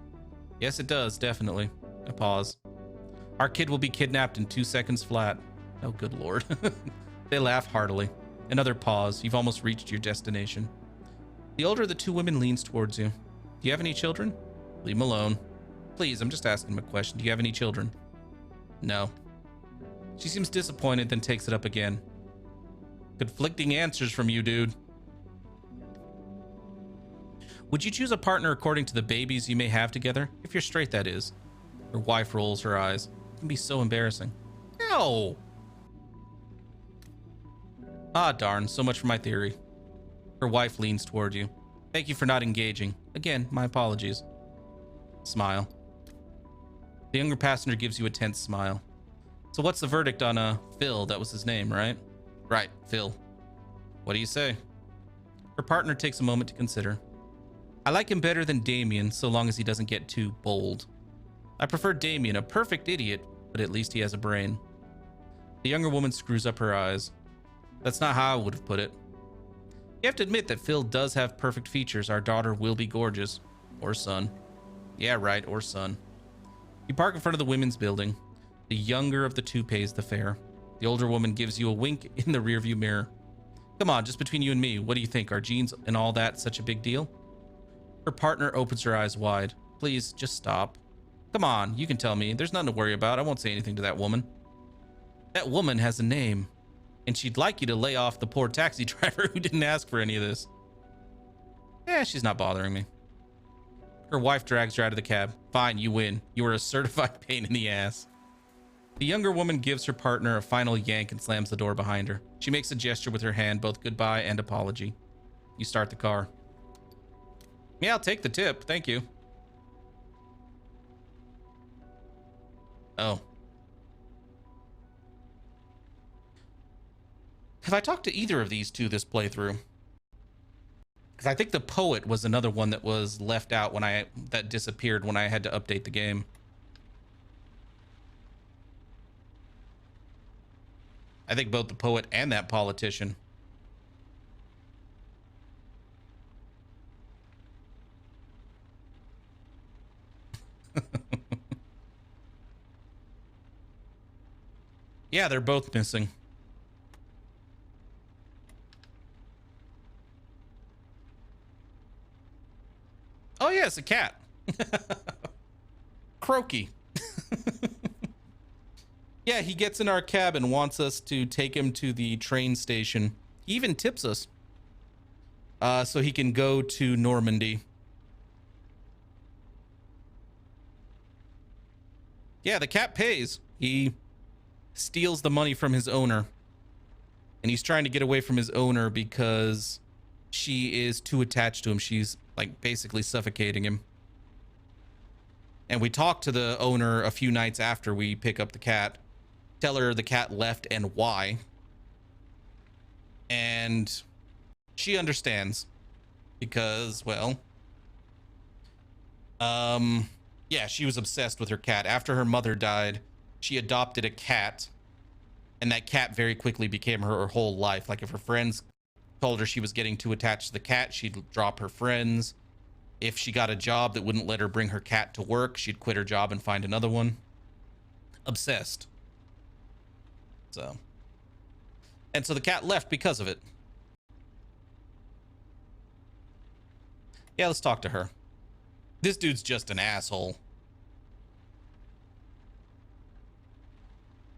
Yes, it does, definitely. A pause. Our kid will be kidnapped in 2 seconds flat. Oh, good Lord. They laugh heartily. Another pause. You've almost reached your destination. The older of the two women leans towards you. Do you have any children? Leave him alone. Please, I'm just asking him a question. Do you have any children? No. She seems disappointed, then takes it up again. Conflicting answers from you, dude. Would you choose a partner according to the babies you may have together? If you're straight, that is. Her wife rolls her eyes. It can be so embarrassing. No! Ah, darn. So much for my theory. Her wife leans toward you. Thank you for not engaging. Again, my apologies. Smile. The younger passenger gives you a tense smile. So what's the verdict on Phil? That was his name, right? Right, Phil. What do you say? Her partner takes a moment to consider. I like him better than Damien, so long as he doesn't get too bold. I prefer Damien, a perfect idiot, but at least he has a brain. The younger woman screws up her eyes. That's not how I would have put it. You have to admit that Phil does have perfect features. Our daughter will be gorgeous. Or son. Yeah, right, or son. You park in front of the women's building. The younger of the two pays the fare. The older woman gives you a wink in the rearview mirror. Come on, just between you and me, what do you think? Are jeans and all that such a big deal? Her partner opens her eyes wide. Please, just stop. Come on, you can tell me. There's nothing to worry about. I won't say anything to that woman. That woman has a name, and she'd like you to lay off the poor taxi driver who didn't ask for any of this. Yeah, she's not bothering me. Her wife drags her out of the cab. Fine, you win. You are a certified pain in the ass. The younger woman gives her partner a final yank and slams the door behind her. She makes a gesture with her hand, both goodbye and apology. You start the car. Yeah, I'll take the tip. Thank you. Oh. Have I talked to either of these two this playthrough? Because I think the poet was another one that was left out when that disappeared when I had to update the game. I think both the poet and that politician. Yeah, they're both missing. Oh yeah, it's a cat. Croaky. Yeah, he gets in our cab and wants us to take him to the train station. He even tips us. So he can go to Normandy. Yeah, the cat pays. He steals the money from his owner. And he's trying to get away from his owner because she is too attached to him. She's like basically suffocating him. And we talk to the owner a few nights after we pick up the cat. Tell her the cat left and why. And she understands because, well, yeah, she was obsessed with her cat. After her mother died, she adopted a cat, and that cat very quickly became her whole life. Like if her friends told her she was getting too attached to the cat, she'd drop her friends. If she got a job that wouldn't let her bring her cat to work, she'd quit her job and find another one. Obsessed. So, and so the cat left because of it. Yeah, let's talk to her. This dude's just an asshole.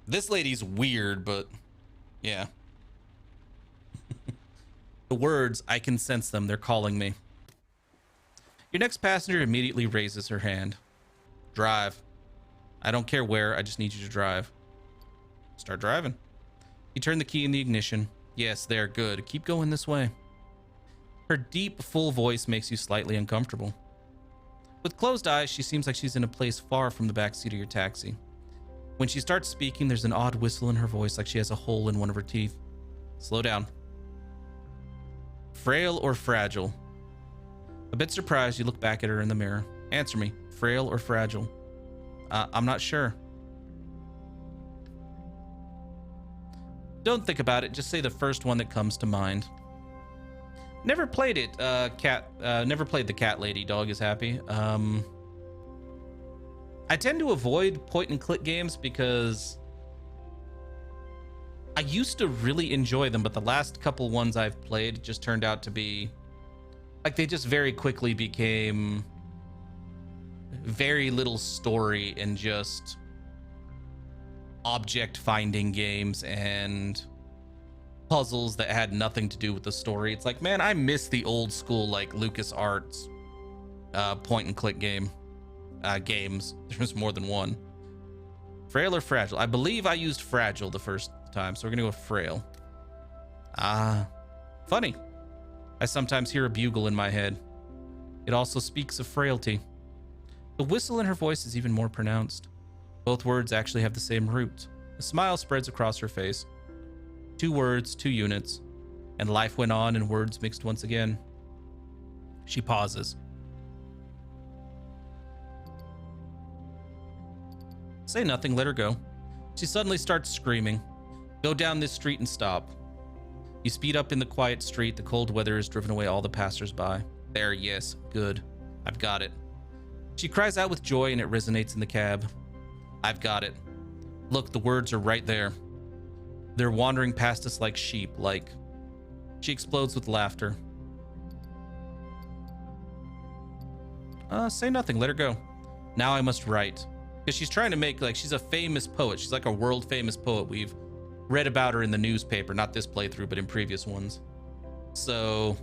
This lady's weird, but yeah. The words, I can sense them. They're calling me. Your next passenger immediately raises her hand. Drive. I don't care where. I just need you to drive. Start driving. You turn the key in the ignition. Yes, there. Good. Keep going this way. Her deep, full voice makes you slightly uncomfortable. With closed eyes, she seems like she's in a place far from the backseat of your taxi. When she starts speaking, there's an odd whistle in her voice, like she has a hole in one of her teeth. Slow down. Frail or fragile? A bit surprised, you look back at her in the mirror. Answer me. Frail or fragile? I'm not sure. Don't think about it. Just say the first one that comes to mind. Never played it, never played the cat lady. Dog is happy. I tend to avoid point and click games because I used to really enjoy them, but the last couple ones I've played just turned out to be like they just very quickly became very little story and just object finding games and puzzles that had nothing to do with the story. It's like, man, I miss the old school like LucasArts point and click games. There's more than one. Frail or fragile? I believe I used fragile the first time, so we're gonna go with frail. Funny. I sometimes hear a bugle in my head. It also speaks of frailty. The whistle in her voice is even more pronounced. Both words actually have the same root. A smile spreads across her face. 2 words, 2 units. And life went on and words mixed once again. She pauses. Say nothing, let her go. She suddenly starts screaming. Go down this street and stop. You speed up in the quiet street. The cold weather has driven away all the passers-by. There, yes, good. I've got it. She cries out with joy and it resonates in the cab. I've got it. Look, the words are right there. They're wandering past us like sheep, like... She explodes with laughter. Say nothing, let her go. Now I must write. Because she's trying to make, like, she's a famous poet. She's like a world famous poet. We've read about her in the newspaper, not this playthrough, but in previous ones. So,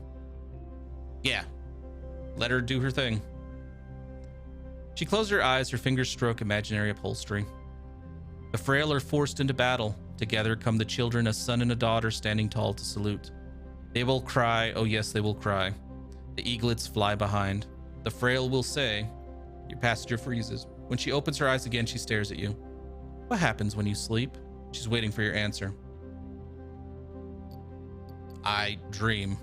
yeah. Let her do her thing. She closes her eyes, her fingers stroke imaginary upholstery. The frail are forced into battle. Together come the children, a son and a daughter standing tall to salute. They will cry, oh yes, they will cry. The eaglets fly behind. The frail will say, your passenger freezes. When she opens her eyes again, she stares at you. What happens when you sleep? She's waiting for your answer. I dream.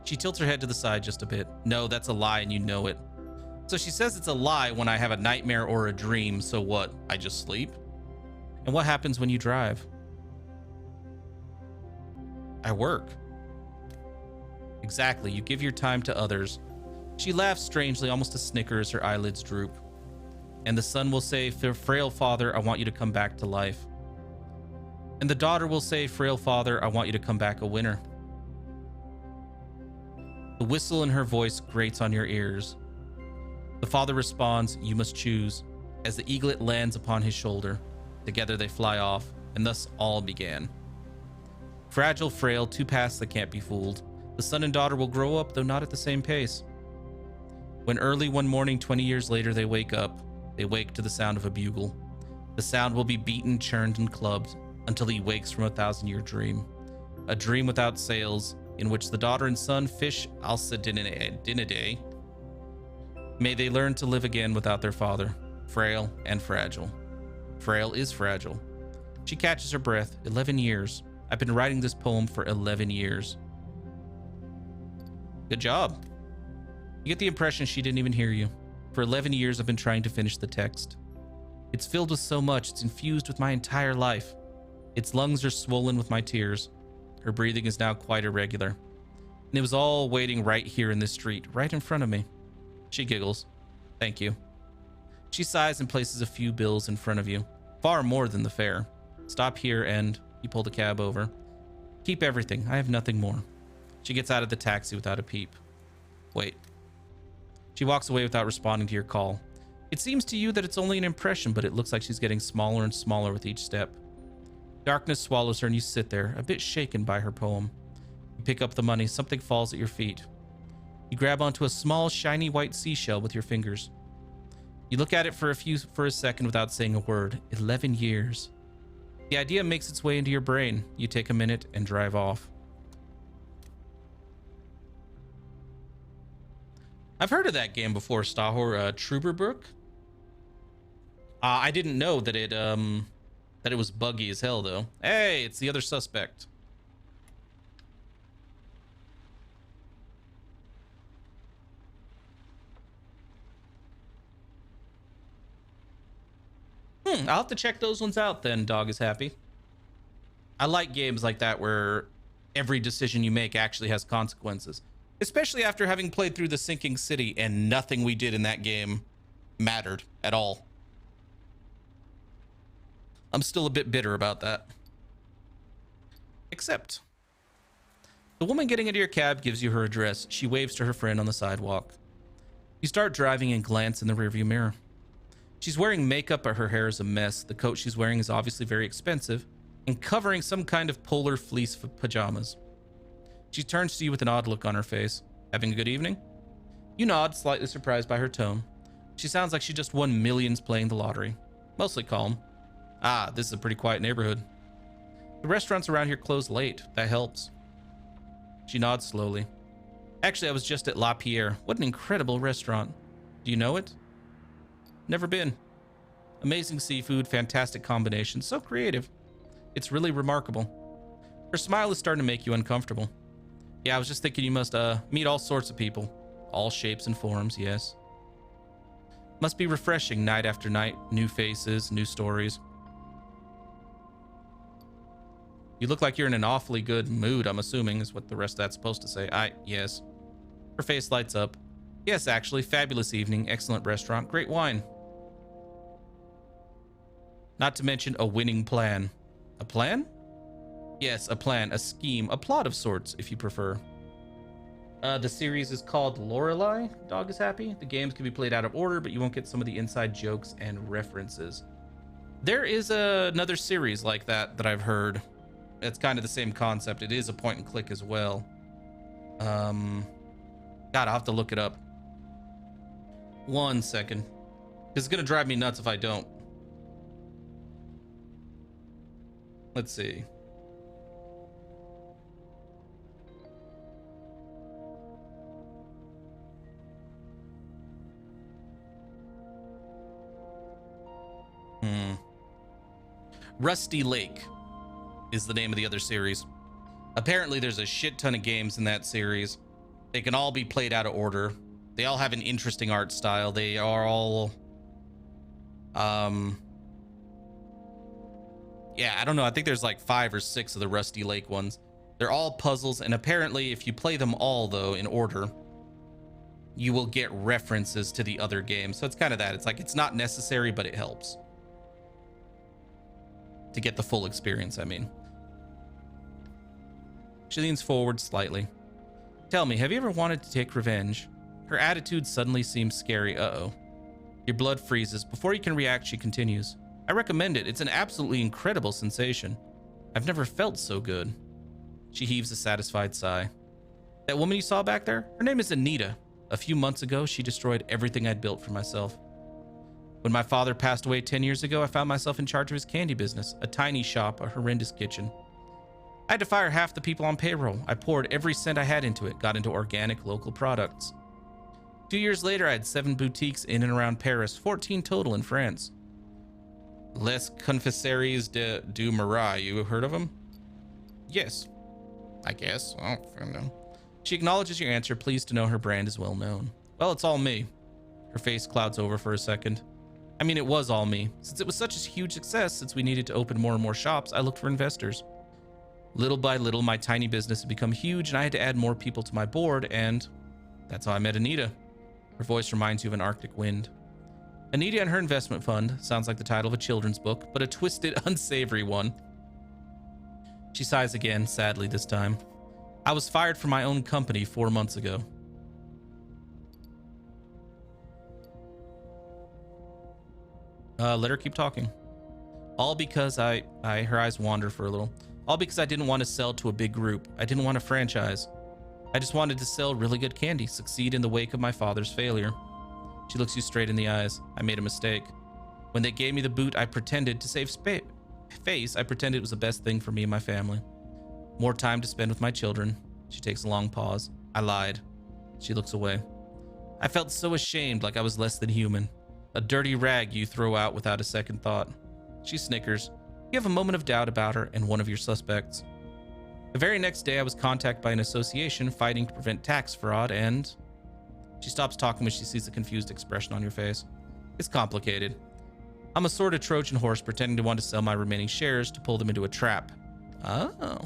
She tilts her head to the side just a bit. No, that's a lie and you know it. So she says it's a lie when I have a nightmare or a dream. So what? I just sleep? And what happens when you drive? I work. Exactly. You give your time to others. She laughs strangely, almost a snicker as her eyelids droop. And the son will say, frail father, I want you to come back to life. And the daughter will say, frail father, I want you to come back a winner. The whistle in her voice grates on your ears. The father responds, you must choose, as the eaglet lands upon his shoulder. Together they fly off, and thus all began. Fragile, frail, 2 paths that can't be fooled. The son and daughter will grow up, though not at the same pace. When early one morning, 20 years later, they wake up, they wake to the sound of a bugle. The sound will be beaten, churned, and clubbed until he wakes from a 1,000-year dream. A dream without sails, in which the daughter and son fish Alsa Dinaday. May they learn to live again without their father, frail and fragile. Frail is fragile. She catches her breath. 11 years. I've been writing this poem for 11 years. Good job. You get the impression she didn't even hear you. For 11 years, I've been trying to finish the text. It's filled with so much. It's infused with my entire life. Its lungs are swollen with my tears. Her breathing is now quite irregular. And it was all waiting right here in this street, right in front of me. She giggles. Thank you. She sighs and places a few bills in front of you. Far more than the fare. Stop here and... You pull the cab over. Keep everything. I have nothing more. She gets out of the taxi without a peep. Wait. She walks away without responding to your call. It seems to you that it's only an impression, but it looks like she's getting smaller and smaller with each step. Darkness swallows her and you sit there, a bit shaken by her poem. You pick up the money. Something falls at your feet. You grab onto a small, shiny white seashell with your fingers. You look at it for a second without saying a word. 11 years. The idea makes its way into your brain. You take a minute and drive off. I've heard of that game before, Stahor, Trooperbrook. I didn't know that it was buggy as hell, though. Hey, it's the other suspect. I'll have to check those ones out then, Dog is Happy. I like games like that where every decision you make actually has consequences. Especially after having played through The Sinking City and nothing we did in that game mattered at all. I'm still a bit bitter about that. Except, the woman getting into your cab gives you her address. She waves to her friend on the sidewalk. You start driving and glance in the rearview mirror. She's wearing makeup, but her hair is a mess. The coat she's wearing is obviously very expensive and covering some kind of polar fleece for pajamas. She turns to you with an odd look on her face. Having a good evening? You nod, slightly surprised by her tone. She sounds like she just won millions playing the lottery. Mostly calm. Ah, this is a pretty quiet neighborhood. The restaurants around here close late. That helps. She nods slowly. Actually, I was just at La Pierre. What an incredible restaurant. Do you know it? Never been. Amazing seafood, fantastic combinations, so creative. It's really remarkable. Her smile is starting to make you uncomfortable. Yeah, I was just thinking you must meet all sorts of people. All shapes and forms, yes. Must be refreshing night after night. New faces, new stories. You look like you're in an awfully good mood, I'm assuming, is what the rest of that's supposed to say. Yes. Her face lights up. Yes, actually, fabulous evening, excellent restaurant, great wine. Not to mention a winning plan. A plan? Yes, a plan, a scheme, a plot of sorts, if you prefer. The series is called Lorelei. Dog is happy. The games can be played out of order, but you won't get some of the inside jokes and references. There is another series like that I've heard. It's kind of the same concept. It is a point and click as well. God, I'll have to look it up. 1 second. It's gonna drive me nuts if I don't. Let's see. Rusty Lake is the name of the other series. Apparently there's a shit ton of games in that series. They can all be played out of order. They all have an interesting art style. They are all yeah, I don't know. I think there's like 5 or 6 of the Rusty Lake ones. They're all puzzles, and apparently if you play them all though in order, you will get references to the other games. So it's kind of that. It's like it's not necessary, but it helps to get the full experience, I mean. She leans forward slightly. Tell me, have you ever wanted to take revenge? Her attitude suddenly seems scary. Uh-oh. Your blood freezes. Before you can react, she continues. I recommend it. It's an absolutely incredible sensation. I've never felt so good. She heaves a satisfied sigh. That woman you saw back there? Her name is Anita. A few months ago, she destroyed everything I'd built for myself. When my father passed away 10 years ago, I found myself in charge of his candy business, a tiny shop, a horrendous kitchen. I had to fire half the people on payroll. I poured every cent I had into it, got into organic local products. 2 years later, I had 7 boutiques in and around Paris, 14 total in France. Les Confiseries du Marais, you heard of them? Yes, I guess. I don't know. She acknowledges your answer, pleased to know her brand is well known. Well, it's all me. Her face clouds over for a second. I mean, it was all me. Since it was such a huge success, since we needed to open more and more shops, I looked for investors. Little by little, my tiny business had become huge, and I had to add more people to my board, and that's how I met Anita. Her voice reminds you of an Arctic wind. Anita and her investment fund sounds like the title of a children's book, but a twisted, unsavory one. She sighs again, sadly this time. I was fired from my own company 4 months ago. Let her keep talking. All because her eyes wander for a little. All because I didn't want to sell to a big group. I didn't want a franchise. I just wanted to sell really good candy, succeed in the wake of my father's failure. She looks you straight in the eyes. I made a mistake. When they gave me the boot, I pretended to save face. I pretended it was the best thing for me and my family. More time to spend with my children. She takes a long pause. I lied. She looks away. I felt so ashamed, like I was less than human. A dirty rag you throw out without a second thought. She snickers. You have a moment of doubt about her and one of your suspects. The very next day, I was contacted by an association fighting to prevent tax fraud, and... She stops talking when she sees the confused expression on your face. It's complicated. I'm a sort of Trojan horse pretending to want to sell my remaining shares to pull them into a trap. Oh.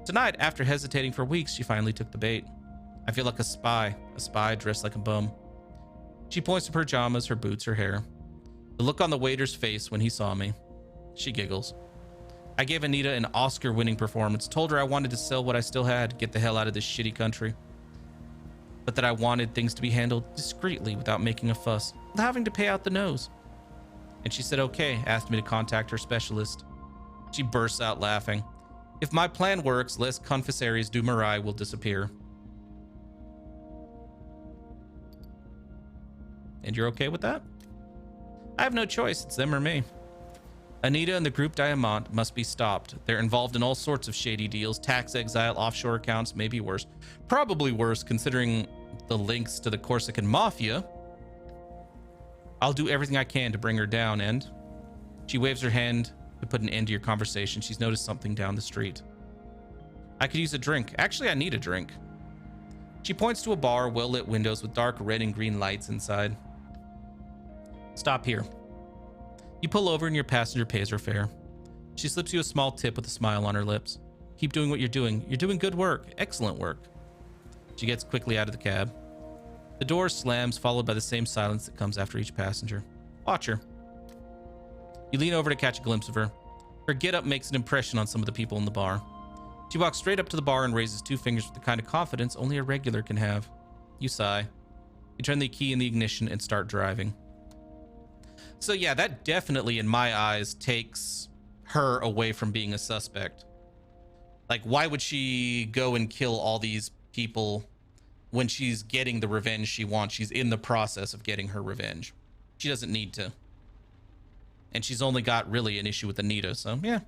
Tonight, after hesitating for weeks, she finally took the bait. I feel like a spy dressed like a bum. She points to her pajamas, her boots, her hair. The look on the waiter's face when he saw me. She giggles. I gave Anita an Oscar-winning performance, told her I wanted to sell what I still had, get the hell out of this shitty country. But that I wanted things to be handled discreetly without making a fuss, without having to pay out the nose. And she said okay, asked me to contact her specialist. She bursts out laughing. If my plan works, Les Confiseries du Marais will disappear. And you're okay with that? I have no choice, it's them or me. Anita and the group Diamant must be stopped. They're involved in all sorts of shady deals, tax exile, offshore accounts, maybe worse. Probably worse considering the links to the Corsican Mafia. I'll do everything I can to bring her down, and she waves her hand to put an end to your conversation. She's noticed something down the street. I could use a drink. Actually, I need a drink. She points to a bar, well-lit windows with dark red and green lights inside. Stop here. You pull over and your passenger pays her fare. She slips you a small tip with a smile on her lips. Keep doing what you're doing. You're doing good work. Excellent work. She gets quickly out of the cab. The door slams, followed by the same silence that comes after each passenger. Watch her. You lean over to catch a glimpse of her. Her get-up makes an impression on some of the people in the bar. She walks straight up to the bar and raises two fingers with the kind of confidence only a regular can have. You sigh. You turn the key in the ignition and start driving. So yeah, that definitely, in my eyes, takes her away from being a suspect. Like, why would she go and kill all these people when she's getting the revenge she wants? She's in the process of getting her revenge. She doesn't need to. And she's only got really an issue with Anita, so yeah.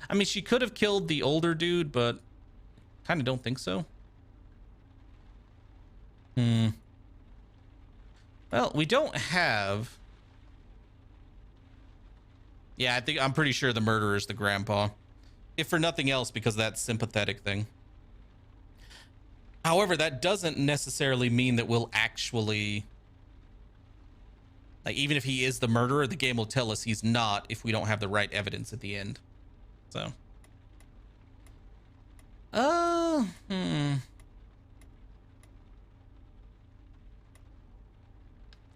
I mean, she could have killed the older dude, but kind of don't think so. Well, we don't have... Yeah, I'm pretty sure the murderer is the grandpa. If for nothing else, because of that sympathetic thing. However, that doesn't necessarily mean that we'll actually... Like, even if he is the murderer, the game will tell us he's not if we don't have the right evidence at the end. So.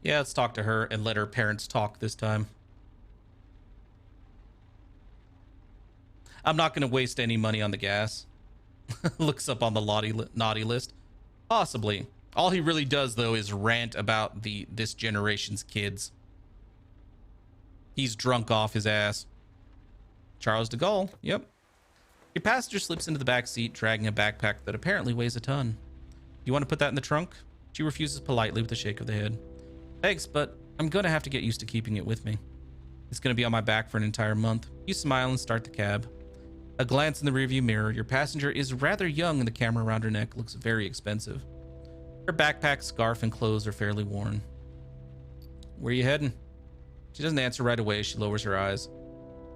Yeah, let's talk to her and let her parents talk this time. I'm not going to waste any money on the gas. Looks up on the naughty list. Possibly. All he really does, though, is rant about this generation's kids. He's drunk off his ass. Charles de Gaulle. Yep. Your passenger slips into the back seat, dragging a backpack that apparently weighs a ton. You want to put that in the trunk? She refuses politely with a shake of the head. Thanks, but I'm going to have to get used to keeping it with me. It's going to be on my back for an entire month. You smile and start the cab. A glance in the rearview mirror. Your passenger is rather young and the camera around her neck looks very expensive. Her backpack, scarf, and clothes are fairly worn. Where are you heading? She doesn't answer right away as she lowers her eyes.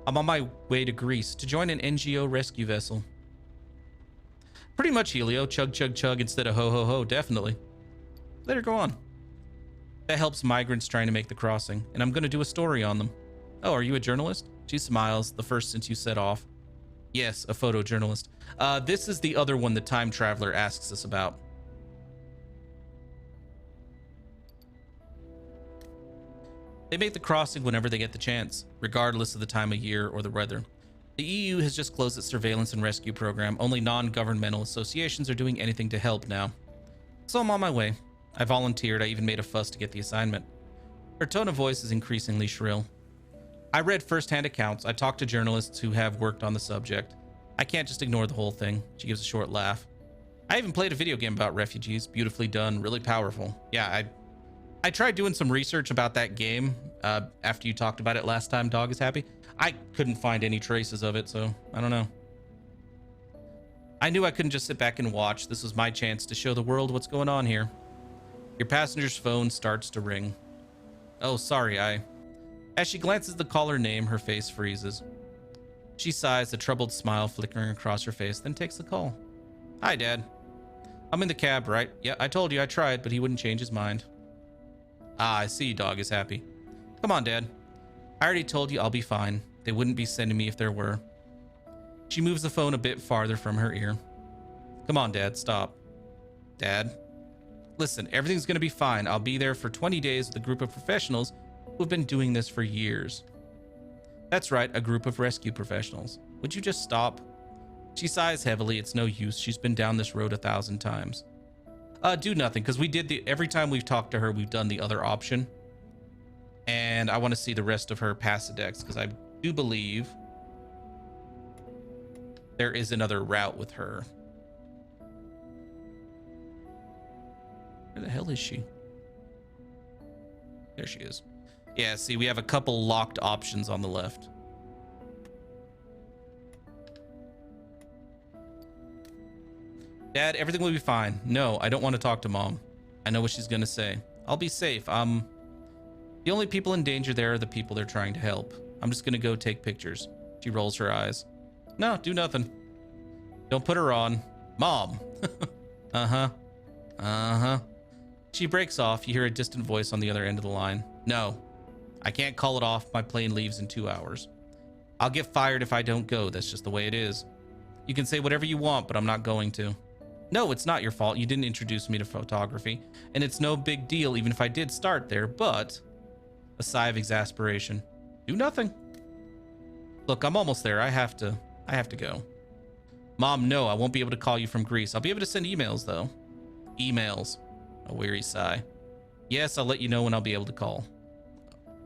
I'm on my way to Greece to join an NGO rescue vessel. Pretty much, Helio. Chug, chug, chug instead of ho, ho, ho. Definitely. Let her go on. That helps migrants trying to make the crossing, and I'm going to do a story on them. Oh, are you a journalist? She smiles, the first since you set off. Yes, a photojournalist. This is the other one the time traveler asks us about. They make the crossing whenever they get the chance, regardless of the time of year or the weather. The EU has just closed its surveillance and rescue program. Only non-governmental associations are doing anything to help now. So I'm on my way. I volunteered. I even made a fuss to get the assignment. Her tone of voice is increasingly shrill. I read first-hand accounts. I talked to journalists who have worked on the subject. I can't just ignore the whole thing. She gives a short laugh. I even played a video game about refugees. Beautifully done. Really powerful. Yeah, I tried doing some research about that game after you talked about it last time, Dog is Happy. I couldn't find any traces of it, so I don't know. I knew I couldn't just sit back and watch. This was my chance to show the world what's going on here. Your passenger's phone starts to ring. Oh, sorry, As she glances at the caller name, her face freezes. She sighs, a troubled smile flickering across her face, then takes the call. Hi, Dad. I'm in the cab, right? Yeah, I told you I tried, but he wouldn't change his mind. Ah, I see, Dog is Happy. Come on, Dad. I already told you I'll be fine. They wouldn't be sending me if there were. She moves the phone a bit farther from her ear. Come on, Dad, stop. Dad? Listen, everything's gonna be fine. I'll be there for 20 days with a group of professionals who've been doing this for years. That's right, a group of rescue professionals. Would you just stop? She sighs heavily. It's no use. She's been down this road 1,000 times. Do nothing, because we did every time we've talked to her, we've done the other option. And I want to see the rest of her Passadex, because I do believe there is another route with her. Where the hell is she? There she is. Yeah, see, we have a couple locked options on the left. Dad, everything will be fine. No, I don't want to talk to Mom. I know what she's gonna say. I'll be safe. The only people in danger there are the people they're trying to help. I'm just gonna go take pictures. She rolls her eyes. No, do nothing. Don't put her on. Mom. Uh-huh. Uh-huh. She breaks off. You hear a distant voice on the other end of the line. No, I can't call it off. My plane leaves in 2 hours. I'll get fired if I don't go. That's just the way it is. You can say whatever you want, but I'm not going to. No, it's not your fault. You didn't introduce me to photography, and it's no big deal even if I did start there, but... A sigh of exasperation. Do nothing. Look, I'm almost there. I have to go. Mom, no, I won't be able to call you from Greece. I'll be able to send emails, though. Emails. A weary sigh. Yes, I'll let you know when I'll be able to call.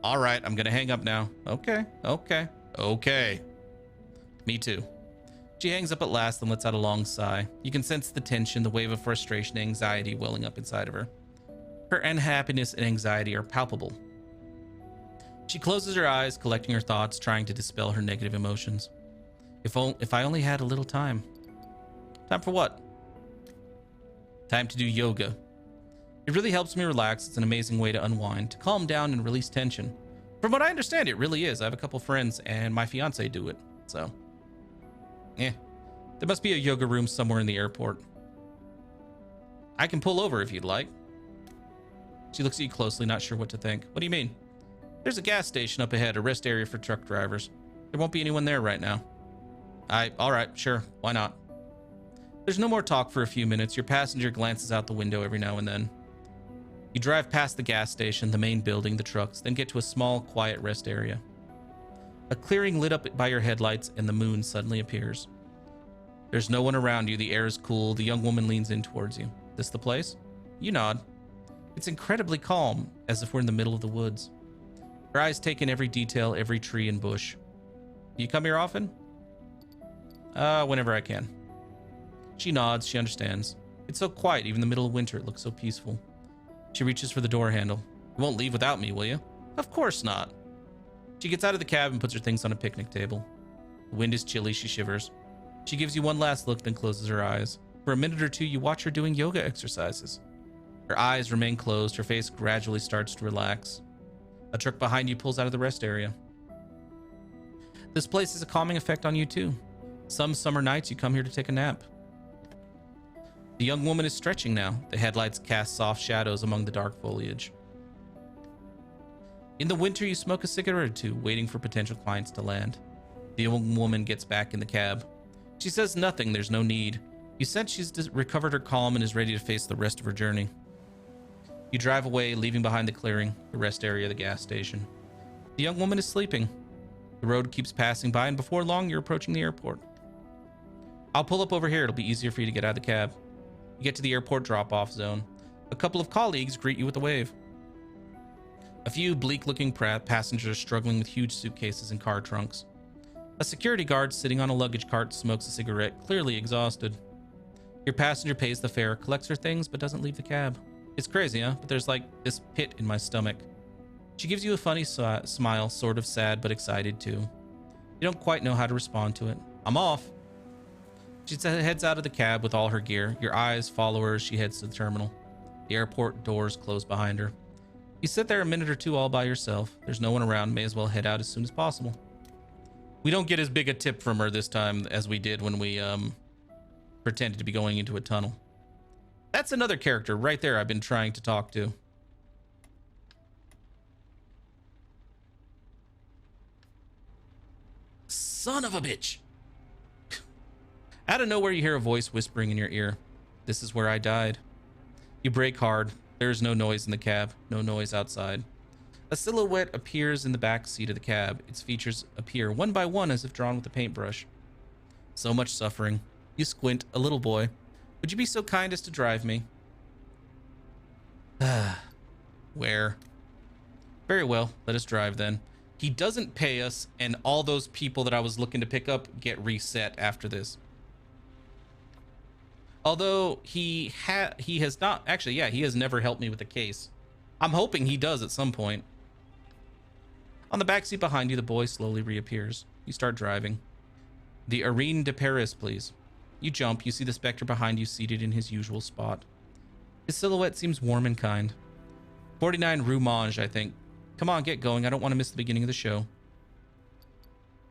All right, I'm gonna hang up now. Okay. Me too. She hangs up at last and lets out a long sigh. You can sense the tension, the wave of frustration and anxiety welling up inside of her. Her unhappiness and anxiety are palpable. She closes her eyes, collecting her thoughts, trying to dispel her negative emotions. If I only had a little time. Time for what? Time to do yoga. It really helps me relax. It's an amazing way to unwind, to calm down and release tension. From what I understand, it really is. I have a couple friends and my fiance do it. So, there must be a yoga room somewhere in the airport. I can pull over if you'd like. She looks at you closely, not sure what to think. What do you mean? There's a gas station up ahead, a rest area for truck drivers. There won't be anyone there right now. All right, sure, why not? There's no more talk for a few minutes. Your passenger glances out the window every now and then. You drive past the gas station, the main building, the trucks, then get to a small, quiet rest area. A clearing lit up by your headlights and the moon suddenly appears. There's no one around you. The air is cool. The young woman leans in towards you. This the place? You nod. It's incredibly calm, as if we're in the middle of the woods. Her eyes take in every detail, every tree and bush. Do you come here often? Whenever I can. She nods. She understands. It's so quiet. Even in the middle of winter, it looks so peaceful. She reaches for the door handle. You won't leave without me, will you? Of course not. She gets out of the cab and puts her things on a picnic table. The wind is chilly. She shivers. She gives you one last look, then closes her eyes. For a minute or two, you watch her doing yoga exercises. Her eyes remain closed. Her face gradually starts to relax. A truck behind you pulls out of the rest area. This place has a calming effect on you too. Some summer nights you come here to take a nap. The young woman is stretching now. The headlights cast soft shadows among the dark foliage. In the winter, you smoke a cigarette or two, waiting for potential clients to land. The young woman gets back in the cab. She says nothing. There's no need. You sense she's recovered her calm and is ready to face the rest of her journey. You drive away, leaving behind the clearing, the rest area of the gas station. The young woman is sleeping. The road keeps passing by, and before long, you're approaching the airport. I'll pull up over here. It'll be easier for you to get out of the cab. You get to the airport drop-off zone. A couple of colleagues greet you with a wave. A few bleak-looking passengers struggling with huge suitcases and car trunks. A security guard sitting on a luggage cart smokes a cigarette, clearly exhausted. Your passenger pays the fare, collects her things, but doesn't leave the cab. It's crazy, huh? But there's like this pit in my stomach. She gives you a funny smile, sort of sad but excited too. You don't quite know how to respond to it. I'm off. She heads out of the cab with all her gear. Your eyes follow her as she heads to the terminal. The airport doors close behind her. You sit there a minute or two all by yourself. There's no one around. May as well head out as soon as possible. We don't get as big a tip from her this time as we did when we pretended to be going into a tunnel. That's another character right there I've been trying to talk to. Son of a bitch. Out of nowhere, you hear a voice whispering in your ear. This is where I died. You brake hard. There is no noise in the cab, no noise outside. A silhouette appears in the back seat of the cab. Its features appear one by one as if drawn with a paintbrush. So much suffering. You squint. A little boy. Would you be so kind as to drive me? Where? Very well. Let us drive then. He doesn't pay us, and all those people that I was looking to pick up get reset after this. Although he has not actually, yeah, he has never helped me with the case. I'm hoping he does at some point. On the backseat behind you, the boy slowly reappears. You start driving. The Arène de Paris, please. You jump. You see the Spectre behind you seated in his usual spot. His silhouette seems warm and kind. 49 Rue Mange, I think. Come on, get going. I don't want to miss the beginning of the show.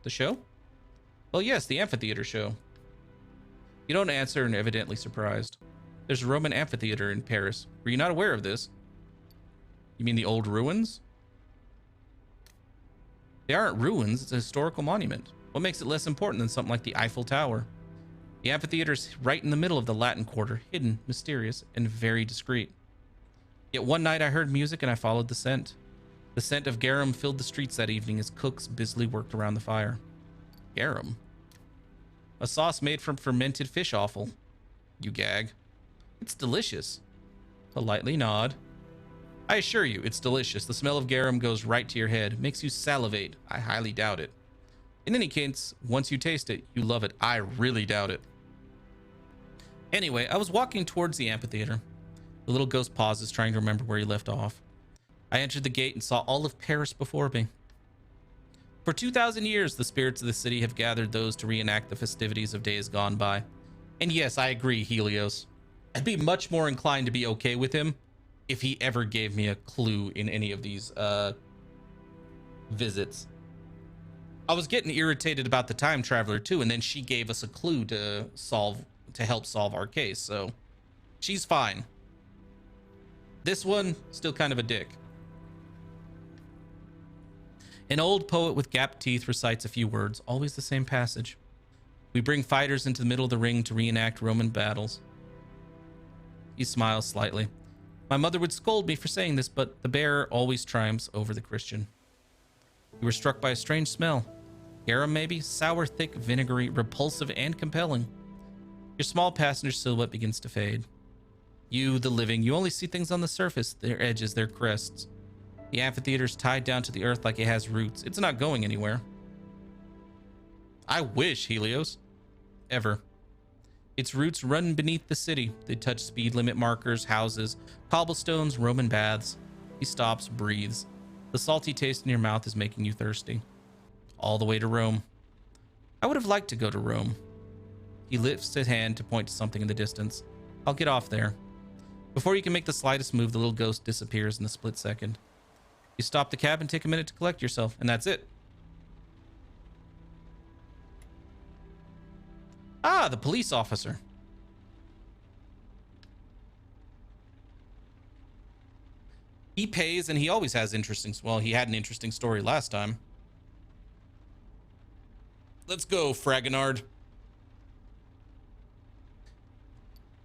The show? Well, yes, the amphitheater show. You don't answer and are evidently surprised. There's a Roman amphitheater in Paris. Were you not aware of this? You mean the old ruins? They aren't ruins, it's a historical monument. What makes it less important than something like the Eiffel Tower? The amphitheater's right in the middle of the Latin Quarter, hidden, mysterious, and very discreet. Yet one night I heard music and I followed the scent. The scent of garum filled the streets that evening as cooks busily worked around the fire. Garum? A sauce made from fermented fish offal. You gag. It's delicious. Politely nod. I assure you, it's delicious. The smell of garum goes right to your head, makes you salivate. I highly doubt it. In any case, once you taste it, you love it. I really doubt it. Anyway, I was walking towards the amphitheater. The little ghost pauses, trying to remember where he left off. I entered the gate and saw all of Paris before me. For 2,000 years, the spirits of the city have gathered those to reenact the festivities of days gone by. And yes, I agree, Helios. I'd be much more inclined to be okay with him if he ever gave me a clue in any of these visits. I was getting irritated about the time traveler too, and then she gave us a clue to help solve our case, so she's fine. This one, still kind of a dick. An old poet with gapped teeth recites a few words, always the same passage. We bring fighters into the middle of the ring to reenact Roman battles. He smiles slightly. My mother would scold me for saying this, but the bearer always triumphs over the Christian. You were struck by a strange smell. Garum, maybe? Sour, thick, vinegary, repulsive, and compelling. Your small passenger silhouette begins to fade. You, the living, you only see things on the surface, their edges, their crests. The amphitheater's tied down to the earth like it has roots. It's not going anywhere. I wish, Helios. Ever. Its roots run beneath the city. They touch speed limit markers, houses, cobblestones, Roman baths. He stops, breathes. The salty taste in your mouth is making you thirsty. All the way to Rome. I would have liked to go to Rome. He lifts his hand to point to something in the distance. I'll get off there. Before you can make the slightest move, the little ghost disappears in a split second. You stop the cab and take a minute to collect yourself, and that's it. Ah, the police officer. He pays, and he always has interesting... Well, he had an interesting story last time. Let's go, Fragonard.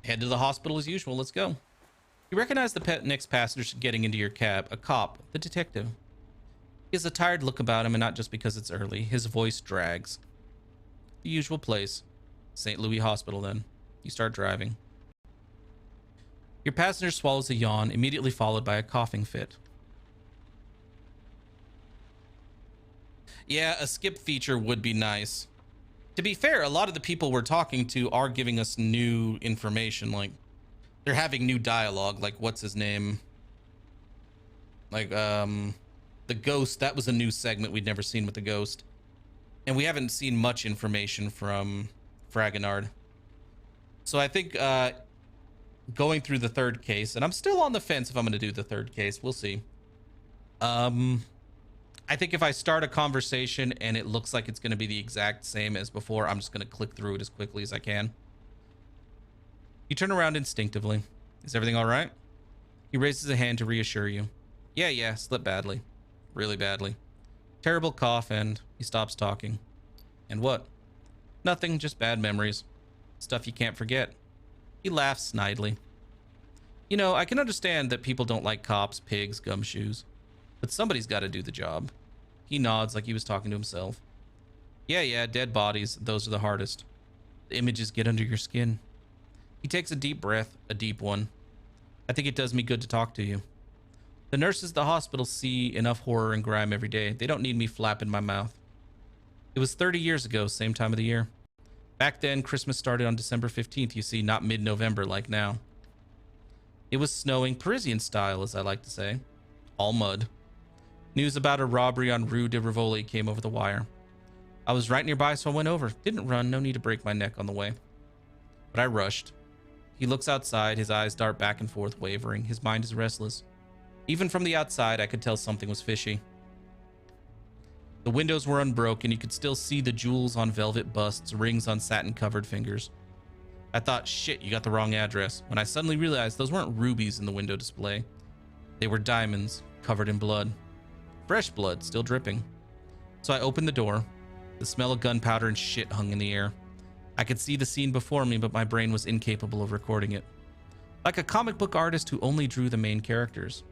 Head to the hospital as usual. Let's go. You recognize the next passenger getting into your cab. A cop. The detective. He has a tired look about him, and not just because it's early. His voice drags. The usual place. St. Louis Hospital, then. You start driving. Your passenger swallows a yawn, immediately followed by a coughing fit. Yeah, a skip feature would be nice. To be fair, a lot of the people we're talking to are giving us new information. Like, they're having new dialogue. Like, what's his name? Like, the ghost. That was a new segment we'd never seen with the ghost. And we haven't seen much information from Fragonard. So I think going through the third case, and I'm still on the fence if I'm going to do the third case. We'll see. I think if I start a conversation and it looks like it's going to be the exact same as before, I'm just going to click through it as quickly as I can. You turn around instinctively. Is everything all right? He raises a hand to reassure you. Yeah, slipped badly. Really badly. Terrible cough, and he stops talking. And what? Nothing, just bad memories. Stuff you can't forget. He laughs snidely. You know, I can understand that people don't like cops, pigs, gumshoes. But somebody's got to do the job. He nods like he was talking to himself. Yeah, dead bodies, those are the hardest. The images get under your skin. He takes a deep breath, a deep one. I think it does me good to talk to you. The nurses at the hospital see enough horror and grime every day. They don't need me flapping my mouth. It was 30 years ago, same time of the year. Back then, Christmas started on December 15th, you see, not mid-November like now. It was snowing Parisian style, as I like to say. All mud. News about a robbery on Rue de Rivoli came over the wire. I was right nearby, so I went over. Didn't run, no need to break my neck on the way. But I rushed. He looks outside, his eyes dart back and forth, wavering. His mind is restless. Even from the outside, I could tell something was fishy. The windows were unbroken. You could still see the jewels on velvet busts, rings on satin-covered fingers. I thought, shit, you got the wrong address, when I suddenly realized those weren't rubies in the window display. They were diamonds, covered in blood. Fresh blood, still dripping. So I opened the door. The smell of gunpowder and shit hung in the air. I could see the scene before me, but my brain was incapable of recording it. Like a comic book artist who only drew the main characters.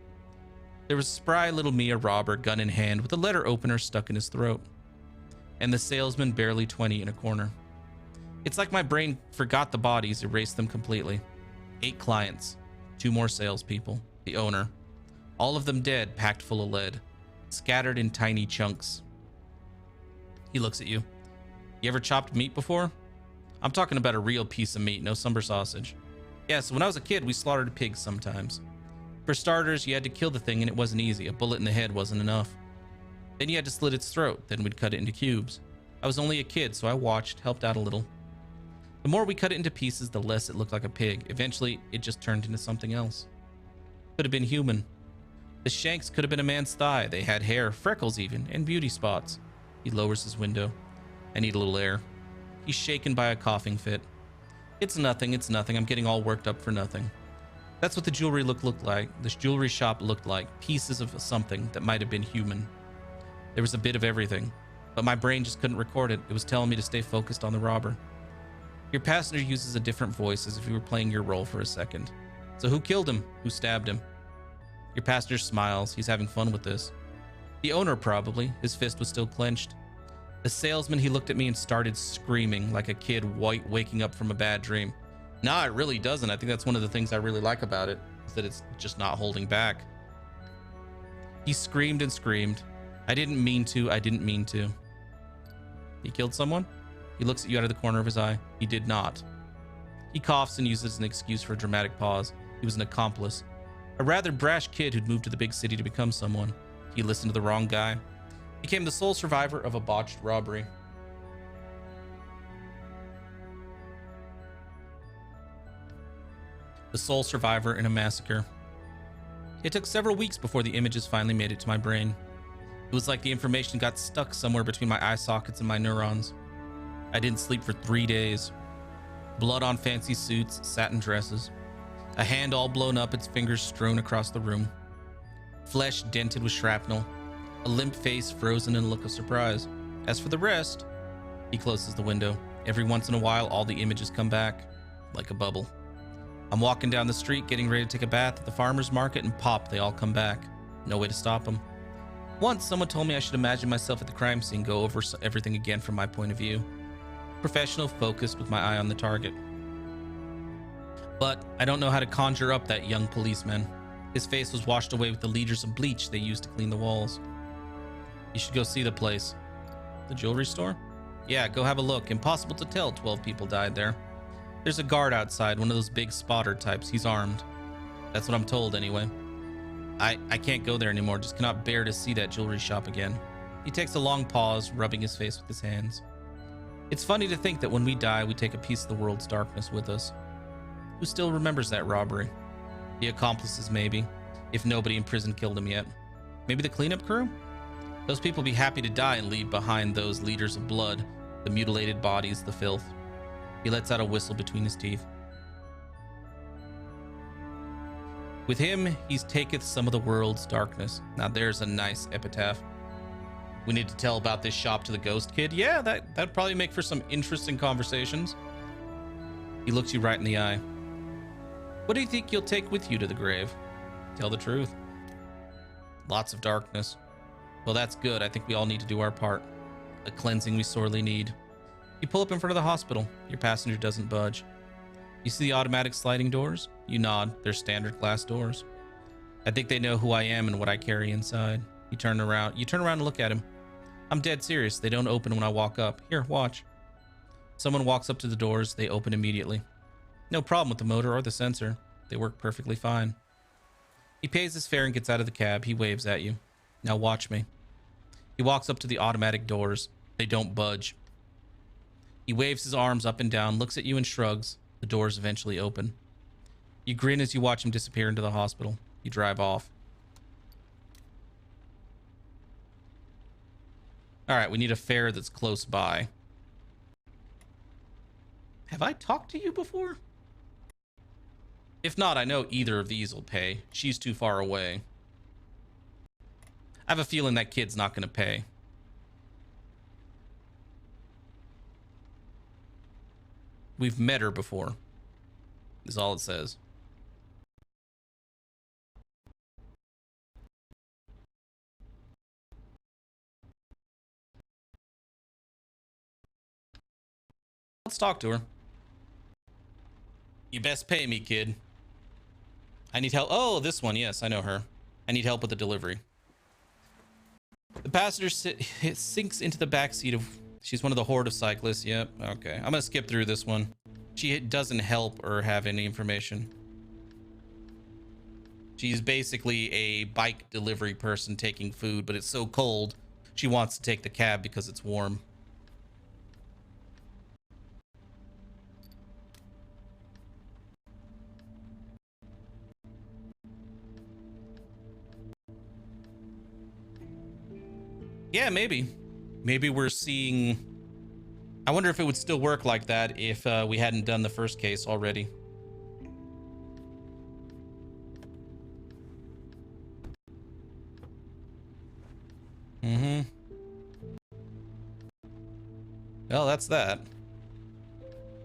There was spry little me, a robber, gun in hand, with a letter opener stuck in his throat. And the salesman, barely 20, in a corner. It's like my brain forgot the bodies, erased them completely. 8 clients, 2 more salespeople, the owner. All of them dead, packed full of lead, scattered in tiny chunks. He looks at you. You ever chopped meat before? I'm talking about a real piece of meat, no summer sausage. Yeah, so when I was a kid, we slaughtered pigs sometimes. For starters, you had to kill the thing and it wasn't easy. A bullet in the head wasn't enough. Then you had to slit its throat, then we'd cut it into cubes. I was only a kid, so I watched, helped out a little. The more we cut it into pieces, the less it looked like a pig. Eventually, it just turned into something else. Could have been human. The shanks could have been a man's thigh. They had hair, freckles even, and beauty spots. He lowers his window. I need a little air. He's shaken by a coughing fit. It's nothing, it's nothing. I'm getting all worked up for nothing. That's what the jewelry looked like. This jewelry shop looked like. Pieces of something that might have been human. There was a bit of everything. But my brain just couldn't record it. It was telling me to stay focused on the robber. Your passenger uses a different voice as if you were playing your role for a second. So who killed him? Who stabbed him? Your passenger smiles. He's having fun with this. The owner, probably. His fist was still clenched. The salesman, he looked at me and started screaming like a kid waking up from a bad dream. No, it really doesn't. I think that's one of the things I really like about it, is that it's just not holding back. He screamed and screamed. I didn't mean to. I didn't mean to. He killed someone? He looks at you out of the corner of his eye. He did not. He coughs and uses an excuse for a dramatic pause. He was an accomplice. A rather brash kid who'd moved to the big city to become someone. He listened to the wrong guy. Became the sole survivor of a botched robbery. The sole survivor in a massacre. It took several weeks before the images finally made it to my brain. It was like the information got stuck somewhere between my eye sockets and my neurons. I didn't sleep for 3 days. Blood on fancy suits, satin dresses. A hand all blown up, its fingers strewn across the room. Flesh dented with shrapnel. A limp face frozen in a look of surprise. As for the rest, he closes the window. Every once in a while, all the images come back, like a bubble. I'm walking down the street, getting ready to take a bath at the farmer's market, and pop, they all come back. No way to stop them. Once, someone told me I should imagine myself at the crime scene, go over everything again from my point of view. Professional, focused, with my eye on the target. But I don't know how to conjure up that young policeman. His face was washed away with the liters of bleach they used to clean the walls. You should go see the place. The jewelry store? Yeah, go have a look. Impossible to tell 12 people died there. There's a guard outside, one of those big spotter types. He's armed. That's what I'm told anyway. I can't go there anymore. Just cannot bear to see that jewelry shop again. He takes a long pause, rubbing his face with his hands. It's funny to think that when we die, we take a piece of the world's darkness with us. Who still remembers that robbery? The accomplices, maybe. If nobody in prison killed him yet. Maybe the cleanup crew? Those people be happy to die and leave behind those liters of blood, the mutilated bodies, the filth. He lets out a whistle between his teeth. With him, he taketh some of the world's darkness. Now there's a nice epitaph. We need to tell about this shop to the ghost kid. Yeah, that'd probably make for some interesting conversations. He looks you right in the eye. What do you think you'll take with you to the grave? Tell the truth. Lots of darkness. Well, that's good. I think we all need to do our part. A cleansing we sorely need. You pull up in front of the hospital. Your passenger doesn't budge. You see the automatic sliding doors? You nod. They're standard glass doors. I think they know who I am and what I carry inside. You turn around and look at him. I'm dead serious. They don't open when I walk up. Here, watch. Someone walks up to the doors. They open immediately. No problem with the motor or the sensor. They work perfectly fine. He pays his fare and gets out of the cab. He waves at you. Now watch me. He walks up to the automatic doors. They don't budge. He waves his arms up and down, looks at you and shrugs. The doors eventually open. You grin as you watch him disappear into the hospital. You drive off. All right, we need a fare that's close by. Have I talked to you before? If not, I know either of these will pay. She's too far away. I have a feeling that kid's not going to pay. We've met her before, is all it says. Let's talk to her. You best pay me, kid. I need help. Oh, this one. Yes, I know her. I need help with the delivery. The passenger sinks into the back seat of... She's one of the horde of cyclists. Yep. Okay. I'm going to skip through this one. She doesn't help or have any information. She's basically a bike delivery person taking food, but it's so cold, she wants to take the cab because it's warm. Yeah, maybe. Maybe we're seeing... I wonder if it would still work like that if we hadn't done the first case already. Mm-hmm. Well, that's that.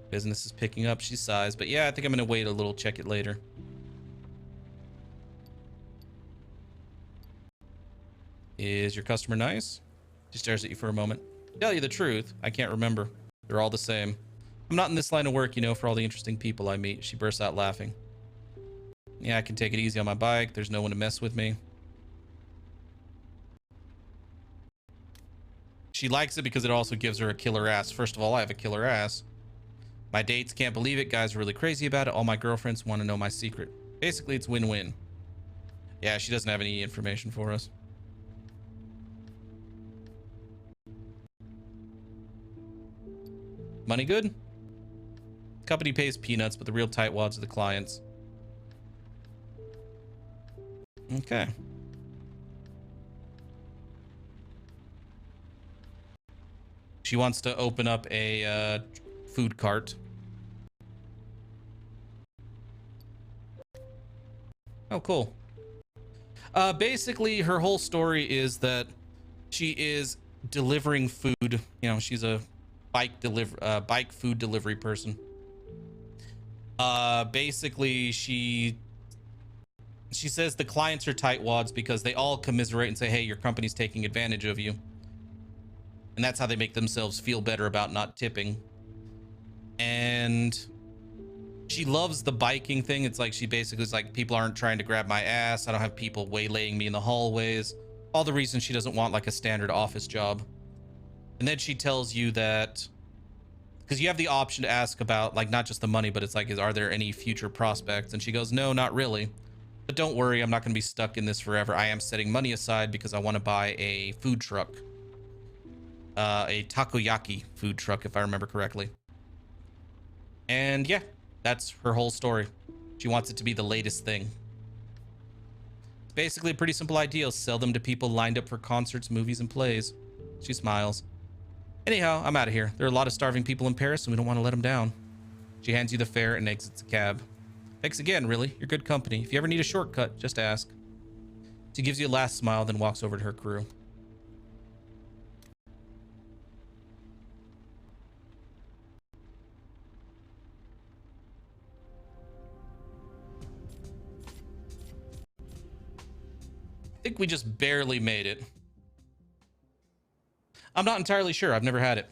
Business is picking up. She sighs. But yeah, I think I'm going to wait a little, check it later. Is your customer nice? She stares at you for a moment. To tell you the truth, I can't remember. They're all the same. I'm not in this line of work, you know, for all the interesting people I meet. She bursts out laughing. Yeah, I can take it easy on my bike. There's no one to mess with me. She likes it because it also gives her a killer ass. First of all, I have a killer ass. My dates can't believe it. Guys are really crazy about it. All my girlfriends want to know my secret. Basically, it's win-win. Yeah, she doesn't have any information for us. Money good? Company pays peanuts, but the real tightwads are the clients. Okay. She wants to open up a food cart. Oh, cool. Basically, her whole story is that she is delivering food. You know, she's a bike food delivery person. Basically, she says the clients are tightwads because they all commiserate and say, hey, your company's taking advantage of you. And that's how they make themselves feel better about not tipping. And she loves the biking thing. It's like she basically is like, people aren't trying to grab my ass. I don't have people waylaying me in the hallways. All the reasons she doesn't want like a standard office job. And then she tells you that, because you have the option to ask about like not just the money, but it's like, are there any future prospects? And she goes, no, not really. But don't worry, I'm not going to be stuck in this forever. I am setting money aside because I want to buy a food truck. A takoyaki food truck, if I remember correctly. And yeah, that's her whole story. She wants it to be the latest thing. It's basically a pretty simple idea. Sell them to people lined up for concerts, movies, and plays. She smiles. Anyhow, I'm out of here. There are a lot of starving people in Paris, and we don't want to let them down. She hands you the fare and exits the cab. Thanks again, really. You're good company. If you ever need a shortcut, just ask. She gives you a last smile, then walks over to her crew. I think we just barely made it. I'm not entirely sure. I've never had it.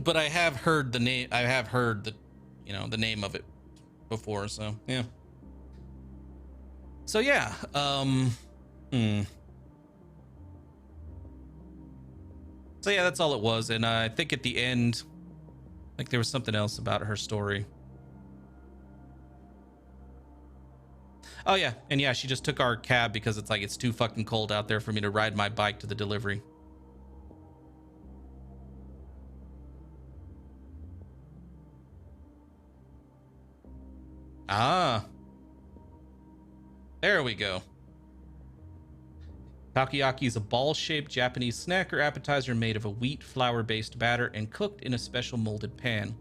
But I have heard the name. I have heard the, you know, the name of it before. So yeah. So yeah. So yeah, that's all it was. And I think at the end, like there was something else about her story. Oh yeah, and yeah, she just took our cab because it's like it's too fucking cold out there for me to ride my bike to the delivery. Ah, there we go. Takoyaki is a ball-shaped Japanese snack or appetizer made of a wheat flour-based batter and cooked in a special molded pan.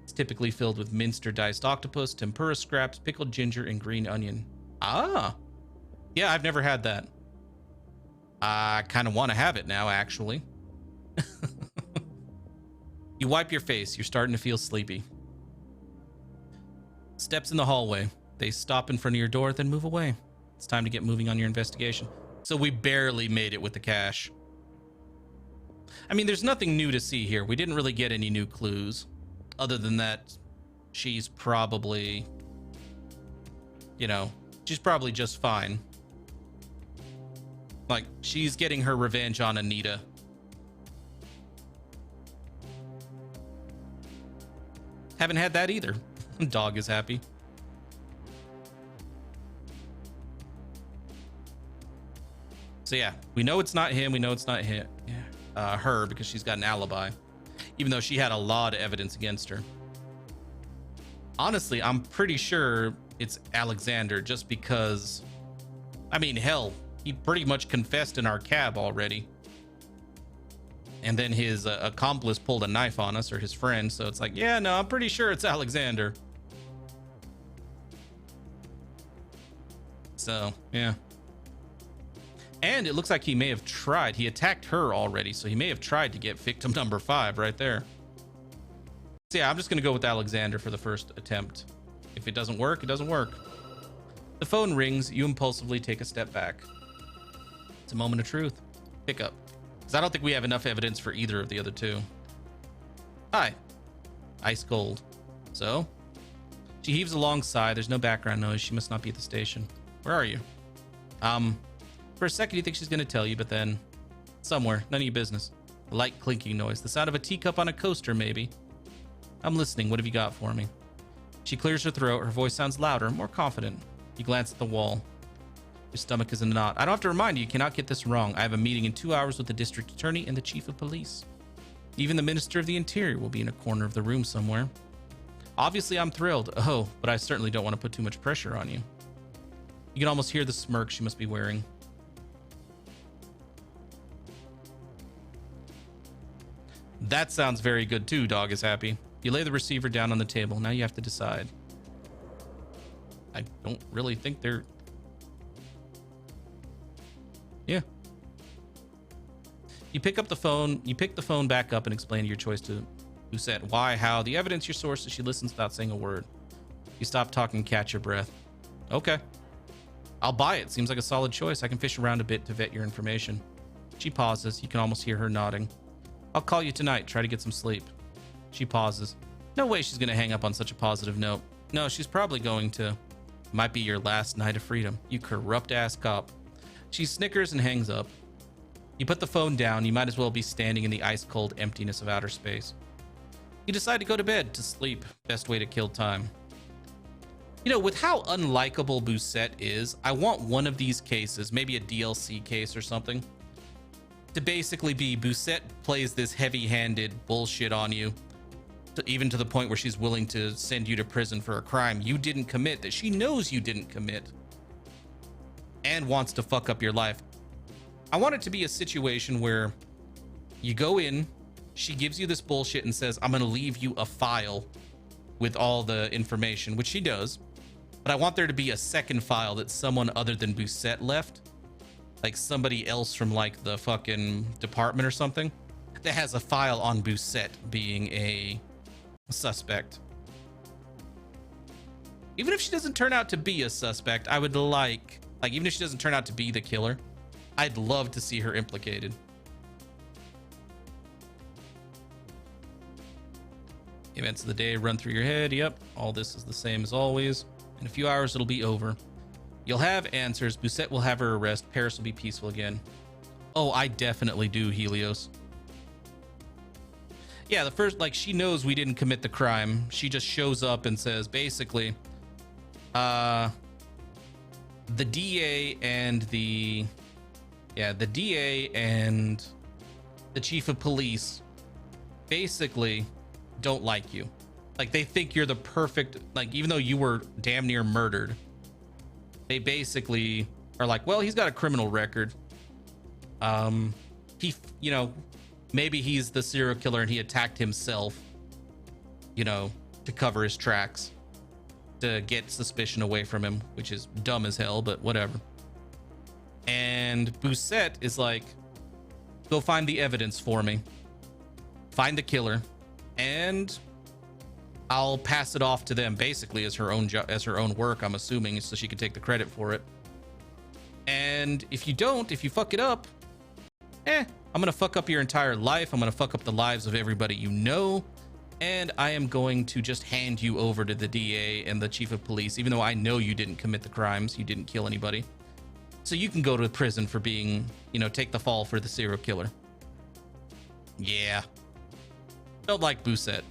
It's typically filled with minced or diced octopus, tempura scraps, pickled ginger, and green onion. Ah, yeah, I've never had that. I kind of want to have it now, actually. You wipe your face. You're starting to feel sleepy. Steps in the hallway. They stop in front of your door, then move away. It's time to get moving on your investigation. So we barely made it with the cash. I mean, there's nothing new to see here. We didn't really get any new clues. Other than that, she's probably, you know, she's probably just fine. Like, she's getting her revenge on Anita. Haven't had that either. Dog is happy. So yeah, we know it's not him. We know it's not him, her, because she's got an alibi, even though she had a lot of evidence against her. Honestly, I'm pretty sure it's Alexander, just because, I mean, hell, he pretty much confessed in our cab already. And then his accomplice pulled a knife on us, or his friend. So it's like, yeah, no, I'm pretty sure it's Alexander. So, yeah. And it looks like he may have tried. He attacked her already, so he may have tried to get victim number 5 right there. So yeah, I'm just going to go with Alexander for the first attempt. If it doesn't work, it doesn't work. The phone rings. You impulsively take a step back. It's a moment of truth. Pick up. Because I don't think we have enough evidence for either of the other two. Hi. Ice cold. So? She heaves a long sigh. There's no background noise. She must not be at the station. Where are you? For a second, you think she's going to tell you, but then somewhere, none of your business. A light clinking noise. The sound of a teacup on a coaster, maybe. I'm listening. What have you got for me? She clears her throat. Her voice sounds louder, more confident. You glance at the wall. Your stomach is in a knot. I don't have to remind you, you cannot get this wrong. I have a meeting in 2 hours with the district attorney and the chief of police. Even the minister of the interior will be in a corner of the room somewhere. Obviously, I'm thrilled. Oh, but I certainly don't want to put too much pressure on you. You can almost hear the smirk she must be wearing. That sounds very good too, dog is happy. You lay the receiver down on the table. Now you have to decide. I don't really think they're... Yeah. You pick up the phone. You pick the phone back up and explain your choice to Lucette. Why, how, the evidence, your sources. She listens without saying a word. You stop talking, catch your breath. Okay. I'll buy it. Seems like a solid choice. I can fish around a bit to vet your information. She pauses. You can almost hear her nodding. I'll call you tonight. Try to get some sleep. She pauses. No way she's going to hang up on such a positive note. No, she's probably going to. Might be your last night of freedom. You corrupt ass cop. She snickers and hangs up. You put the phone down. You might as well be standing in the ice cold emptiness of outer space. You decide to go to bed, to sleep. Best way to kill time. You know, with how unlikable Busette is, I want one of these cases, maybe a DLC case or something, to basically be Busette plays this heavy-handed bullshit on you, even to the point where she's willing to send you to prison for a crime you didn't commit, that she knows you didn't commit, and wants to fuck up your life. I want it to be a situation where you go in, she gives you this bullshit and says, I'm going to leave you a file with all the information, which she does. But I want there to be a second file that someone other than Busette left. Like somebody else from like the fucking department or something that has a file on Busette being a suspect. Even if she doesn't turn out to be a suspect, I would like even if she doesn't turn out to be the killer, I'd love to see her implicated. Events of the day run through your head. Yep, all this is the same as always. In a few hours, it'll be over. You'll have answers. Busette will have her arrest. Paris will be peaceful again. Oh, I definitely do, Helios. Yeah, the first, like, she knows we didn't commit the crime. She just shows up and says, basically, the DA and the DA and the chief of police basically don't like you. Like, they think you're the perfect, like, even though you were damn near murdered, they basically are like, well, he's got a criminal record. He, you know, maybe he's the serial killer and he attacked himself, you know, to cover his tracks, to get suspicion away from him, which is dumb as hell, but whatever. And Bousset is like, go find the evidence for me, find the killer, and I'll pass it off to them, basically as her own work, I'm assuming, so she can take the credit for it. And if you don't, if you fuck it up, I'm gonna fuck up your entire life. I'm gonna fuck up the lives of everybody you know, and I am going to just hand you over to the DA and the chief of police, even though I know you didn't commit the crimes, you didn't kill anybody. So you can go to prison for being, you know, take the fall for the serial killer. Yeah. Don't like Bousset.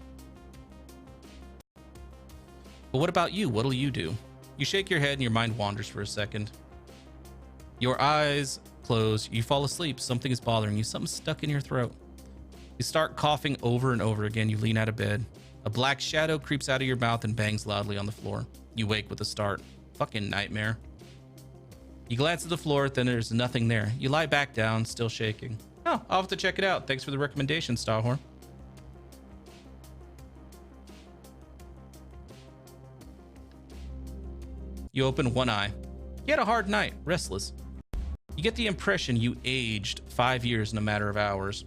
But what about you? What'll you do? You shake your head and your mind wanders for a second. Your eyes close. You fall asleep. Something is bothering you. Something's stuck in your throat. You start coughing over and over again. You lean out of bed. A black shadow creeps out of your mouth and bangs loudly on the floor. You wake with a start. Fucking nightmare. You glance at the floor, then there's nothing there. You lie back down, still shaking. Oh, I'll have to check it out. Thanks for the recommendation, Starhorn. You open one eye. You had a hard night, restless. You get the impression you aged 5 years in a matter of hours.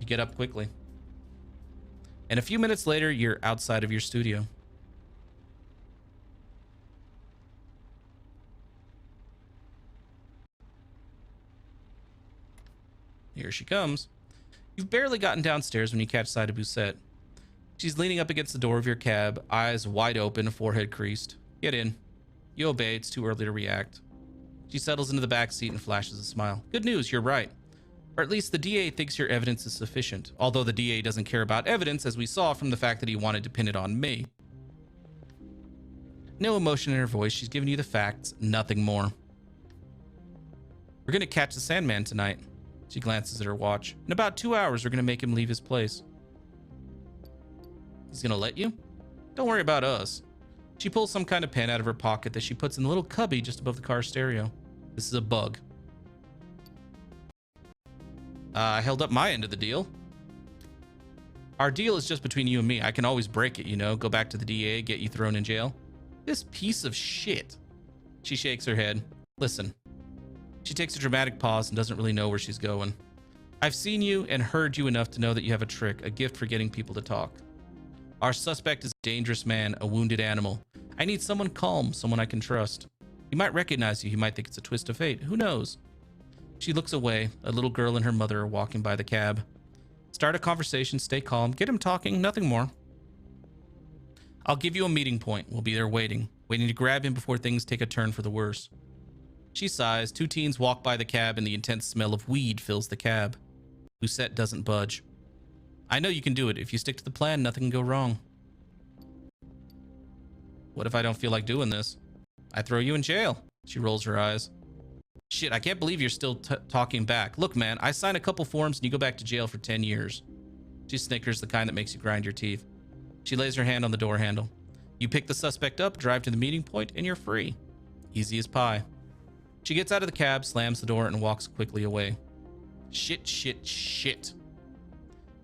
You get up quickly. And a few minutes later, you're outside of your studio. Here she comes. You've barely gotten downstairs when you catch sight of Bousset. She's leaning up against the door of your cab, eyes wide open, forehead creased. Get in. You obey. It's too early to react. She settles into the back seat and flashes a smile. Good news, you're right. Or at least the DA thinks your evidence is sufficient, although the DA doesn't care about evidence, as we saw from the fact that he wanted to pin it on me. No emotion in her voice. She's giving you the facts, nothing more. We're going to catch the Sandman tonight. She glances at her watch. In about 2 hours, we're going to make him leave his place. He's going to let you? Don't worry about us. She pulls some kind of pen out of her pocket that she puts in the little cubby just above the car stereo. This is a bug. I held up my end of the deal. Our deal is just between you and me. I can always break it, you know, go back to the DA, get you thrown in jail. This piece of shit. She shakes her head. Listen. She takes a dramatic pause and doesn't really know where she's going. I've seen you and heard you enough to know that you have a trick, a gift for getting people to talk. Our suspect is a dangerous man, a wounded animal. I need someone calm, someone I can trust. He might recognize you. He might think it's a twist of fate. Who knows? She looks away. A little girl and her mother are walking by the cab. Start a conversation. Stay calm. Get him talking. Nothing more. I'll give you a meeting point. We'll be there waiting to grab him before things take a turn for the worse. She sighs. Two teens walk by the cab and the intense smell of weed fills the cab. Bousset doesn't budge. I know you can do it. If you stick to the plan, nothing can go wrong. What if I don't feel like doing this? I throw you in jail. She rolls her eyes. Shit, I can't believe you're still talking back. Look, man, I sign a couple forms and you go back to jail for 10 years. She snickers, the kind that makes you grind your teeth. She lays her hand on the door handle. You pick the suspect up, drive to the meeting point, and you're free. Easy as pie. She gets out of the cab, slams the door, and walks quickly away. Shit, shit, shit.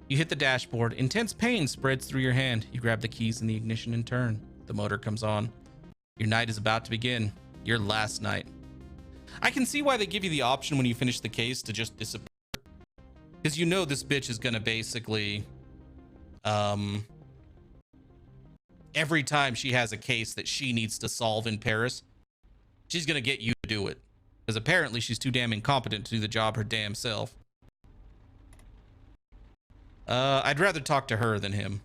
You hit the dashboard. Intense pain spreads through your hand. You grab the keys in the ignition and turn. The motor comes on. Your night is about to begin. Your last night. I can see why they give you the option when you finish the case to just disappear. Because you know this bitch is going to basically... every time she has a case that she needs to solve in Paris, she's going to get you to do it. Because apparently she's too damn incompetent to do the job her damn self. I'd rather talk to her than him.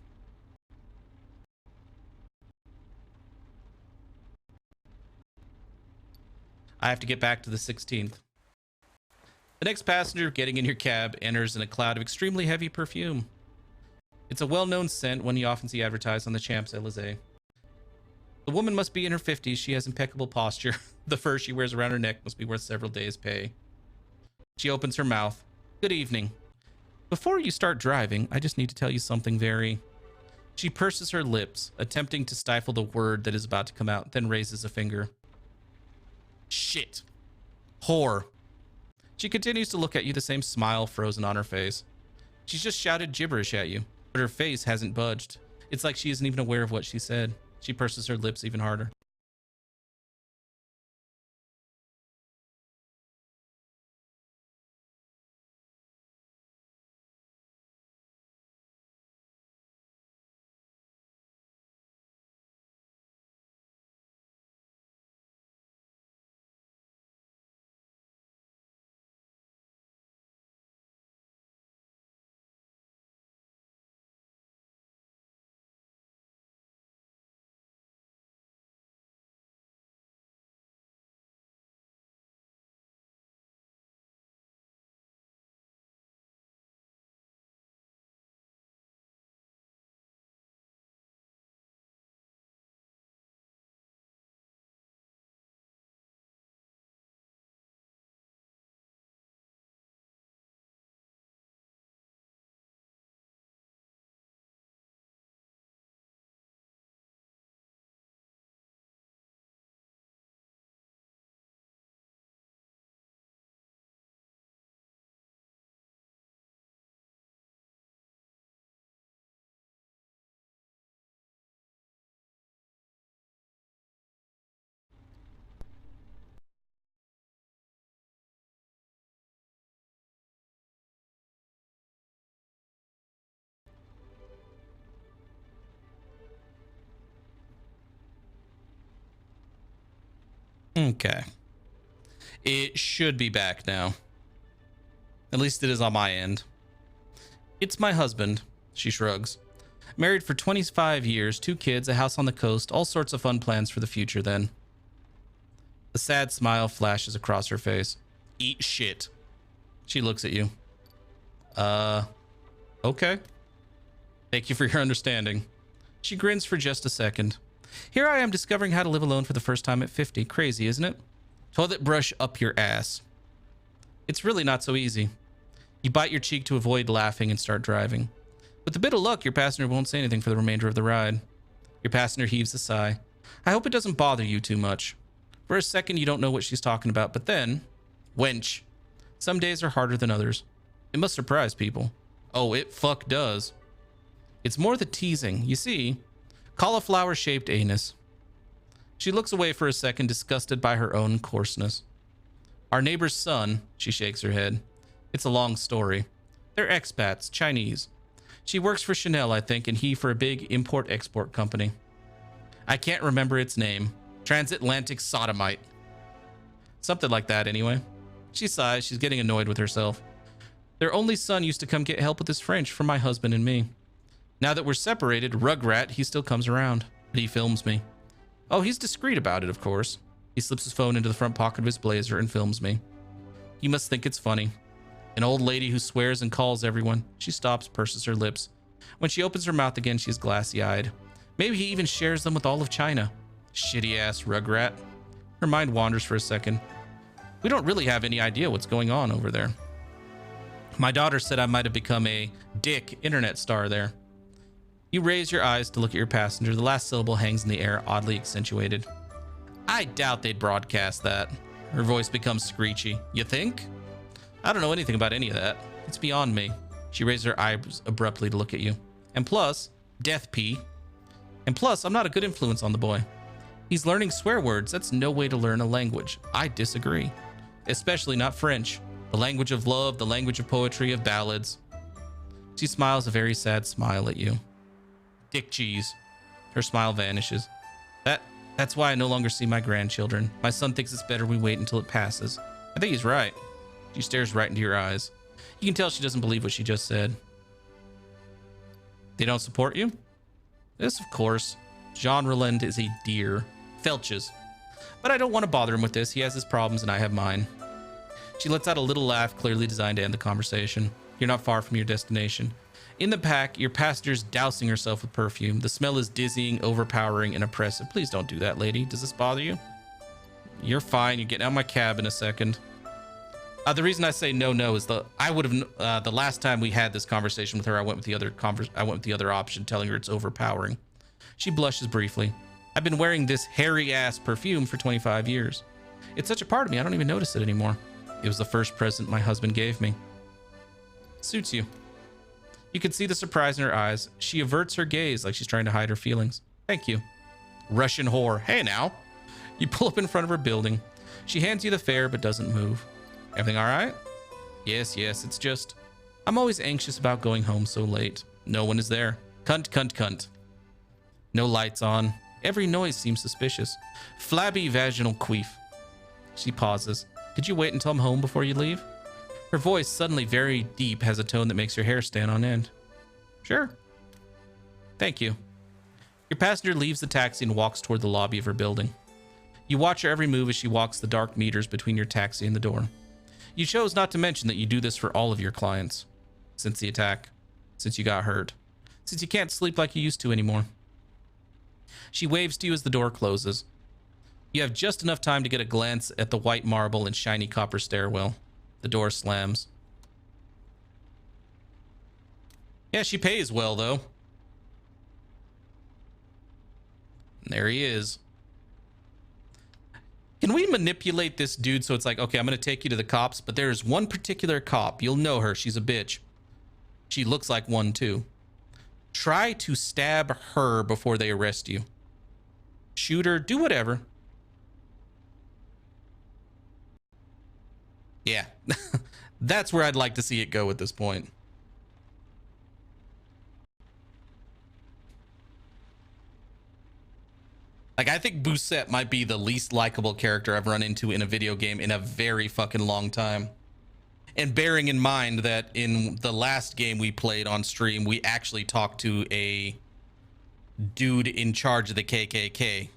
I have to get back to the 16th. The next passenger getting in your cab enters in a cloud of extremely heavy perfume. It's a well-known scent, one you often see advertised on the Champs-Elysees. The woman must be in her 50s. She has impeccable posture. The fur she wears around her neck must be worth several days' pay. She opens her mouth. Good evening. Before you start driving, I just need to tell you something very... She purses her lips, attempting to stifle the word that is about to come out, then raises a finger. Shit. Whore. She continues to look at you, the same smile frozen on her face. She's just shouted gibberish at you, but her face hasn't budged. It's like she isn't even aware of what she said. She purses her lips even harder. Okay. It should be back now. At least it is on my end. It's my husband, she shrugs. Married for 25 years, 2 kids, a house on the coast, all sorts of fun plans for the future then. A sad smile flashes across her face. Eat shit. She looks at you. Okay. Thank you for your understanding. She grins for just a second. Here I am discovering how to live alone for the first time at 50. Crazy, isn't it? Toilet brush up your ass. It's really not so easy. You bite your cheek to avoid laughing and start driving. With a bit of luck, your passenger won't say anything for the remainder of the ride. Your passenger heaves a sigh. I hope it doesn't bother you too much. For a second, you don't know what she's talking about, but then... Wench. Some days are harder than others. It must surprise people. Oh, it fuck does. It's more the teasing. You see, cauliflower-shaped anus. She looks away for a second, disgusted by her own coarseness. Our neighbor's son, she shakes her head. It's a long story. They're expats, Chinese. She works for Chanel, I think, and he for a big import-export company. I can't remember its name. Transatlantic Sodomite. Something like that, anyway. She sighs. She's getting annoyed with herself. Their only son used to come get help with his French for my husband and me. Now that we're separated, Rugrat, he still comes around. But he films me. Oh, he's discreet about it, of course. He slips his phone into the front pocket of his blazer and films me. He must think it's funny. An old lady who swears and calls everyone. She stops, purses her lips. When she opens her mouth again, she's glassy-eyed. Maybe he even shares them with all of China. Shitty-ass Rugrat. Her mind wanders for a second. We don't really have any idea what's going on over there. My daughter said I might have become a dick internet star there. You raise your eyes to look at your passenger. The last syllable hangs in the air, oddly accentuated. I doubt they'd broadcast that. Her voice becomes screechy. You think? I don't know anything about any of that. It's beyond me. She raises her eyes abruptly to look at you. And plus, death pee. And plus, I'm not a good influence on the boy. He's learning swear words. That's no way to learn a language. I disagree. Especially not French. The language of love, the language of poetry, of ballads. She smiles a very sad smile at you. Dick cheese. Her smile vanishes. That's why I no longer see my grandchildren. My son thinks it's better we wait until it passes. I think he's right. She stares right into your eyes. You can tell she doesn't believe what she just said. They don't support you? Yes, of course. Jean Roland is a dear. Felches. But I don't want to bother him with this. He has his problems and I have mine. She lets out a little laugh, clearly designed to end the conversation. You're not far from your destination. In the pack, your passenger's dousing herself with perfume. The smell is dizzying, overpowering, and oppressive. Please don't do that, lady. Does this bother you? You're fine. You're getting out of my cab in a second. The reason I say no is I would have the last time we had this conversation with her, I went with the other option, telling her it's overpowering. She blushes briefly. I've been wearing this hairy ass perfume for 25 years. It's such a part of me, I don't even notice it anymore. It was the first present my husband gave me. Suits you. You can see the surprise in her eyes. She averts her gaze like she's trying to hide her feelings. Thank you. Russian whore. Hey now. You pull up in front of her building. She hands you the fare but doesn't move. Everything all right? Yes, it's just I'm always anxious about going home so late. No one is there. Cunt. No lights on. Every noise seems suspicious. Flabby vaginal queef. She pauses. Could you wait until I'm home before you leave? Her voice, suddenly very deep, has a tone that makes your hair stand on end. Sure. Thank you. Your passenger leaves the taxi and walks toward the lobby of her building. You watch her every move as she walks the dark meters between your taxi and the door. You chose not to mention that you do this for all of your clients. Since the attack. Since you got hurt. Since you can't sleep like you used to anymore. She waves to you as the door closes. You have just enough time to get a glance at the white marble and shiny copper stairwell. The door slams. Yeah, she pays well, though. And there he is. Can we manipulate this dude so it's like, okay, I'm going to take you to the cops, but there's one particular cop. You'll know her. She's a bitch. She looks like one, too. Try to stab her before they arrest you. Shoot her. Do whatever. Yeah. That's where I'd like to see it go at this point. Like, I think Bousset might be the least likable character I've run into in a video game in a very fucking long time. And bearing in mind that in the last game we played on stream, we actually talked to a dude in charge of the KKK.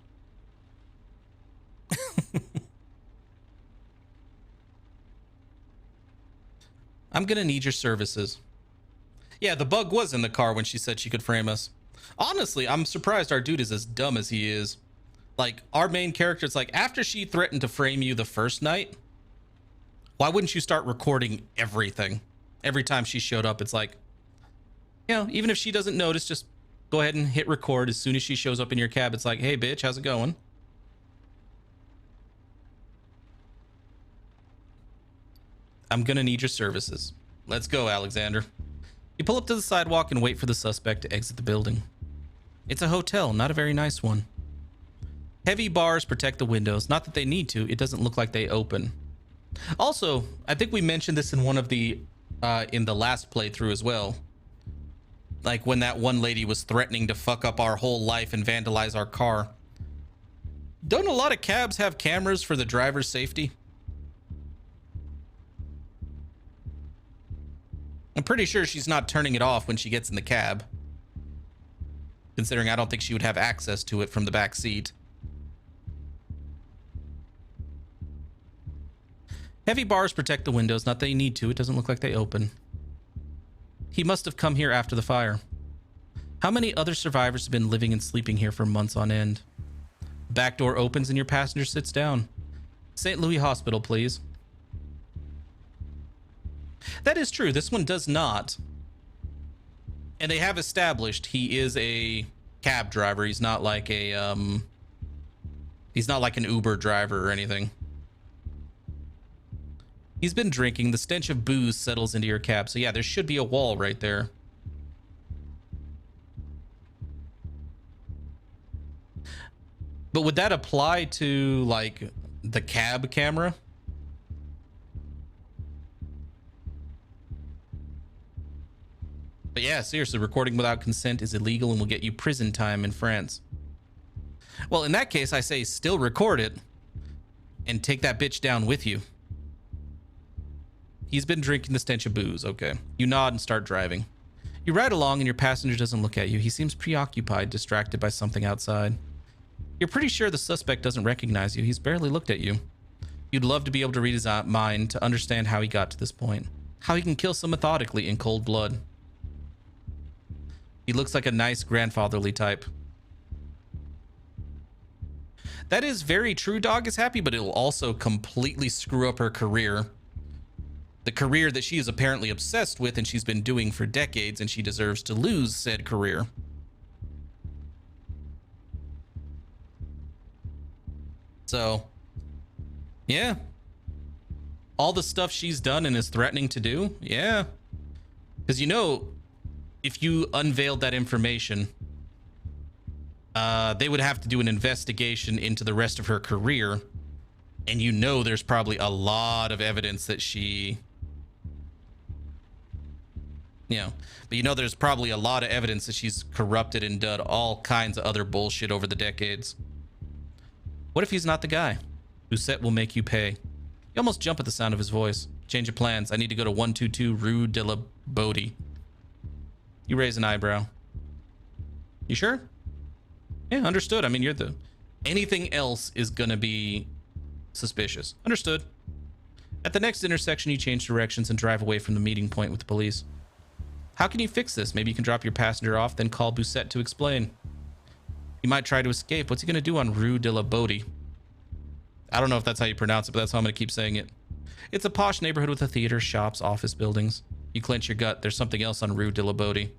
I'm gonna need your services. Yeah, the bug was in the car when she said she could frame us. Honestly, I'm surprised our dude is as dumb as he is. Like, our main character, it's like, after she threatened to frame you the first night, why wouldn't you start recording everything? Every time she showed up, it's like, you know, even if she doesn't notice, just go ahead and hit record. As soon as she shows up in your cab, it's like, hey, bitch, how's it going? I'm gonna need your services. Let's go, Alexander. You pull up to the sidewalk and wait for the suspect to exit the building. It's a hotel, not a very nice one. Heavy bars protect the windows. Not that they need to. It doesn't look like they open. Also, I think we mentioned this in one of the in the last playthrough as well. Like when that one lady was threatening to fuck up our whole life and vandalize our car. Don't a lot of cabs have cameras for the driver's safety? I'm pretty sure she's not turning it off when she gets in the cab. Considering I don't think she would have access to it from the back seat. Heavy bars protect the windows. Not that they need to. It doesn't look like they open. He must have come here after the fire. How many other survivors have been living and sleeping here for months on end? The back door opens and your passenger sits down. St. Louis Hospital, please. That is true. This one does not. And they have established he is a cab driver. He's not like a he's not like an Uber driver or anything. He's been drinking. The stench of booze settles into your cab. So yeah, there should be a wall right there. But would that apply to like the cab camera? But yeah, seriously, recording without consent is illegal and will get you prison time in France. Well, in that case, I say still record it and take that bitch down with you. He's been drinking the stench of booze. Okay. You nod and start driving. You ride along and your passenger doesn't look at you. He seems preoccupied, distracted by something outside. You're pretty sure the suspect doesn't recognize you. He's barely looked at you. You'd love to be able to read his mind to understand how he got to this point. How he can kill so methodically in cold blood. He looks like a nice grandfatherly type. That is very true. Dog is happy, but it'll also completely screw up her career The career that she is apparently obsessed with and she's been doing for decades, and she deserves to lose said career. So, yeah. All the stuff she's done and is threatening to do, yeah. Because, you know, if you unveiled that information, they would have to do an investigation into the rest of her career. And you know there's probably a lot of evidence that she... You know, but you know there's probably a lot of evidence that she's corrupted and done all kinds of other bullshit over the decades. What if he's not the guy? Doucette will make you pay. You almost jump at the sound of his voice. Change of plans. I need to go to 122 Rue de la Bodie. You raise an eyebrow. You sure? Yeah, understood. I mean, you're the... Anything else is gonna be suspicious. Understood. At the next intersection, you change directions and drive away from the meeting point with the police. How can you fix this? Maybe you can drop your passenger off, then call Doucette to explain. He might try to escape. What's he going to do on Rue de la Bodie? I don't know if that's how you pronounce it, but that's how I'm going to keep saying it. It's a posh neighborhood with a theater, shops, office buildings. You clench your gut. There's something else on Rue de la Bodie.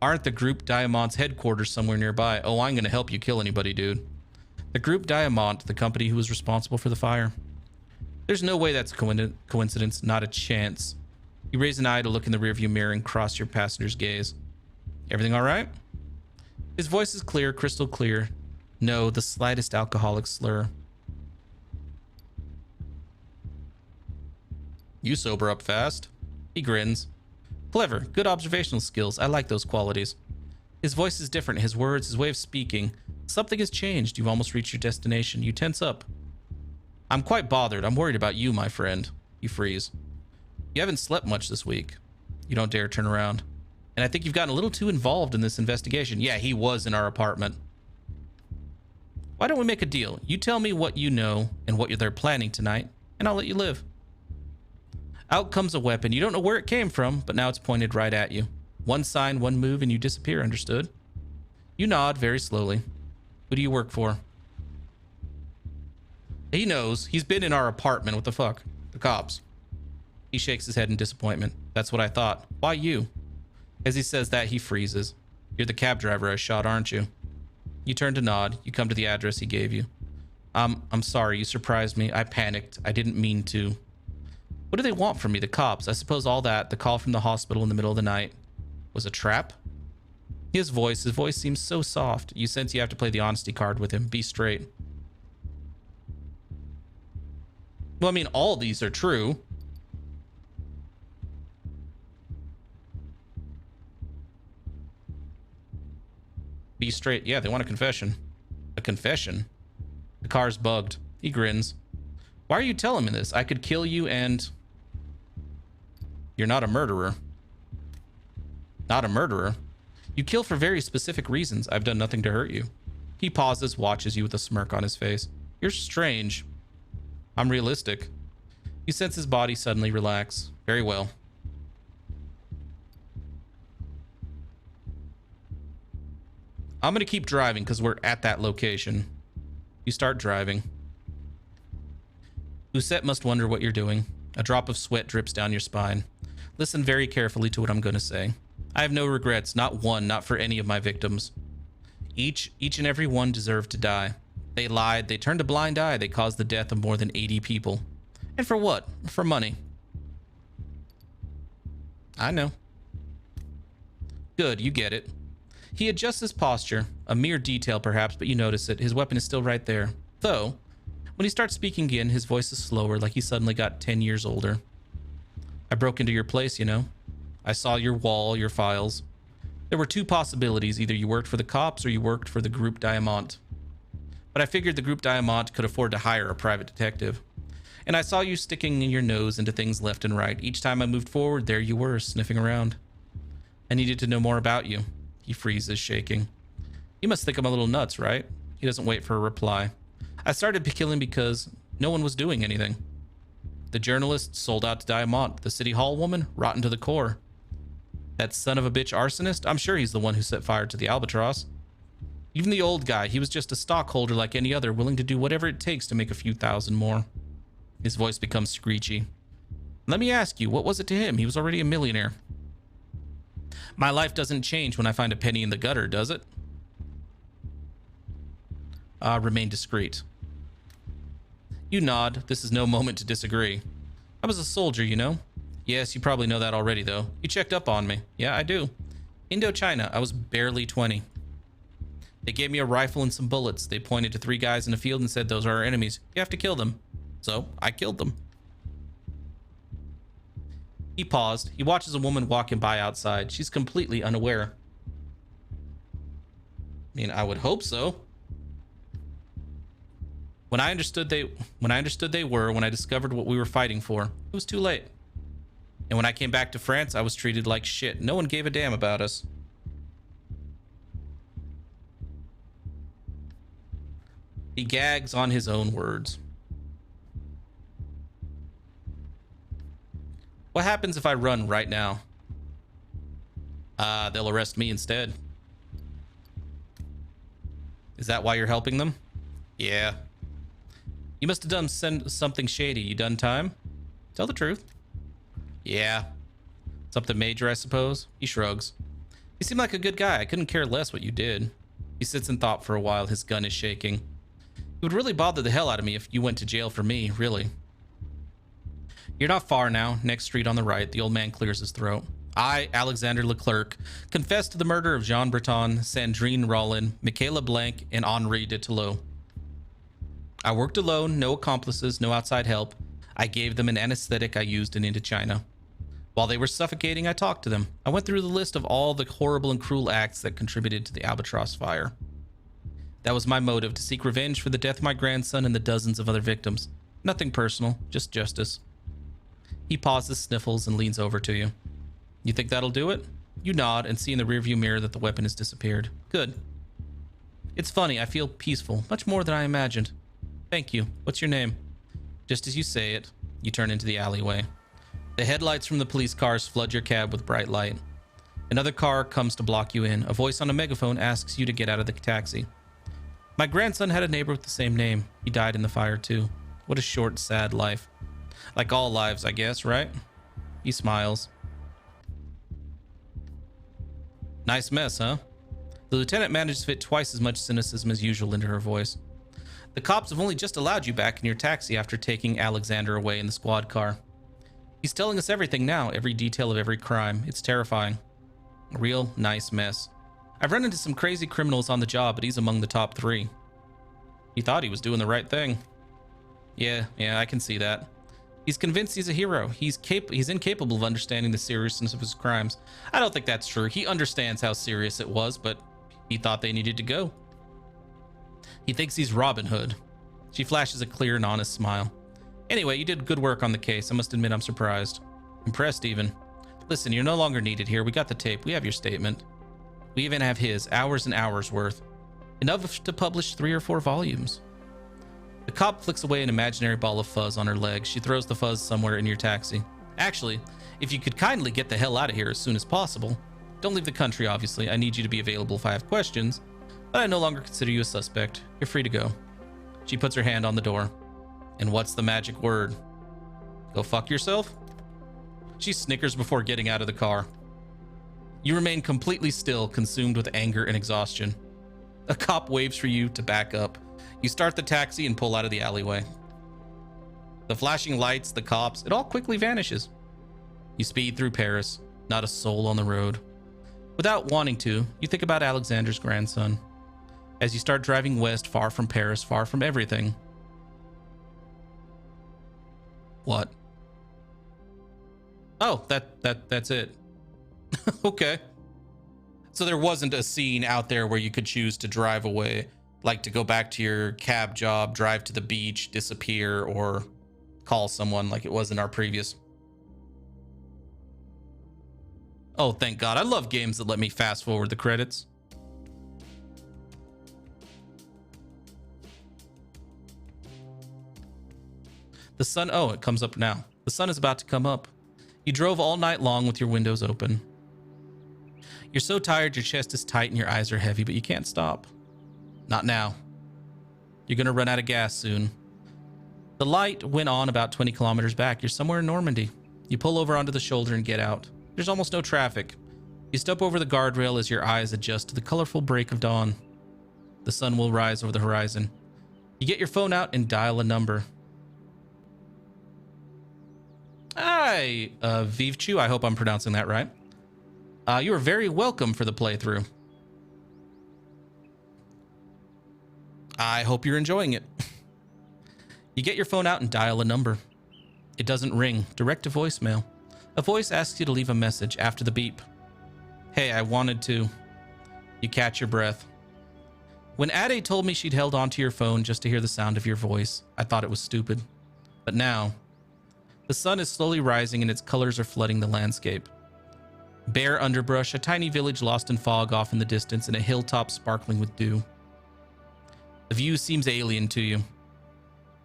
Aren't the Groupe Diamant's headquarters somewhere nearby? Oh, I'm going to help you kill anybody, dude. The Groupe Diamant, the company who was responsible for the fire. There's no way that's a coincidence. Not a chance. You raise an eye to look in the rearview mirror and cross your passenger's gaze. Everything all right? His voice is clear, crystal clear. No, the slightest alcoholic slur. You sober up fast. He grins. Clever, good observational skills. I like those qualities. His voice is different. His words, his way of speaking. Something has changed. You've almost reached your destination. You tense up. I'm quite bothered. I'm worried about you, my friend. You freeze. You haven't slept much this week. You don't dare turn around. And I think you've gotten a little too involved in this investigation. Yeah, he was in our apartment. Why don't we make a deal? You tell me what you know and what they're planning tonight, and I'll let you live. Out comes a weapon. You don't know where it came from, but now it's pointed right at you. One sign, one move, and you disappear, understood? You nod very slowly. Who do you work for? He knows. He's been in our apartment. What the fuck? The cops. He shakes his head in disappointment. That's what I thought. Why you? As he says that, he freezes. You're the cab driver I shot, aren't you? You turn to nod. You come to the address he gave you. I'm sorry. You surprised me. I panicked. I didn't mean to. What do they want from me? The cops. I suppose all that, the call from the hospital in the middle of the night, was a trap? His voice seems so soft. You sense you have to play the honesty card with him. Be straight. Well, I mean, all these are true. Be straight. Yeah, they want a confession. A confession? The car's bugged. He grins. Why are you telling me this? I could kill you and... You're not a murderer. Not a murderer? You kill for very specific reasons. I've done nothing to hurt you. He pauses, watches you with a smirk on his face. You're strange. I'm realistic. You sense his body suddenly relax. Very well. I'm going to keep driving because we're at that location. You start driving. Doucette must wonder what you're doing. A drop of sweat drips down your spine. Listen very carefully to what I'm going to say. I have no regrets, not one, not for any of my victims. Each and every one deserved to die. They lied, they turned a blind eye, they caused the death of more than 80 people. And for what? For money. I know. Good, you get it. He adjusts his posture, a mere detail perhaps, but you notice it. His weapon is still right there. Though, when he starts speaking again, his voice is slower, like he suddenly got 10 years older. I broke into your place, you know. I saw your wall, your files. There were two possibilities. Either you worked for the cops or you worked for the Groupe Diamant. But I figured the Groupe Diamant could afford to hire a private detective. And I saw you sticking your nose into things left and right. Each time I moved forward, there you were, sniffing around. I needed to know more about you. He freezes, shaking. You must think I'm a little nuts, right? He doesn't wait for a reply. I started killing because no one was doing anything. The journalist sold out to Diamant. The city hall woman, rotten to the core. That son of a bitch arsonist, I'm sure he's the one who set fire to the Albatross. Even the old guy, he was just a stockholder like any other, willing to do whatever it takes to make a few thousand more. His voice becomes screechy. Let me ask you, what was it to him? He was already a millionaire. My life doesn't change when I find a penny in the gutter, does it? Remain discreet. You nod. This is no moment to disagree. I was a soldier, you know. Yes, you probably know that already, though. You checked up on me. Yeah, I do. Indochina, I was barely 20. They gave me a rifle and some bullets. They pointed to 3 guys in a field and said, those are our enemies. You have to kill them. So, I killed them. He paused. He watches a woman walking by outside. She's completely unaware. I mean, I would hope so. When I discovered when I discovered what we were fighting for, it was too late. And when I came back to France, I was treated like shit. No one gave a damn about us. He gags on his own words. What happens if I run right now? They'll arrest me instead. Is that why you're helping them? Yeah. You must have done something shady. You done time? Tell the truth. Yeah. Something major, I suppose? He shrugs. You seem like a good guy. I couldn't care less what you did. He sits in thought for a while. His gun is shaking. It would really bother the hell out of me if you went to jail for me, really. You're not far now. Next street on the right. The old man clears his throat. I, Alexander Leclerc, confess to the murder of Jean Breton, Sandrine Rollin, Michaela Blanc, and Henri de Tillot. I worked alone, no accomplices, no outside help. I gave them an anesthetic I used in Indochina. While they were suffocating, I talked to them. I went through the list of all the horrible and cruel acts that contributed to the Albatross fire. That was my motive, to seek revenge for the death of my grandson and the dozens of other victims. Nothing personal, just justice. He pauses, sniffles, and leans over to you. You think that'll do it? You nod and see in the rearview mirror that the weapon has disappeared. Good. It's funny, I feel peaceful, much more than I imagined. Thank you. What's your name? Just as you say it, you turn into the alleyway. The headlights from the police cars flood your cab with bright light. Another car comes to block you in. A voice on a megaphone asks you to get out of the taxi. My grandson had a neighbor with the same name. He died in the fire too. What a short, sad life. Like all lives, I guess, right? He smiles. Nice mess, huh? The lieutenant managed to fit twice as much cynicism as usual into her voice. The cops have only just allowed you back in your taxi after taking Alexander away in the squad car. He's telling us everything now, every detail of every crime. It's terrifying. A real nice mess. I've run into some crazy criminals on the job, but he's among the top 3. He thought he was doing the right thing. Yeah, I can see that. He's convinced he's a hero. He's incapable of understanding the seriousness of his crimes. I don't think that's true. He understands how serious it was, but he thought they needed to go. He thinks he's Robin Hood. She flashes a clear and honest smile. Anyway, you did good work on the case. I must admit I'm surprised. Impressed, even. Listen, you're no longer needed here. We got the tape. We have your statement. We even have his, hours and hours worth. Enough to publish 3 or 4 volumes. The cop flicks away an imaginary ball of fuzz on her leg. She throws the fuzz somewhere in your taxi. Actually, if you could kindly get the hell out of here as soon as possible. Don't leave the country, obviously. I need you to be available if I have questions. But I no longer consider you a suspect. You're free to go. She puts her hand on the door. And what's the magic word? Go fuck yourself? She snickers before getting out of the car. You remain completely still, consumed with anger and exhaustion. A cop waves for you to back up. You start the taxi and pull out of the alleyway. The flashing lights, the cops, it all quickly vanishes. You speed through Paris, not a soul on the road. Without wanting to, you think about Alexander's grandson. As you start driving west, far from Paris, far from everything. What? Oh, that's it. Okay. So there wasn't a scene out there where you could choose to drive away, like to go back to your cab job, drive to the beach, disappear, or call someone like it was in our previous. Oh, thank God. I love games that let me fast forward the credits. The sun, oh, it comes up now. The sun is about to come up. You drove all night long with your windows open. You're so tired, your chest is tight and your eyes are heavy, but you can't stop. Not now. You're gonna run out of gas soon. The light went on about 20 kilometers back. You're somewhere in Normandy. You pull over onto the shoulder and get out. There's almost no traffic. You step over the guardrail as your eyes adjust to the colorful break of dawn. The sun will rise over the horizon. You get your phone out and dial a number. Hi, Vivchu. I hope I'm pronouncing that right. You are very welcome for the playthrough. I hope you're enjoying it. You get your phone out and dial a number. It doesn't ring. Direct to voicemail. A voice asks you to leave a message after the beep. Hey, I wanted to. You catch your breath. When Ade told me she'd held onto your phone just to hear the sound of your voice, I thought it was stupid. But now, the sun is slowly rising and its colors are flooding the landscape. Bare underbrush, a tiny village lost in fog off in the distance, and a hilltop sparkling with dew. The view seems alien to you.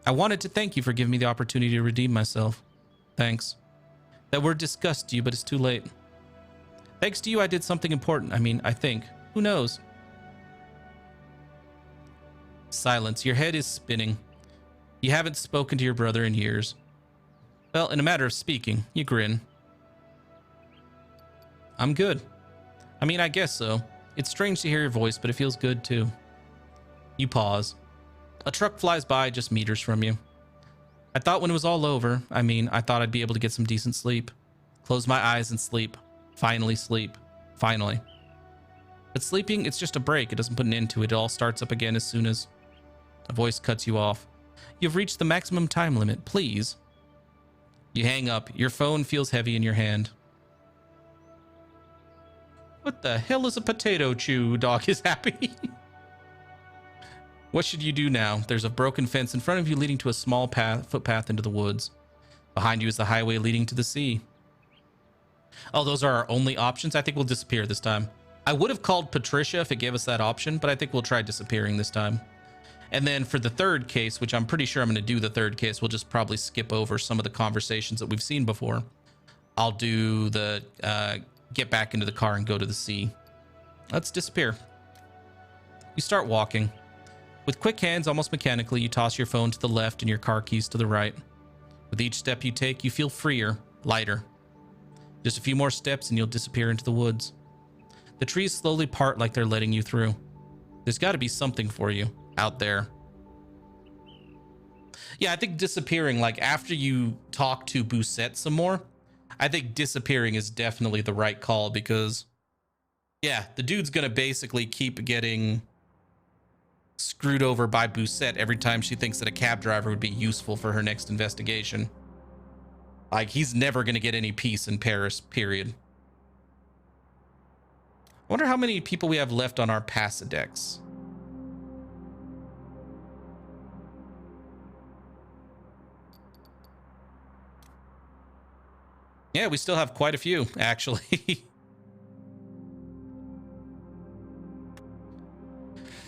I wanted to thank you for giving me the opportunity to redeem myself. Thanks. That word disgusts you, but it's too late. Thanks to you, I did something important. I think. Who knows? Silence. Your head is spinning. You haven't spoken to your brother in years. Well, in a matter of speaking, you grin. I'm good. I guess so. It's strange to hear your voice, but it feels good too. You pause. A truck flies by just meters from you. I thought when it was all over, I thought I'd be able to get some decent sleep. Close my eyes and sleep. Finally sleep. Finally. But sleeping, it's just a break. It doesn't put an end to it. It all starts up again as soon as a voice cuts you off. You've reached the maximum time limit. Please. You hang up. Your phone feels heavy in your hand. What the hell is a potato chew? Dog is happy. What should you do now? There's a broken fence in front of you leading to a small footpath into the woods. Behind you is the highway leading to the sea. Oh, those are our only options? I think we'll disappear this time. I would have called Patricia if it gave us that option, but I think we'll try disappearing this time. And then for the third case, which I'm pretty sure I'm going to do the third case, we'll just probably skip over some of the conversations that we've seen before. I'll do the get back into the car and go to the sea. Let's disappear. You start walking. With quick hands, almost mechanically, you toss your phone to the left and your car keys to the right. With each step you take, you feel freer, lighter. Just a few more steps and you'll disappear into the woods. The trees slowly part like they're letting you through. There's got to be something for you out there. Yeah, I think disappearing, like after you talk to Bousset some more, I think disappearing is definitely the right call because, yeah, the dude's going to basically keep getting screwed over by Bousset every time she thinks that a cab driver would be useful for her next investigation. Like, he's never going to get any peace in Paris, period. I wonder how many people we have left on our Passadex. Yeah, we still have quite a few, actually.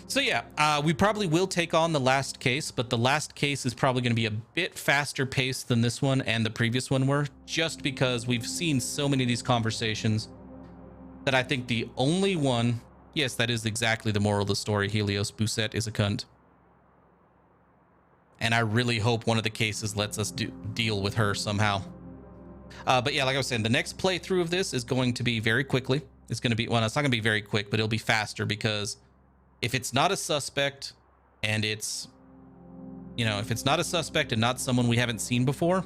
So yeah, we probably will take on the last case, but the last case is probably going to be a bit faster paced than this one and the previous one were, just because we've seen so many of these conversations that I think the only one, yes, that is exactly the moral of the story, Helios, Bousset is a cunt. And I really hope one of the cases lets us deal with her somehow. But yeah, like I was saying, the next playthrough of this is going to be very quickly. It's going to be, well, it's not going to be very quick, but it'll be faster because if it's not a suspect and it's, you know, if it's not a suspect and not someone we haven't seen before,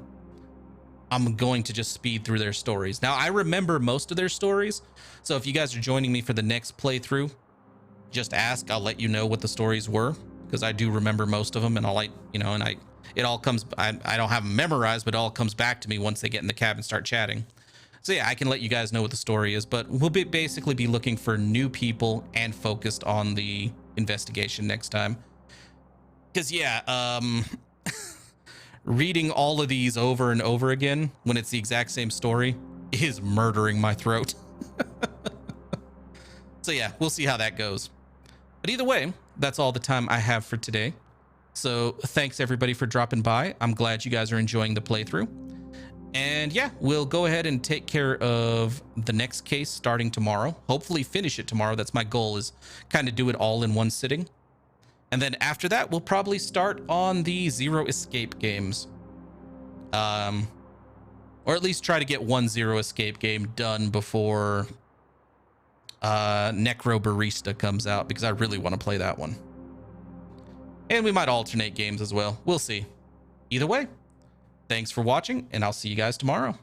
I'm going to just speed through their stories. Now, I remember most of their stories, so if you guys are joining me for the next playthrough, just ask. I'll let you know what the stories were, because I do remember most of them, and I'll like, you know, and it all comes, I don't have them memorized, but it all comes back to me once they get in the cab and start chatting. So yeah, I can let you guys know what the story is, but we'll basically be looking for new people and focused on the investigation next time. Because yeah, reading all of these over and over again when it's the exact same story is murdering my throat. So yeah, we'll see how that goes. But either way, that's all the time I have for today. So thanks everybody for dropping by. I'm glad you guys are enjoying the playthrough. And yeah, we'll go ahead and take care of the next case starting tomorrow. Hopefully finish it tomorrow. That's my goal, is kind of do it all in one sitting. And then after that, we'll probably start on the Zero Escape games. Or Or at least try to get 1-0 escape game done before Necro Barista comes out, because I really want to play that one. And we might alternate games as well. We'll see. Either way, thanks for watching, and I'll see you guys tomorrow.